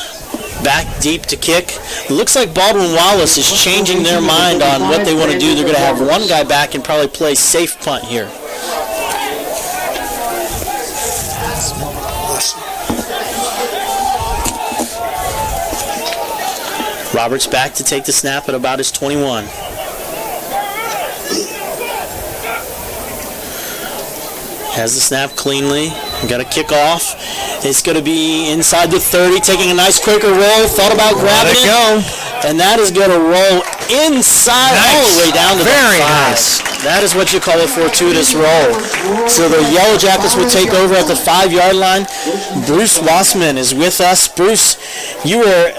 back deep to kick. It looks like Baldwin Wallace is changing their mind on what they want to do. They're going to have one guy back and probably play safe punt here. Roberts back to take the snap at about his 21. Has the snap cleanly. Got a kick off. It's going to be inside the 30, taking a nice Quaker roll. Thought about grabbing it. And that is going to roll inside all the way down to the 5. Nice. That is what you call a fortuitous roll. So the Yellow Jackets will take over at the 5-yard line. Bruce Wassman is with us. Bruce, you were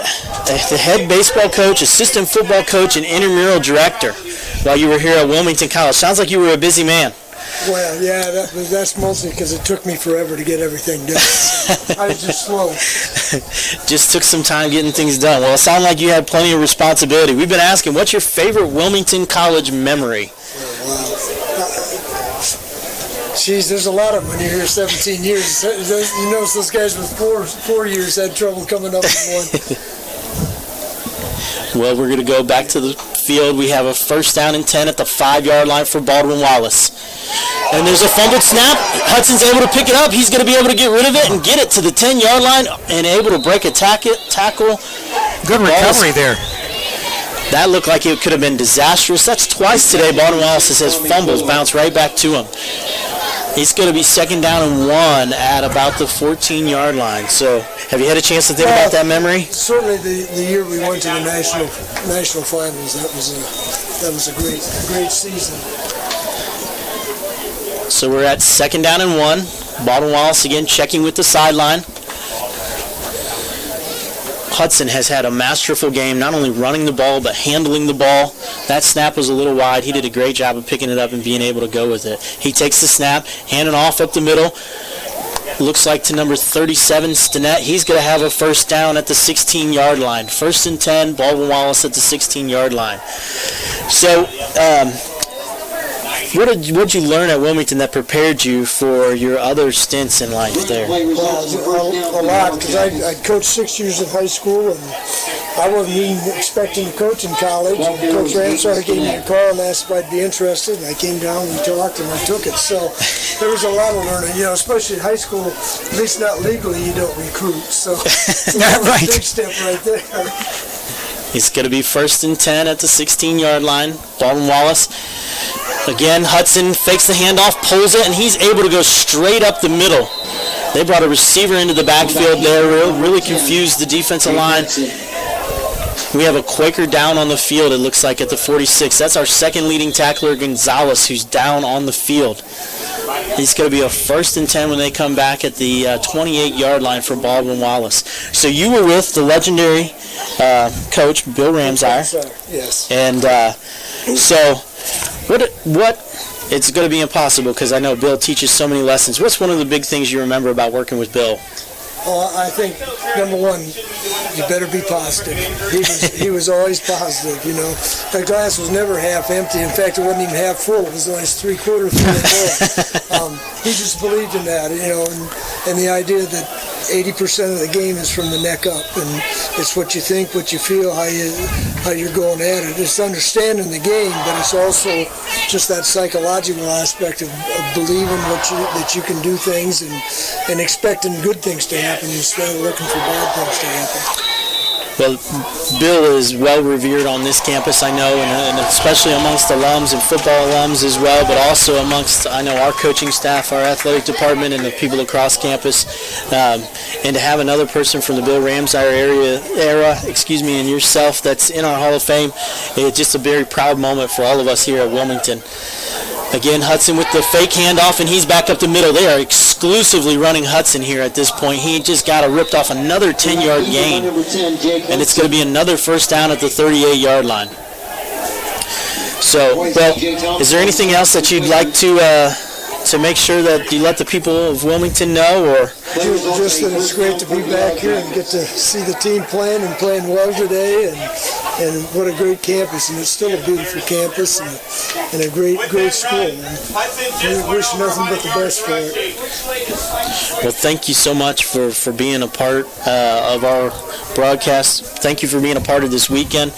the head baseball coach, assistant football coach, and intramural director while you were here at Wilmington College. Sounds like you were a busy man. Well, yeah, that's mostly because it took me forever to get everything done. So I was just slow. Just took some time getting things done. Well, it sounded like you had plenty of responsibility. We've been asking, what's your favorite Wilmington College memory? Jeez, there's a lot of them when you're here 17 years. You notice those guys with four years had trouble coming up with one. Well, we're going to go back to the field. We have a 1st down and 10 at the 5-yard line for Baldwin Wallace. And there's a fumbled snap. Hudson's able to pick it up. He's going to be able to get rid of it and get it to the 10-yard line and able to break a tackle. Good recovery there. That looked like it could have been disastrous. That's twice today Baldwin Wallace has fumbles bounce right back to him. It's going to be 2nd down and 1 at about the 14-yard line. So, have you had a chance to think about that memory? Certainly, the year we went to the national finals, that was a great season. So we're at 2nd down and 1. Baldwin Wallace again checking with the sideline. Hudson has had a masterful game, not only running the ball, but handling the ball. That snap was a little wide. He did a great job of picking it up and being able to go with it. He takes the snap, handing off up the middle. Looks like to number 37, Stinnett. He's going to have a 1st down at the 16-yard line. 1st and 10, Baldwin Wallace at the 16-yard line. So, what did you learn at Wilmington that prepared you for your other stints in life there? Well, a lot, because I coached 6 years in high school, and I wasn't even expecting to coach in college. And Coach Ramsar gave me a call and asked if I'd be interested, and I came down and talked, and I took it. So there was a lot of learning, especially in high school. At least not legally, you don't recruit. So that was a big step right there. It's going to be 1st and 10 at the 16-yard line. Baldwin Wallace. Again, Hudson fakes the handoff, pulls it, and he's able to go straight up the middle. They brought a receiver into the backfield there, really confused the defensive line. We have a Quaker down on the field, it looks like, at the 46. That's our 2nd leading tackler, Gonzalez, who's down on the field. It's going to be a 1st and 10 when they come back at the 28-yard line for Baldwin Wallace. So you were with the legendary coach, Bill Ramsar. Yes. And so what it's going to be impossible because I know Bill teaches so many lessons. What's one of the big things you remember about working with Bill? Well, I think, number one, you better be positive. He was always positive, The glass was never half empty. In fact, it wasn't even half full. It was always 3/4 full. He just believed in that, and the idea that 80% of the game is from the neck up, and it's what you think, what you feel, how you're going at it. It's understanding the game, but it's also just that psychological aspect of believing that you can do things and expecting good things to happen instead of looking for bad things to happen. Well, Bill is well revered on this campus, I know, and especially amongst alums and football alums as well, but also amongst, I know, our coaching staff, our athletic department, and the people across campus. And to have another person from the Bill Ramsar era, and yourself that's in our Hall of Fame, it's just a very proud moment for all of us here at Wilmington. Again, Hudson with the fake handoff, and he's back up the middle. They are exclusively running Hudson here at this point. He just got ripped off another 10-yard gain, and it's going to be another 1st down at the 38-yard line. So, well, is there anything else that you'd like to to make sure that you let the people of Wilmington know, or? Just that it's great to be back here and get to see the team playing and playing well today, and what a great campus, and it's still a beautiful campus and a great school. And we wish nothing but the best for it. Well, thank you so much for being a part of our broadcast. Thank you for being a part of this weekend.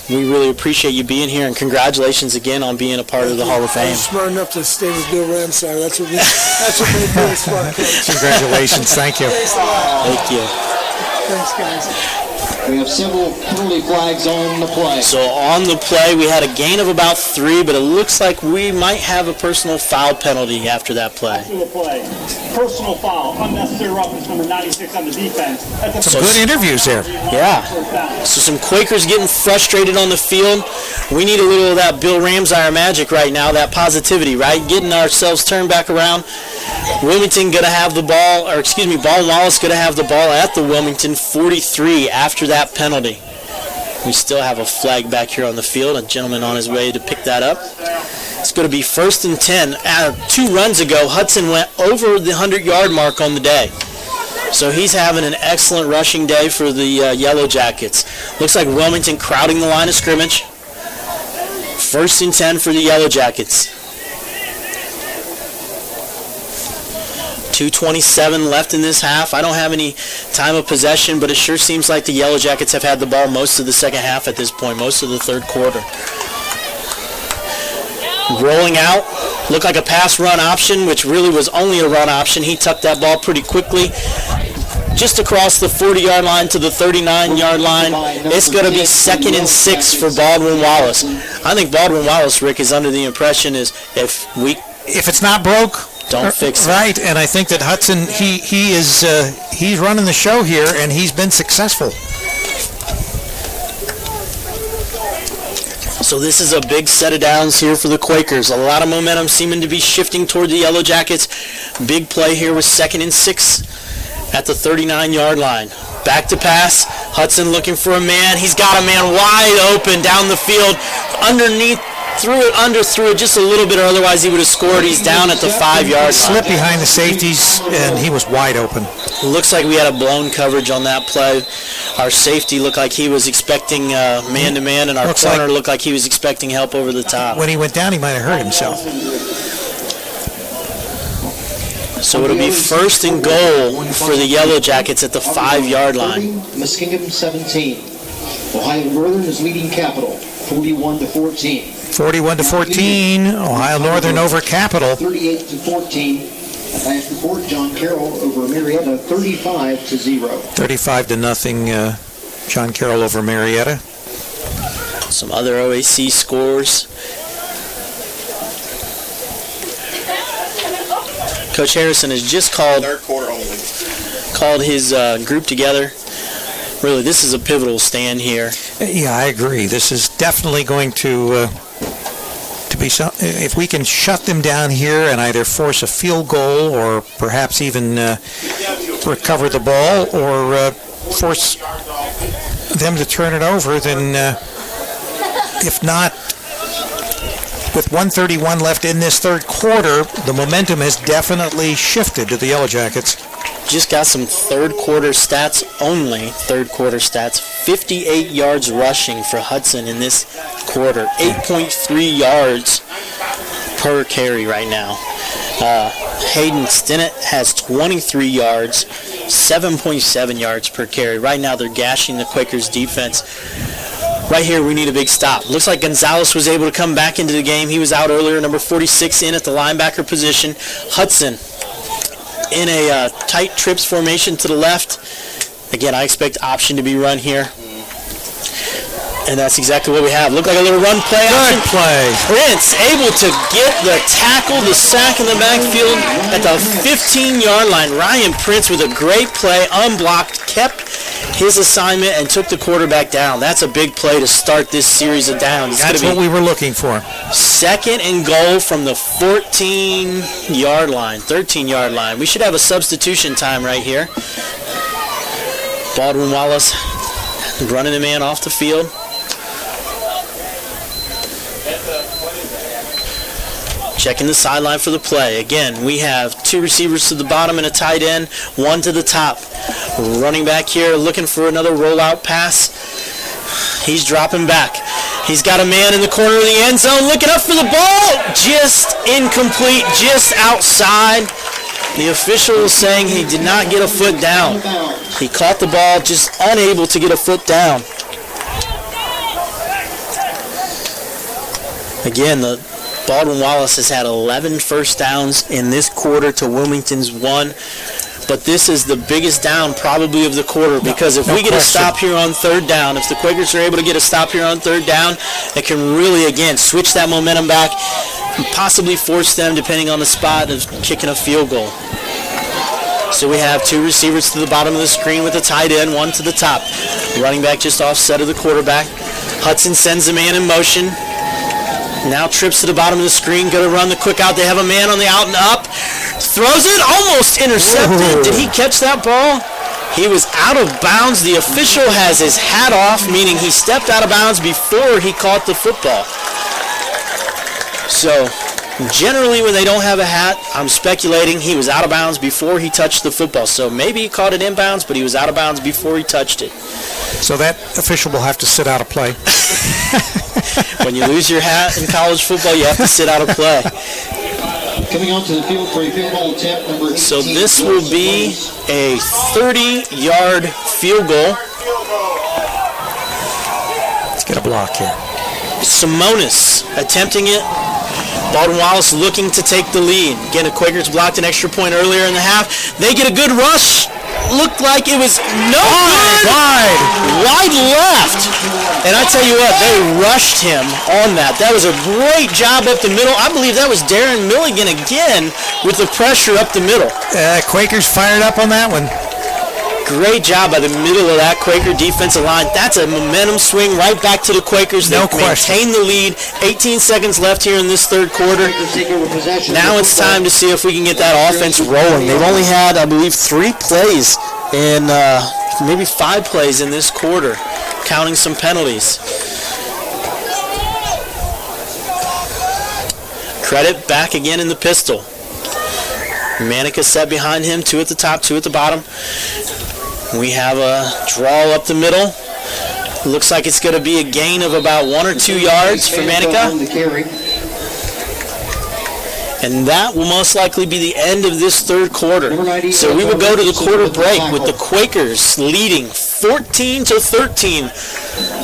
We really appreciate you being here, and congratulations again on being a part of the Hall of Fame. I'm smart enough to stay with Bill Ramsar. That's what made me smart. Congratulations. Thank you. Thank you. Thanks, guys. We have several penalty flags on the play. So on the play, we had a gain of about 3, but it looks like we might have a personal foul penalty after that play. After the play, personal foul, unnecessary roughness, number 96 on the defense. Some good interviews there. Yeah. So some Quakers getting frustrated on the field. We need a little of that Bill Ramsar magic right now, that positivity, right? Getting ourselves turned back around. Wilmington going to have the ball, Baldwin Wallace going to have the ball at the Wilmington 43 after that penalty. We still have a flag back here on the field, a gentleman on his way to pick that up. It's going to be 1st and 10. 2 runs ago, Hudson went over the 100-yard mark on the day. So he's having an excellent rushing day for the Yellow Jackets. Looks like Wilmington crowding the line of scrimmage. 1st and 10 for the Yellow Jackets. 2:27 left in this half. I don't have any time of possession, but it sure seems like the Yellow Jackets have had the ball most of the second half at this point, most of the third quarter. Rolling out, looked like a pass-run option, which really was only a run option. He tucked that ball pretty quickly, just across the 40-yard line to the 39-yard line. It's going to be 2nd and 6 for Baldwin Wallace. I think Baldwin Wallace, Rick, is under the impression is if it's not broke, don't fix it. Right, and I think that Hudson, he's running the show here, and he's been successful. So this is a big set of downs here for the Quakers. A lot of momentum seeming to be shifting toward the Yellow Jackets. Big play here with 2nd and 6 at the 39-yard line. Back to pass. Hudson looking for a man. He's got a man wide open down the field. Underneath. Threw it just a little bit, or otherwise he would have scored. He's down at the 5-yard line. Slipped behind the safeties, and he was wide open. Looks like we had a blown coverage on that play. Our safety looked like he was expecting man-to-man, and our corner looked like he was expecting help over the top. When he went down, he might have hurt himself. So it'll be 1st and goal for the Yellow Jackets at the 5-yard line. Muskingum 17. Ohio Northern is leading Capital 41-14. 41-14, Ohio Northern over Capital. 38-14. Last report, John Carroll over Marietta, 35-0. 35-0. John Carroll over Marietta. Some other OAC scores. Coach Harrison has just called his group together. Really, this is a pivotal stand here. Yeah, I agree. This is definitely going to be some. If we can shut them down here and either force a field goal or perhaps even recover the ball or force them to turn it over, then if not, with 1:31 left in this third quarter, the momentum has definitely shifted to the Yellow Jackets. Just got some third quarter stats only. 58 yards rushing for Hudson in this quarter. 8.3 yards per carry right now. Hayden Stinnett has 23 yards, 7.7 yards per carry. Right now they're gashing the Quakers defense. Right here we need a big stop. Looks like Gonzalez was able to come back into the game. He was out earlier, number 46 in at the linebacker position. Hudson in a tight trips formation to the left. Again, I expect option to be run here. And that's exactly what we have. Look like a little run play. Good play. Prince able to get the tackle, the sack in the backfield at the 15-yard line. Ryan Prince with a great play, unblocked, kept his assignment and took the quarterback down. That's a big play to start this series of downs. That's what we were looking for. 2nd and goal from the 14-yard line, 13-yard line. We should have a substitution time right here. Baldwin Wallace running the man off the field. Checking the sideline for the play. Again, we have 2 receivers to the bottom and a tight end, 1 to the top. Running back here looking for another rollout pass. He's dropping back. He's got a man in the corner of the end zone looking up for the ball. Just incomplete, just outside. The official is saying he did not get a foot down. He caught the ball, just unable to get a foot down. Again, the Baldwin Wallace has had 11 first downs in this quarter to Wilmington's 1. But this is the biggest down probably of the quarter, because if we get a stop here on 3rd down, if the Quakers are able to get a stop here on 3rd down, it can really, again, switch that momentum back and possibly force them, depending on the spot, of kicking a field goal. So we have 2 receivers to the bottom of the screen with a tight end, 1 to the top. Running back just offset of the quarterback. Hudson sends the man in motion. Now trips to the bottom of the screen, going to run the quick out. They have a man on the out and up. Throws it, almost intercepted. Did he catch that ball? He was out of bounds. The official has his hat off, meaning he stepped out of bounds before he caught the football. So, generally when they don't have a hat, I'm speculating he was out of bounds before he touched the football. So maybe he caught it inbounds, but he was out of bounds before he touched it. So that official will have to sit out a play. When you lose your hat in college football, you have to sit out a play. Coming onto the field for a field goal attempt, number 18. So this will be a 30-yard field goal. Let's get a block here. Simonis attempting it. Baldwin Wallace looking to take the lead. Again, the Quakers blocked an extra point earlier in the half. They get a good rush. Looked like it was wide left. And I tell you what, they rushed him on that. That was a great job up the middle. I believe that was Darren Milligan again with the pressure up the middle. Quakers fired up on that one. Great job by the middle of that Quaker defensive line. That's a momentum swing right back to the Quakers. They maintain the lead. 18 seconds left here in this 3rd quarter. Now it's time to see if we can get that offense rolling. They've only had, I believe, 3 plays and maybe 5 plays in this quarter, counting some penalties. Credit back again in the pistol. Manica set behind him, 2 at the top, 2 at the bottom. We have a draw up the middle. Looks like it's going to be a gain of about 1 or 2 yards for Manica. And that will most likely be the end of this 3rd quarter. So we will go to the quarter break with the Quakers leading 14-13.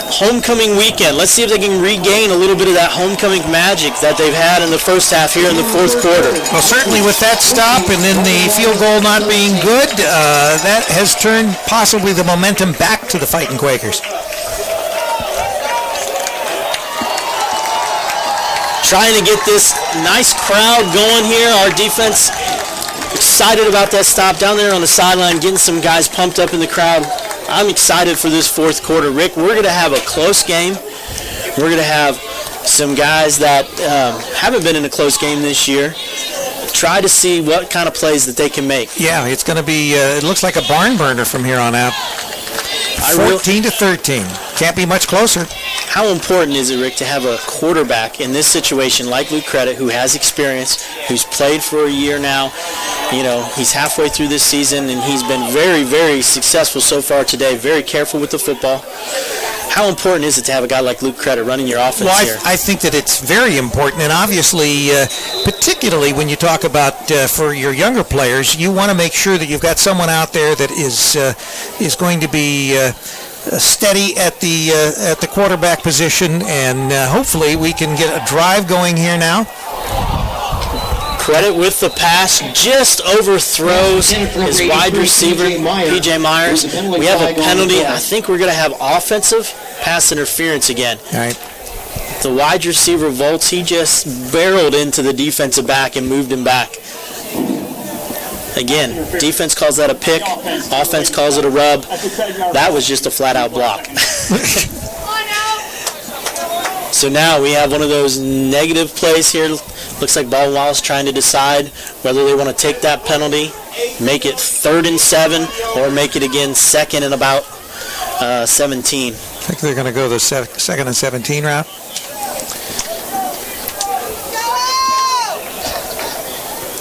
Homecoming weekend. Let's see if they can regain a little bit of that homecoming magic that they've had in the first half here in the 4th quarter. Well, certainly with that stop and then the field goal not being good, that has turned possibly the momentum back to the Fighting Quakers. Trying to get this nice crowd going here. Our defense excited about that stop down there on the sideline, getting some guys pumped up in the crowd. I'm excited for this 4th quarter. Rick, we're going to have a close game. We're going to have some guys that haven't been in a close game this year. Try to see what kind of plays that they can make. Yeah, it's going to be, it looks like a barn burner from here on out. 14-13. Can't be much closer. How important is it, Rick, to have a quarterback in this situation like Luke Credit, who has experience, who's played for a year now? You know, he's halfway through this season, and he's been very, very successful so far today, very careful with the football. How important is it to have a guy like Luke Credit running your offense here? I think that it's very important, and obviously, particularly when you talk about for your younger players, you want to make sure that you've got someone out there that is going to be steady at the quarterback position, and hopefully we can get a drive going here now. Credit with the pass, just overthrows his wide receiver, P.J. Myers. We have a penalty. I think we're going to have offensive pass interference again. All right. The wide receiver Volts, he just barreled into the defensive back and moved him back. Again, defense calls that a pick. Offense calls it a rub. That was just a flat-out block. So now we have one of those negative plays here. Looks like Baldwin Wallace trying to decide whether they want to take that penalty, make it 3rd and 7, or make it again 2nd and about 17. I think they're going to go the 2nd and 17 route.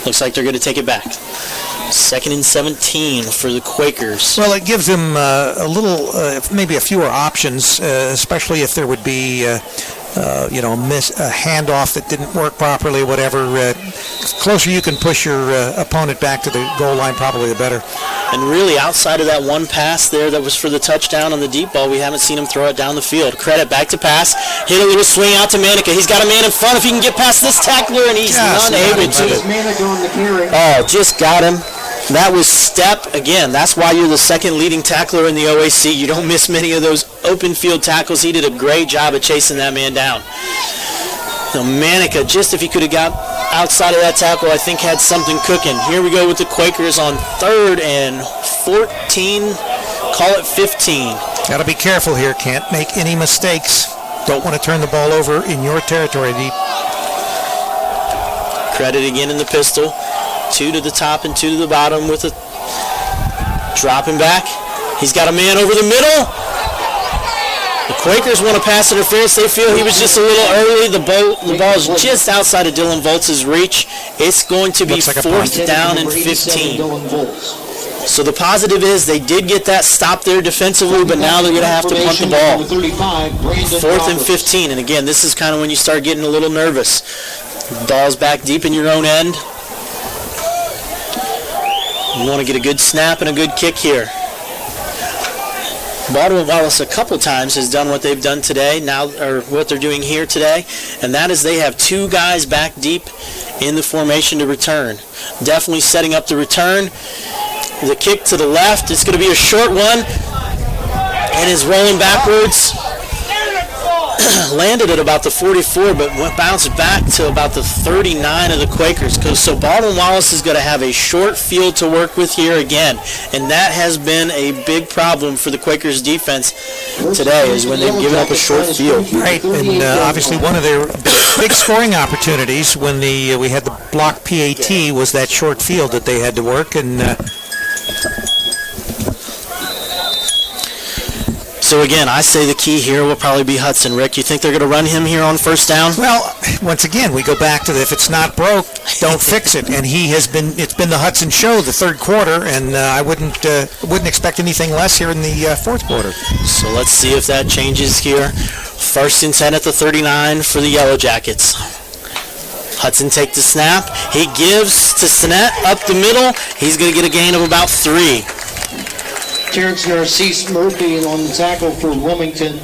Looks like they're going to take it back. 2nd and 17 for the Quakers. Well, it gives them a little, maybe a fewer options, especially if there would be, a handoff that didn't work properly, whatever. Closer you can push your opponent back to the goal line, probably the better. And really, outside of that one pass there that was for the touchdown on the deep ball, we haven't seen him throw it down the field. Credit back to pass. Hit a little swing out to Manica. He's got a man in front if he can get past this tackler, and he's not able to. Oh, just got him. That was step. Again, that's why you're the second leading tackler in the OAC. You don't miss many of those open field tackles. He did a great job of chasing that man down. Now, Manica, just if he could have got outside of that tackle, I think had something cooking. Here we go with the Quakers on 3rd and 14. Call it 15. Got to be careful here. Can't make any mistakes. Don't want to turn the ball over in your territory, Deep. Credit again in the pistol. 2 to the top and 2 to the bottom with a dropping back. He's got a man over the middle. The Quakers want to pass interference. They feel he was just a little early. The ball is just outside of Dylan Voltz's reach. It's going to be 4th down and 15. So the positive is they did get that stop there defensively, but now they're going to have to punt the ball. 4th and 15. And again, this is kind of when you start getting a little nervous. Ball's back deep in your own end. You want to get a good snap and a good kick here. Baldwin Wallace a couple times has done what they've done today, or what they're doing here today, and that is they have 2 guys back deep in the formation to return. Definitely setting up the return. The kick to the left, it's going to be a short one, and is rolling backwards. Landed at about the 44, but bounced back to about the 39 of the Quakers. So Baldwin Wallace is going to have a short field to work with here again, and that has been a big problem for the Quakers defense today, is when they've given up a short field. Right, and obviously one of their big scoring opportunities when we had the block PAT was that short field that they had to work, and so again, I say the key here will probably be Hudson. Rick, you think they're going to run him here on 1st down? Well, once again, we go back to if it's not broke, don't fix it. And it's been the Hudson show the 3rd quarter, and I wouldn't expect anything less here in the 4th quarter. So let's see if that changes here. 1st and 10 at the 39 for the Yellow Jackets. Hudson take the snap. He gives to Sinnett up the middle. He's going to get a gain of about 3. Terrence Narcisse Murphy on the tackle for Wilmington.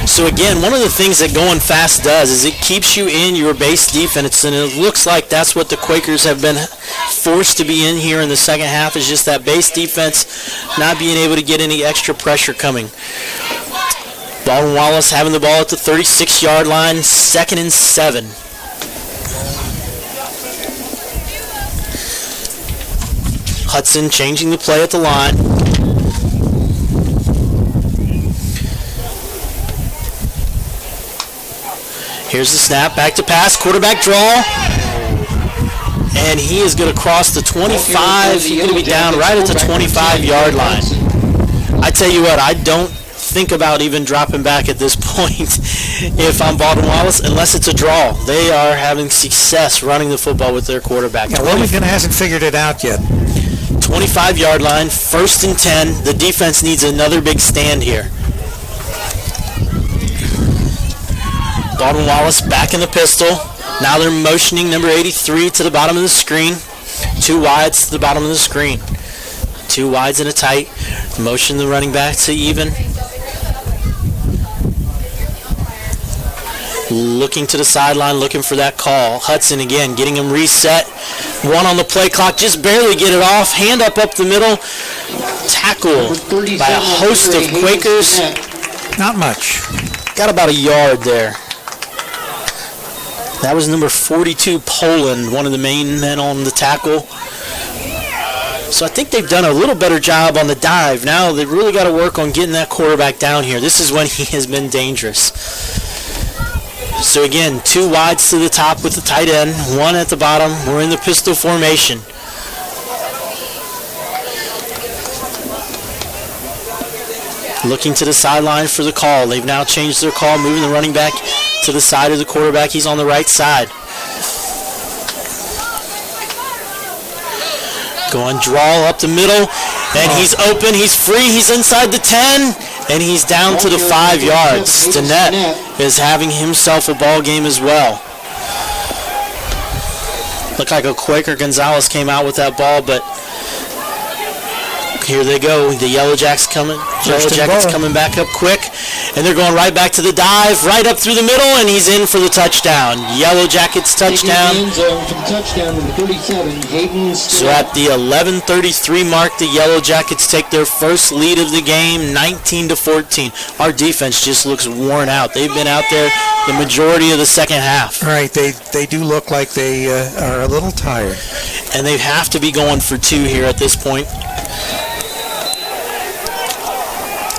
So again, one of the things that going fast does is it keeps you in your base defense, and it looks like that's what the Quakers have been forced to be in here in the second half, is just that base defense not being able to get any extra pressure coming. Baldwin Wallace having the ball at the 36-yard line, 2nd and 7. Hudson changing the play at the line. Here's the snap, back to pass, quarterback draw. And he is going to cross the 25. He's going to be down right at the 25-yard line. I tell you what, I don't think about even dropping back at this point if I'm Baldwin Wallace, unless it's a draw. They are having success running the football with their quarterback. Yeah, Wilmington hasn't figured it out yet. 25-yard line, 1st and 10. The defense needs another big stand here. Baldwin Wallace back in the pistol. Now they're motioning number 83 to the bottom of the screen. 2 wides to the bottom of the screen. 2 wides and a tight. Motion the running back to even. Looking to the sideline, looking for that call. Hudson again, getting him reset. 1 on the play clock, just barely get it off. Hand up the middle. Tackle by a host of Quakers. Not much. Got about a yard there. That was number 42, Poland, one of the main men on the tackle. So I think they've done a little better job on the dive. Now they've really got to work on getting that quarterback down here. This is when he has been dangerous. So again, 2 wides to the top with the tight end, 1 at the bottom. We're in the pistol formation. Looking to the sideline for the call. They've now changed their call, moving the running back to the side of the quarterback. He's on the right side. Going draw up the middle, and he's open, he's free, he's inside the 10, and he's down to the 5 yards. Stinnett is having himself a ball game as well. Looked like a Quaker Gonzalez came out with that ball, but here they go. The Yellow Jackets coming back up quick, and they're going right back to the dive, right up through the middle, and he's in for the touchdown. Yellow Jackets touchdown. So at the 11:33 mark, the Yellow Jackets take their first lead of the game, 19-14. Our defense just looks worn out. They've been out there the majority of the second half. Right, they do look like they are a little tired. And they have to be going for 2 here at this point.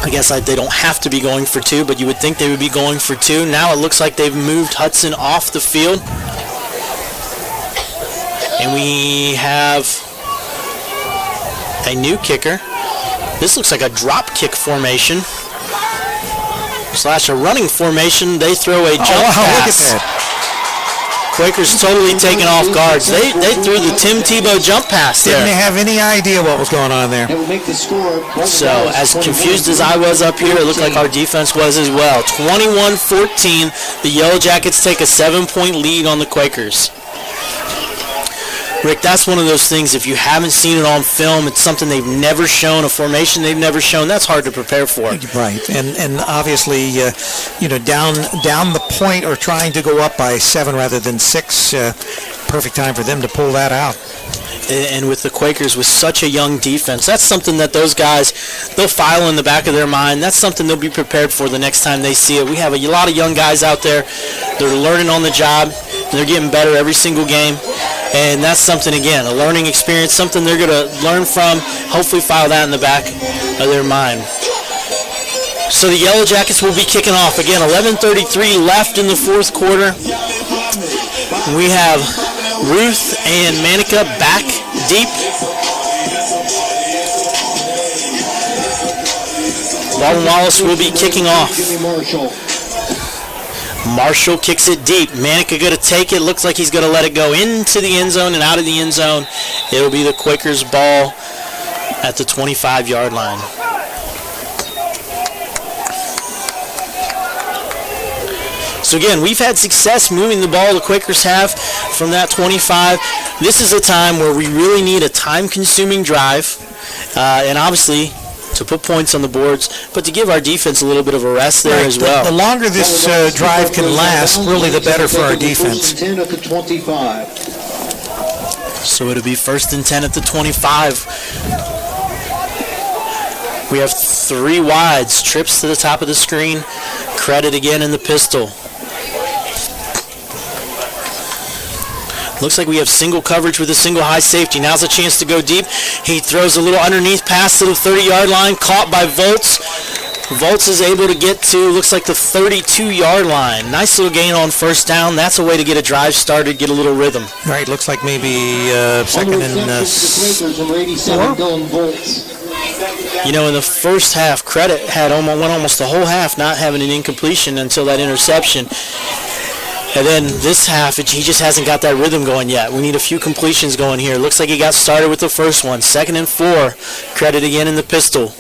I guess they don't have to be going for 2, but you would think they would be going for 2. Now it looks like they've moved Hudson off the field. And we have a new kicker. This looks like a drop kick formation / a running formation. They throw a jump pass. Look at that. Quakers totally taken off guards. They threw the Tim Tebow jump pass there. Didn't have any idea what was going on there. So as confused as I was up here, it looked like our defense was as well. 21-14, the Yellow Jackets take a 7-point lead on the Quakers. Rick, that's one of those things, if you haven't seen it on film, it's something they've never shown, a formation they've never shown, that's hard to prepare for. Right, and obviously, down the point or trying to go up by 7 rather than 6, perfect time for them to pull that out. And with the Quakers, with such a young defense, that's something that those guys, they'll file in the back of their mind. That's something they'll be prepared for the next time they see it. We have a lot of young guys out there. They're learning on the job. And they're getting better every single game. And that's something, again, a learning experience, something they're going to learn from, hopefully file that in the back of their mind. So the Yellow Jackets will be kicking off. Again, 11:33 left in the fourth quarter. We have Ruth and Manica back deep. Baldwin Wallace will be kicking off. Marshall kicks it deep. Manica going to take it. Looks like he's going to let it go into the end zone and out of the end zone. It'll be the Quakers' ball at the 25-yard line. So again, we've had success moving the ball. The Quakers have from that 25. This is a time where we really need a time-consuming drive, and obviously to put points on the boards, but to give our defense a little bit of a rest there as well. The longer this drive can last, really the better for our defense. So it'll be 1st and 10 at the 25. We have 3 wides, trips to the top of the screen, credit again in the pistol. Looks like we have single coverage with a single high safety. Now's a chance to go deep. He throws a little underneath pass to the 30-yard line, caught by Volts. Volts is able to get to, looks like the 32-yard line. Nice little gain on first down. That's a way to get a drive started, get a little rhythm. Right, looks like maybe 2nd and 4. In the first half, Credit went almost the whole half not having an incompletion until that interception. And then this half, he just hasn't got that rhythm going yet. We need a few completions going here. Looks like he got started with the first one. 2nd and 4. Credit again in the pistol.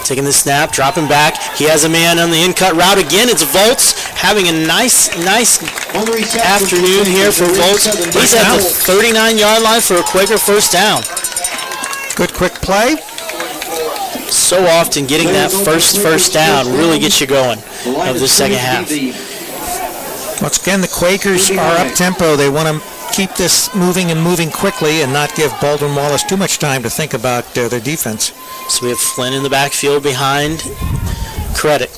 Taking the snap, dropping back. He has a man on the in-cut route. Again, it's Volts having a nice afternoon here for Volts. He's at the 39-yard line for a Quaker first down. Good quick play. So often getting that first down really gets you going of the second half. Once again, the Quakers are up-tempo. They want to keep this moving quickly and not give Baldwin Wallace too much time to think about their defense. So we have Flynn in the backfield behind Credit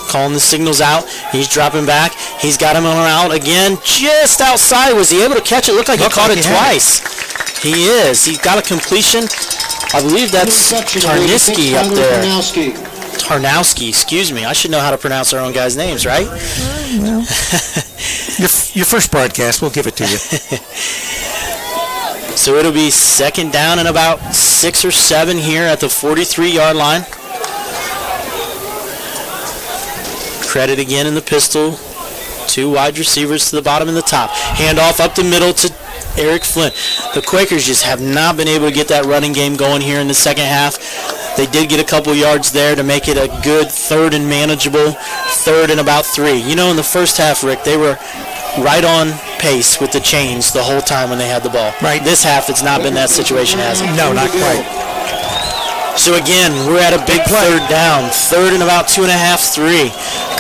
calling the signals out. He's dropping back. He's got him on out again, just outside. Was he able to catch it? Looked like he caught it twice. He is. He got a completion. I believe that's Tarnowski up there. Tarnowski, excuse me. I should know how to pronounce our own guys' names, right? Well, your first broadcast, we'll give it to you. So it'll be 2nd down and about 6 or 7 here at the 43-yard line. Credit again in the pistol. 2 wide receivers to the bottom and the top. Handoff up the middle to Eric Flynn. The Quakers just have not been able to get that running game going here in the second half. They did get a couple yards there to make it a good third and manageable, third and about 3. You know, in the first half, Rick, they were right on pace with the chains the whole time when they had the ball. Right. This half, it's not been that situation, has it? No, not quite. So again, we're at a big third down. Third and about 2.5, 3.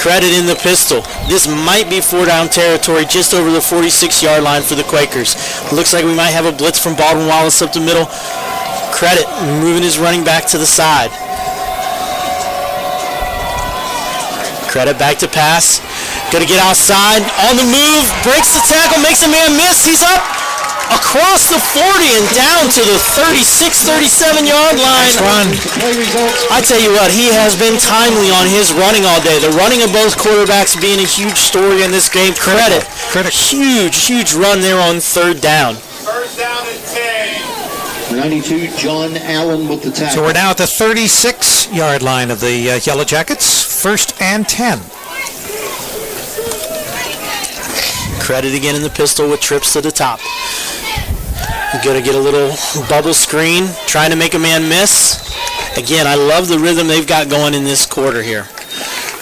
Credit in the pistol. This might be 4-down territory just over the 46-yard line for the Quakers. Looks like we might have a blitz from Baldwin Wallace up the middle. Credit moving his running back to the side. Credit back to pass. Gonna get outside. On the move. Breaks the tackle. Makes a man miss. He's up across the 40 and down to the 36, 37-yard line. Nice run. I tell you what, he has been timely on his running all day. The running of both quarterbacks being a huge story in this game. Credit. Huge run there on third down. First down and 10. 92, John Allen with the tackle. So we're now at the 36-yard line of the Yellow Jackets. First and 10. Credit again in the pistol with trips to the top. Going to get a little bubble screen, trying to make a man miss. Again, I love the rhythm they've got going in this quarter here,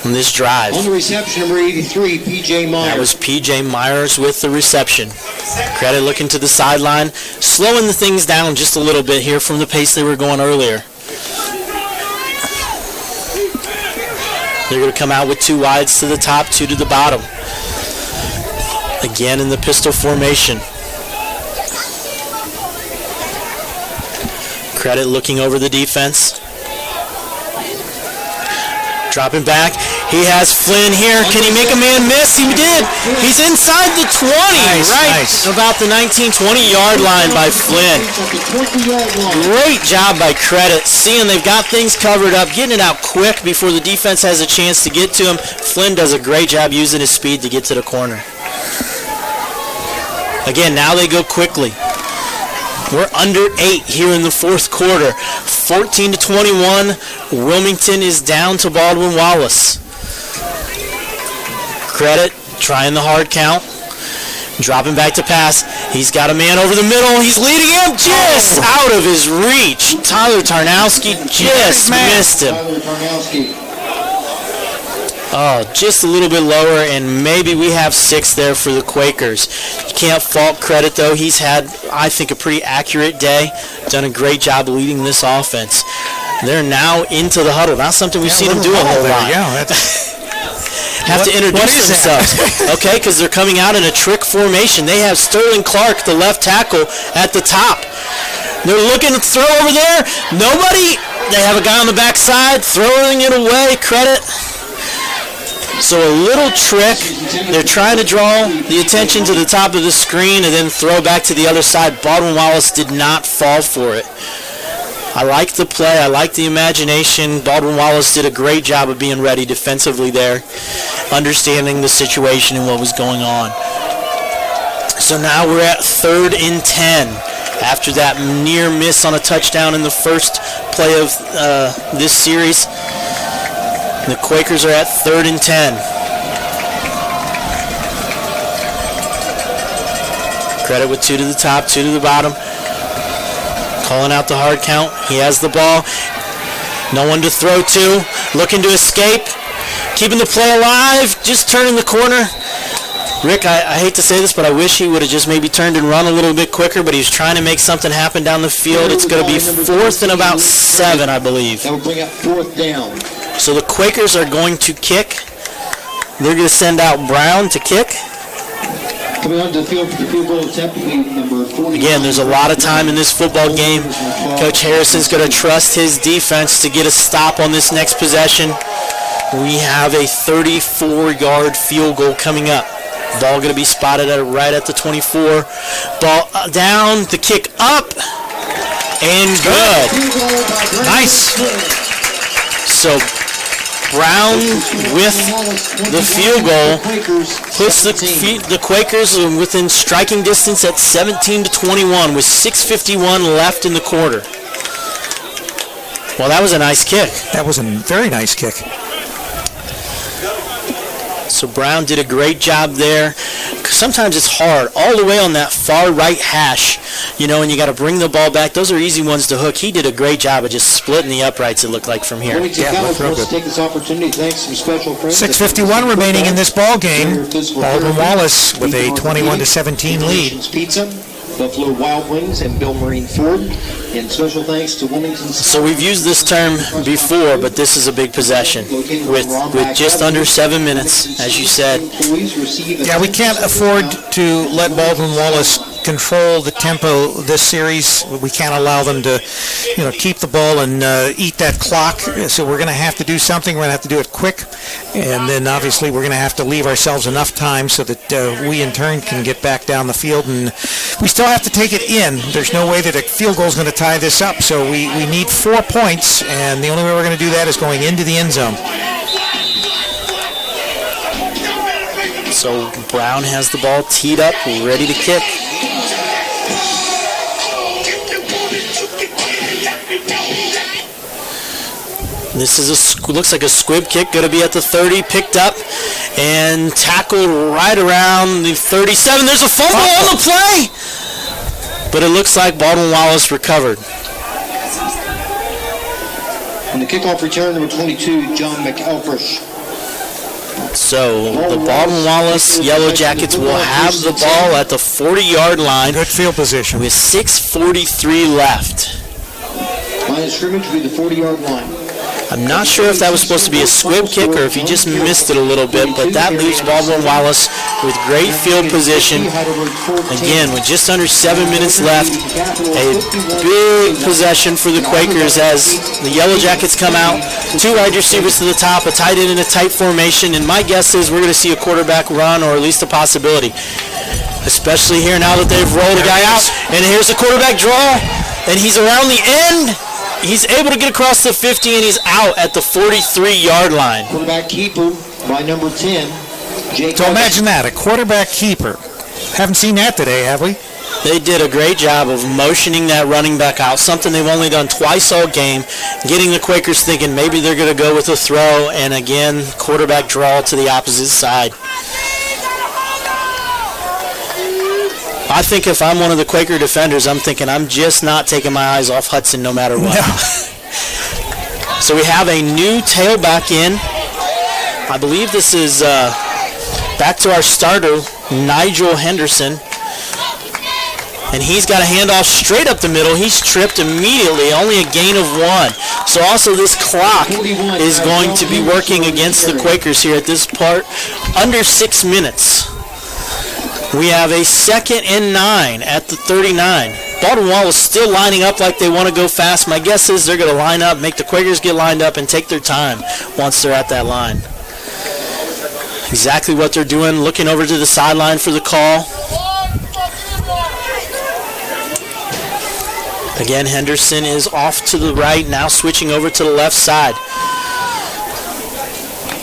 on this drive. On the reception, number 83, P.J. Myers. That was P.J. Myers with the reception. Credit looking to the sideline, slowing the things down just a little bit here from the pace they were going earlier. They're going to come out with 2 wides to the top, 2 to the bottom. Again in the pistol formation. Credit looking over the defense. Dropping back. He has Flynn here. Can he make a man miss? He did. He's inside the 20. Nice. About the 19, 20-yard line by Flynn. Great job by Credit. Seeing they've got things covered up, getting it out quick before the defense has a chance to get to him. Flynn does a great job using his speed to get to the corner. Again, now they go quickly. We're under 8 here in the fourth quarter. 14-21. Wilmington is down to Baldwin Wallace. Credit trying the hard count. Dropping back to pass. He's got a man over the middle. He's leading him just out of his reach. Tyler Tarnowski just missed him. Oh, just a little bit lower, and maybe we have 6 there for the Quakers. You can't fault Credit, though. He's had, I think, a pretty accurate day. Done a great job leading this offense. They're now into the huddle. Not something we've seen them do a whole lot. Have to introduce themselves. Okay, because they're coming out in a trick formation. They have Sterling Clark, the left tackle, at the top. They're looking to throw over there. Nobody. They have a guy on the backside throwing it away. Credit. So a little trick. They're trying to draw the attention to the top of the screen and then throw back to the other side. Baldwin Wallace did not fall for it. I like the play. I like the imagination. Baldwin Wallace did a great job of being ready defensively there, understanding the situation and what was going on. So now we're at 3rd and 10 after that near miss on a touchdown in the first play of this series. The Quakers are at 3rd and 10. Credit with 2 to the top, 2 to the bottom. Calling out the hard count. He has the ball. No one to throw to. Looking to escape. Keeping the play alive. Just turning the corner. Rick, I hate to say this, but I wish he would have just maybe turned and run a little bit quicker, but he's trying to make something happen down the field. It's going to be 4th and about 7, I believe. That will bring up 4th down. So the Quakers are going to kick. They're going to send out Brown to kick. Coming onto the field for the field goal attempt will be number 49. Again, there's a lot of time in this football game. Coach Harrison's going to trust his defense to get a stop on this next possession. We have a 34-yard field goal coming up. Ball going to be spotted right at the 24. Ball down, the kick up, and good. Nice. So Brown with the field goal puts the Quakers within striking distance at 17-21 with 6:51 left in the quarter. Well, that was a nice kick. That was a very nice kick. So Brown did a great job there. Sometimes it's hard, all the way on that far right hash, and you got to bring the ball back. Those are easy ones to hook. He did a great job of just splitting the uprights, it looked like, from here. Let's take this opportunity to thank some special friends. 6:51 remaining in this ball game. Baldwin Wallace with a 21-17 lead. Pizza, Buffalo Wild Wings, and Bill Marine Ford. And special thanks to Wilmington. So we've used this term before, but this is a big possession with just under 7 minutes, as you said. Yeah, we can't afford to let Baldwin Wallace control the tempo this series. We can't allow them to, keep the ball and eat that clock. So we're going to have to do something. We're going to have to do it quick, and then obviously we're going to have to leave ourselves enough time so that we in turn can get back down the field. And we still have to take it in. There's no way that a field goal is going to tie this up. So we need 4 points, and the only way we're going to do that is going into the end zone. So Brown has the ball teed up, ready to kick. This is looks like a squib kick, going to be at the 30, picked up and tackled right around the 37. There's a fumble on the play, but it looks like Baldwin Wallace recovered. On the kickoff return, number 22, John McElfresh. So the Baldwin Wallace Yellow Jackets will have the ball at the 40-yard line. Good field position. With 6:43 left. Line of scrimmage will be the 40-yard line. I'm not sure if that was supposed to be a squib kick or if he just missed it a little bit, but that leaves Baldwin Wallace with great field position. Again, with just under 7 minutes left, a big possession for the Quakers as the Yellow Jackets come out. 2 wide receivers to the top, a tight end in a tight formation, and my guess is we're going to see a quarterback run, or at least a possibility. Especially here now that they've rolled a guy out. And here's the quarterback draw, and he's around the end. He's able to get across the 50, and he's out at the 43-yard line. Quarterback keeper by number 10, Jake. So imagine that, a quarterback keeper. Haven't seen that today, have we? They did a great job of motioning that running back out, something they've only done twice all game, getting the Quakers thinking maybe they're going to go with a throw, and again, quarterback draw to the opposite side. I think if I'm one of the Quaker defenders, I'm thinking I'm just not taking my eyes off Hudson no matter what. No. So we have a new tailback in. I believe this is back to our starter, Nigel Henderson. And he's got a handoff straight up the middle. He's tripped immediately, only a gain of 1. So also this clock is going to be working against the Quakers here at this part, under 6 minutes. We have a 2nd and 9 at the 39. Baldwin Wallace still lining up like they want to go fast. My guess is they're going to line up, make the Quakers get lined up, and take their time once they're at that line. Exactly what they're doing, looking over to the sideline for the call. Again, Henderson is off to the right, now switching over to the left side.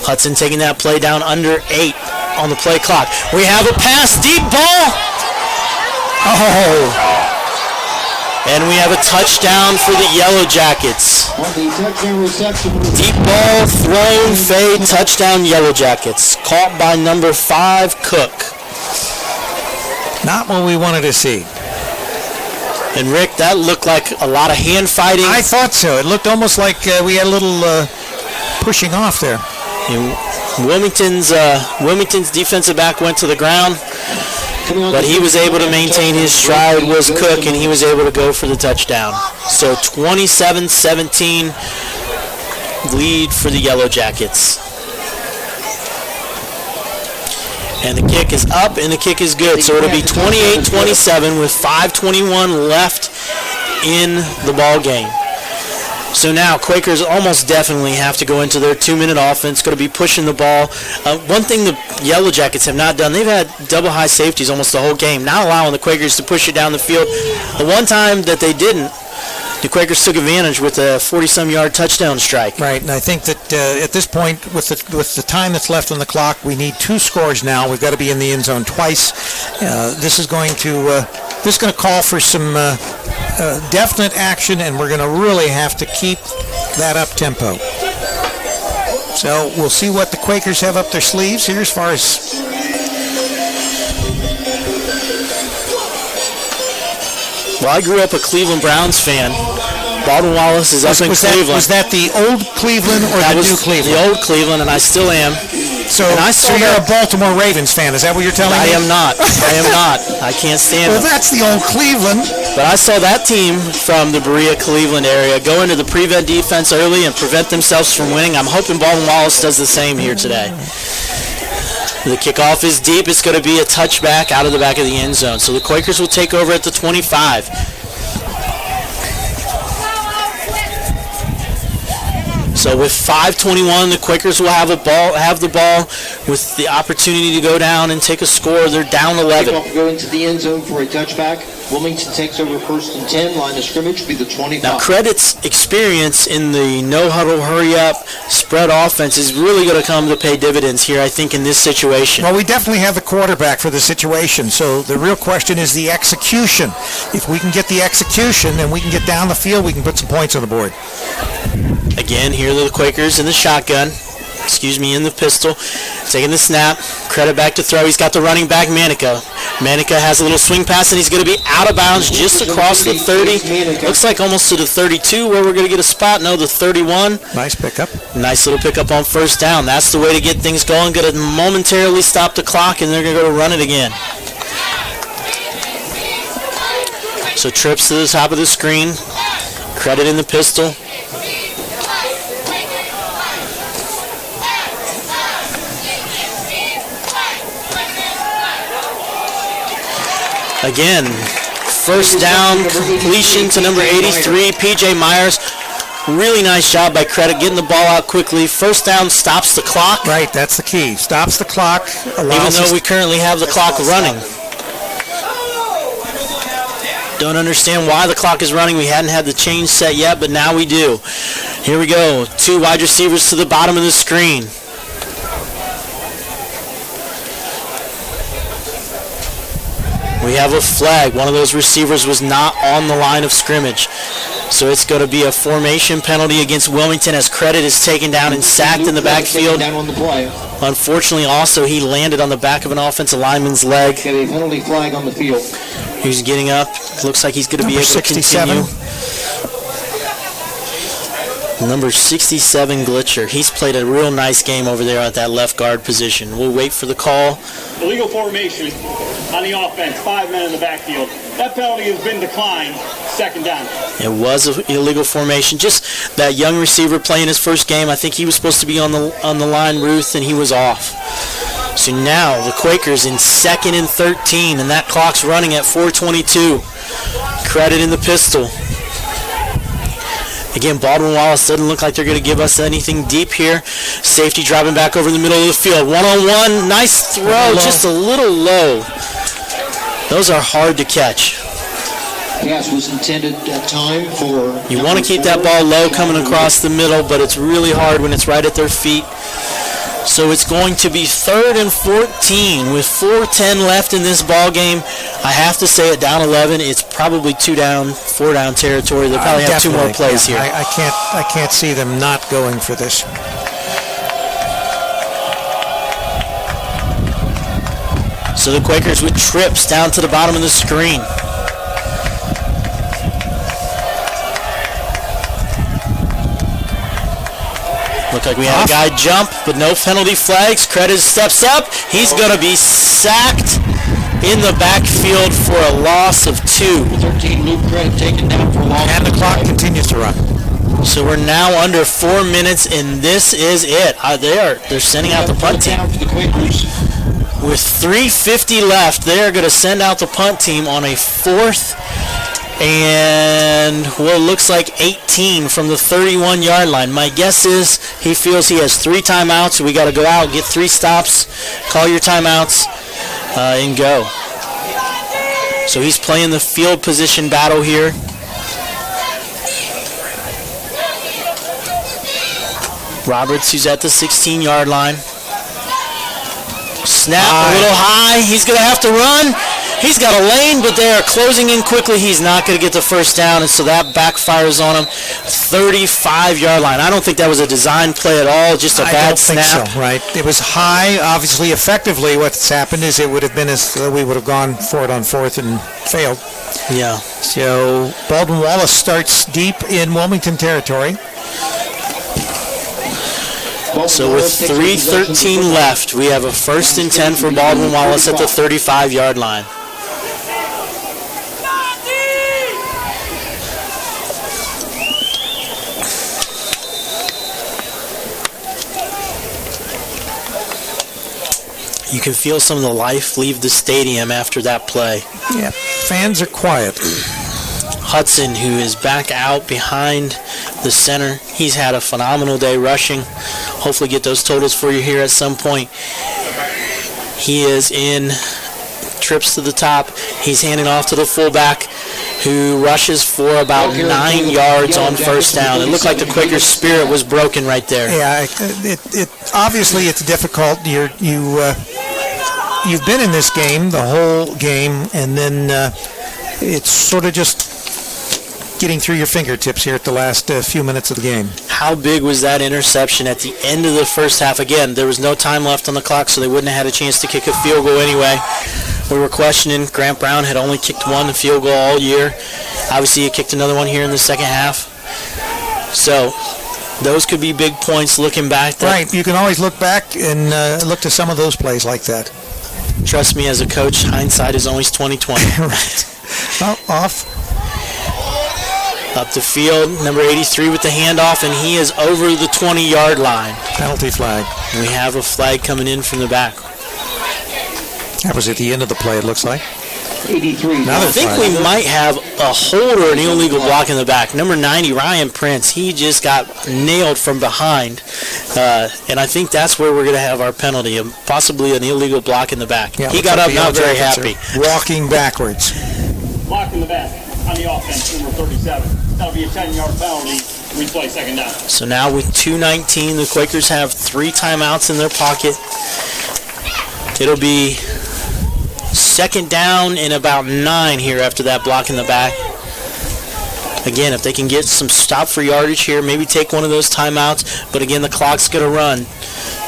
Hudson taking that play down under 8 on the play clock. We have a pass, deep ball. Oh. And we have a touchdown for the Yellow Jackets. Deep ball, thrown, fade, touchdown, Yellow Jackets. Caught by number 5, Cook. Not what we wanted to see. And Rick, that looked like a lot of hand fighting. I thought so. It looked almost like we had a little pushing off there. Wilmington's defensive back went to the ground, but he was able to maintain his stride, was Cook, and he was able to go for the touchdown. So 27-17 lead for the Yellow Jackets. And the kick is up, and the kick is good. So it'll be 28-27 with 5:21 left in the ball game. So now Quakers almost definitely have to go into their 2-minute offense, going to be pushing the ball. One thing the Yellow Jackets have not done, they've had double high safeties almost the whole game, not allowing the Quakers to push it down the field. The one time that they didn't, the Quakers took advantage with a 40-some-yard touchdown strike. Right, and I think that at this point, with the time that's left on the clock, we need 2 scores now. We've got to be in the end zone twice. This is going to call for some definite action, and we're going to really have to keep that up tempo. So we'll see what the Quakers have up their sleeves here as far as... Well, I grew up a Cleveland Browns fan. Baldwin Wallace is up in Cleveland. Was that the old Cleveland or the new Cleveland? The old Cleveland, and I still am. So you're a Baltimore Ravens fan. Is that what you're telling me? I am not. I can't stand Well, them. that's the old Cleveland. But I saw that team from the Berea, Cleveland area go into the prevent defense early and prevent themselves from winning. I'm hoping Baldwin Wallace does the same here today. The kickoff is deep. It's going to be a touchback out of the back of the end zone. So the Quakers will take over at the 25. So with 5:21, the Quakers will have the ball with the opportunity to go down and take a score. They're down 11. Kickoff go into the end zone for a touchback. Wilmington takes over first and 10. Line of scrimmage will be the 25. Now, Credit's experience in the no-huddle, hurry-up, spread offense is really going to come to pay dividends here, I think, in this situation. Well, we definitely have the quarterback for the situation, so the real question is the execution. If we can get the execution, then we can get down the field, we can put some points on the board. Again, here are the Quakers in the shotgun. In the pistol. Taking the snap. Credit back to throw. He's got the running back, Manica. Manica has a little swing pass, and he's going to be out of bounds just across the 30. Looks like almost to the 32 where we're going to get a spot. No, the 31. Nice pickup. Nice little pickup on first down. That's the way to get things going. Going to momentarily stop the clock, and they're going to go to run it again. So trips to the top of the screen. Credit in the pistol. Again, first down completion to number 83, P.J. Myers. Really nice job by Credit getting the ball out quickly. First down stops the clock. Right, that's the key. Stops the clock. Even though we currently have the clock running. Don't understand why the clock is running. We hadn't had the change set yet, but now we do. Here we go. Two wide receivers to the bottom of the screen. We have a flag. One of those receivers was not on the line of scrimmage. So it's going to be a formation penalty against Wilmington as Credit is taken down and sacked in the backfield. Unfortunately, also, he landed on the back of an offensive lineman's leg. Get a penalty flag on the field. He's getting up. Looks like he's going to be able to continue. Number 67, Glitcher. He's played a real nice game over there at that left guard position. We'll wait for the call. Illegal formation on the offense. 5 men in the backfield. That penalty has been declined. Second down. It was an illegal formation. Just that young receiver playing his first game. I think he was supposed to be on the line, Ruth, and he was off. So now the Quakers in 2nd and 13, and that clock's running at 4:22. Credit in the pistol. Again, Baldwin Wallace doesn't look like they're going to give us anything deep here. Safety driving back over the middle of the field. One-on-one. Nice throw. Just a little low. Those are hard to catch. Pass was intended at time for... You want to keep that ball low coming across the middle, but it's really hard when it's right at their feet. So it's going to be 3rd and 14 with 4:10 left in this ball game. I have to say it down 11. It's probably 4 down territory. They'll probably have 2 more plays here. I can't see them not going for this. So the Quakers with trips down to the bottom of the screen. Looked like we had a guy jump, but no penalty flags. Credit steps up. He's going to be sacked in the backfield for a loss of 2. 13, Luke Credit taken down for a loss. And the clock continues to run. So we're now under 4 minutes, and this is it. They're sending out the punt team. With 3:50 left, they're going to send out the punt team on a 4th and what looks like 18 from the 31-yard line. My guess is he feels he has 3 timeouts. So we got to go out, get 3 stops, call your timeouts, and go. So he's playing the field position battle here. Roberts, who's at the 16-yard line. Snap, a little high. He's going to have to run. He's got a lane, but they are closing in quickly. He's not going to get the first down, and so that backfires on him. 35-yard line. I don't think that was a design play at all, just a bad snap. I don't think so, right? It was high. Obviously, effectively, what's happened is it would have been as though we would have gone for it on fourth and failed. Yeah. So Baldwin Wallace starts deep in Wilmington territory. So with 3:13 left, we have a 1st and 10 for Baldwin Wallace at the 35-yard line. You can feel some of the life leave the stadium after that play. Yeah, fans are quiet. Hudson, who is back out behind the center, he's had a phenomenal day rushing. Hopefully get those totals for you here at some point. He is in trips to the top. He's handing off to the fullback, who rushes for about 9 yards on first down. It looked like the Quakers' spirit was broken right there. Yeah, it obviously it's difficult. You've been in this game the whole game, and then it's sort of just getting through your fingertips here at the last few minutes of the game. How big was that interception at the end of the first half? Again, there was no time left on the clock, so they wouldn't have had a chance to kick a field goal anyway. We were questioning. Grant Brown had only kicked one field goal all year. Obviously, he kicked another one here in the second half. So those could be big points looking back. Right. You can always look back and look to some of those plays like that. Trust me, as a coach, hindsight is always 20/20. Right. Oh, off. Up the field, number 83 with the handoff, and he is over the 20-yard line. Penalty flag. We have a flag coming in from the back. That was at the end of the play, it looks like. 83. I think we might have a hold or an illegal block in the back. Number 90, Ryan Prince, he just got nailed from behind. And I think that's where we're going to have our penalty, possibly an illegal block in the back. Yeah, he got up not very happy. Walking backwards. Block in the back on the offense, number 37. That'll be a 10-yard penalty. Replay second down. So now with 2:19, the Quakers have 3 timeouts in their pocket. It'll be second down and about 9 here after that block in the back. Again, if they can get some stop for yardage here, maybe take one of those timeouts. But again, the clock's going to run.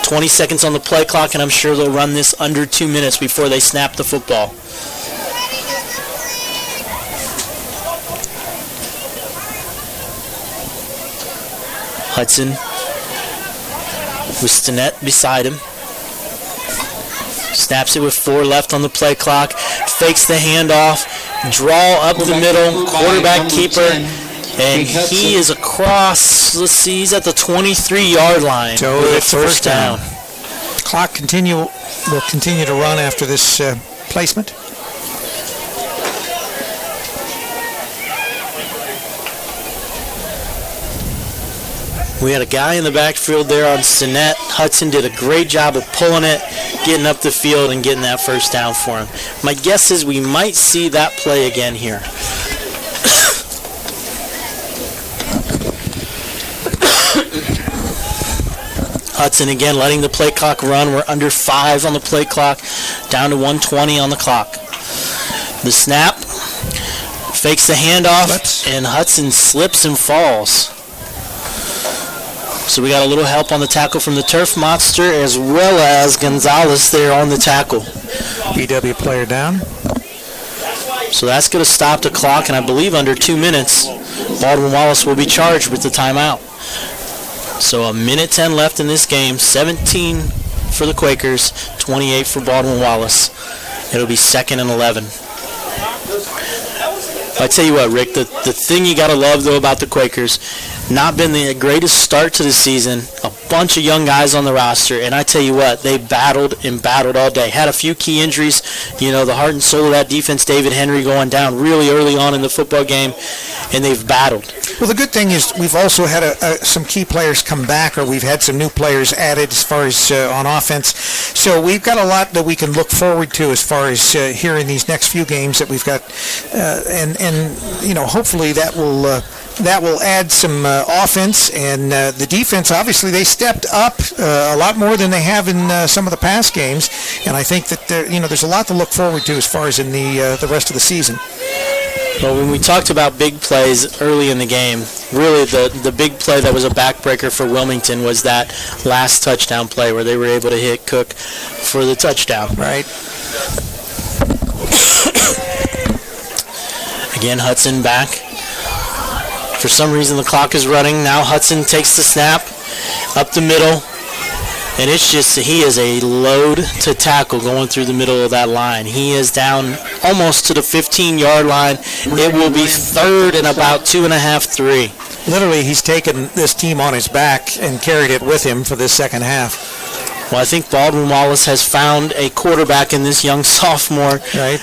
20 seconds on the play clock, and I'm sure they'll run this under 2 minutes before they snap the football. Hudson with Stinnett beside him. Snaps it with 4 left on the play clock. Fakes the handoff. Draw up the middle. Quarterback keeper. And he is across. Let's see, he's at the 23-yard line. So it's first down. Clock will continue to run after this placement. We had a guy in the backfield there on Sinnett. Hudson did a great job of pulling it, getting up the field, and getting that first down for him. My guess is we might see that play again here. Hudson again letting the play clock run. We're under 5 on the play clock, down to 1:20 on the clock. The snap, fakes the handoff, and Hudson slips and falls. So we got a little help on the tackle from the Turf Monster, as well as Gonzalez there on the tackle. BW player down. So that's going to stop the clock, and I believe under 2 minutes, Baldwin Wallace will be charged with the timeout. So a minute 10 left in this game. 17 for the Quakers, 28 for Baldwin Wallace. It'll be 2nd and 11. I tell you what, Rick, the thing you got to love, though, about the Quakers, not been the greatest start to the season, a bunch of young guys on the roster, and I tell you what, they battled and battled all day. Had a few key injuries, the heart and soul of that defense, David Henry going down really early on in the football game, and they've battled. Well, the good thing is we've also had some key players come back, or we've had some new players added as far as on offense. So we've got a lot that we can look forward to as far as here in these next few games that we've got, and hopefully that will that will add some offense, and the defense, obviously, they stepped up a lot more than they have in some of the past games, and I think that there's a lot to look forward to as far as in the rest of the season. Well, when we talked about big plays early in the game, really the big play that was a backbreaker for Wilmington was that last touchdown play where they were able to hit Cook for the touchdown. Right. Again, Hudson back. For some reason, the clock is running. Now Hudson takes the snap up the middle. And it's just, he is a load to tackle going through the middle of that line. He is down almost to the 15-yard line. It will be third and about 2.5, 3. Literally, he's taken this team on his back and carried it with him for this second half. Well, I think Baldwin Wallace has found a quarterback in this young sophomore. Right.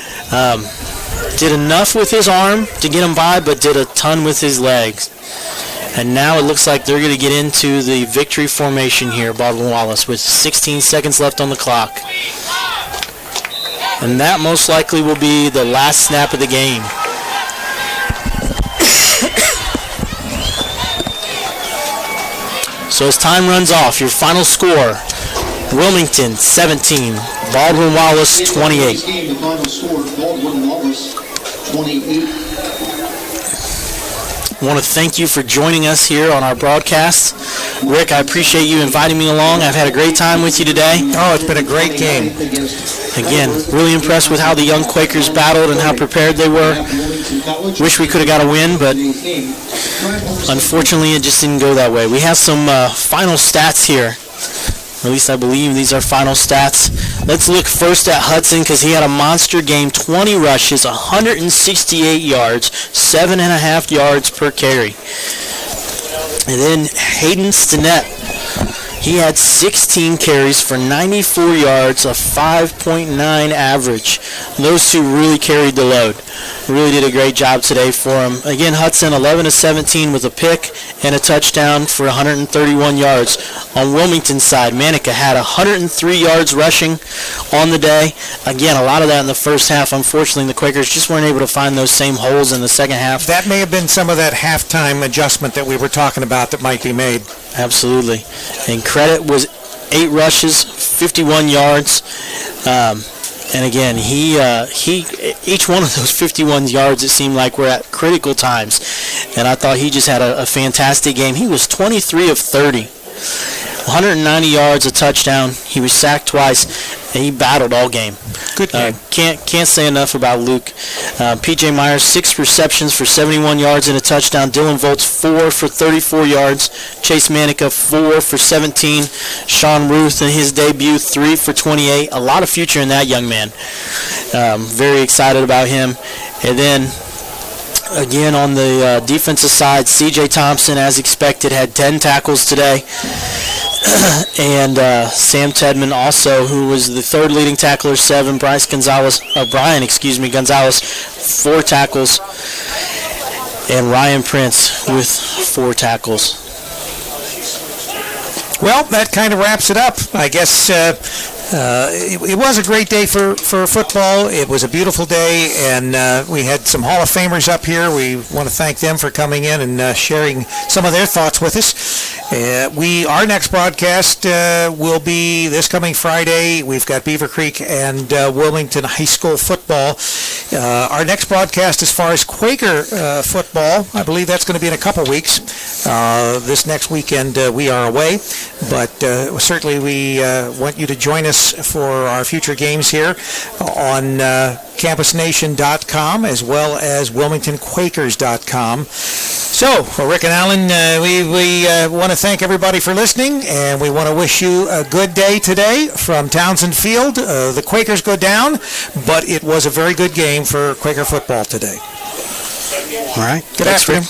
Did enough with his arm to get him by, but did a ton with his legs. And now it looks like they're going to get into the victory formation here, Baldwin Wallace, with 16 seconds left on the clock. And that most likely will be the last snap of the game. So as time runs off, your final score, Wilmington 17, Baldwin Wallace 28. The final score, Baldwin Wallace 28. I want to thank you for joining us here on our broadcast. Rick, I appreciate you inviting me along. I've had a great time with you today. Oh, it's been a great game. Again, really impressed with how the young Quakers battled and how prepared they were. Wish we could have got a win, but unfortunately it just didn't go that way. We have some final stats here. Or at least I believe these are final stats. Let's look first at Hudson because he had a monster game. 20 rushes, 168 yards, 7.5 yards per carry. And then Hayden Stinnett, he had 16 carries for 94 yards, a 5.9 average. Those two really carried the load. Really did a great job today for him. Again, Hudson 11 of 17 with a pick and a touchdown for 131 yards. On Wilmington's side, Manica had 103 yards rushing on the day. Again, a lot of that in the first half. Unfortunately, the Quakers just weren't able to find those same holes in the second half. That may have been some of that halftime adjustment that we were talking about that might be made. Absolutely. And credit was 8 rushes, 51 yards. And again, he each one of those 51 yards, it seemed like, were at critical times. And I thought he just had a fantastic game. He was 23 of 30, 190 yards, a touchdown. He was sacked twice, and he battled all game. Good game. Can't say enough about Luke. P.J. Myers, 6 receptions for 71 yards and a touchdown. Dylan Volts, 4 for 34 yards. Chase Manica, 4 for 17. Sean Ruth in his debut, 3 for 28. A lot of future in that young man. Very excited about him. And then, again, on the defensive side, C.J. Thompson, as expected, had 10 tackles today. And Sam Tedman also, who was the third leading tackler, 7. Brian Gonzalez, 4 tackles. And Ryan Prince with 4 tackles. Well, that kind of wraps it up. I guess it was a great day for football. It was a beautiful day, and we had some Hall of Famers up here. We want to thank them for coming in and sharing some of their thoughts with us. Our next broadcast will be this coming Friday. We've got Beaver Creek and Wilmington High School football. Our next broadcast as far as Quaker football, I believe that's going to be in a couple weeks. This next weekend we are away, but certainly we want you to join us for our future games here on campusnation.com as well as wilmingtonquakers.com. So, Rick and Alan, we want to thank everybody for listening, and we want to wish you a good day today from Townsend Field. The Quakers go down, but it was a very good game for Quaker football today. All right. Good afternoon.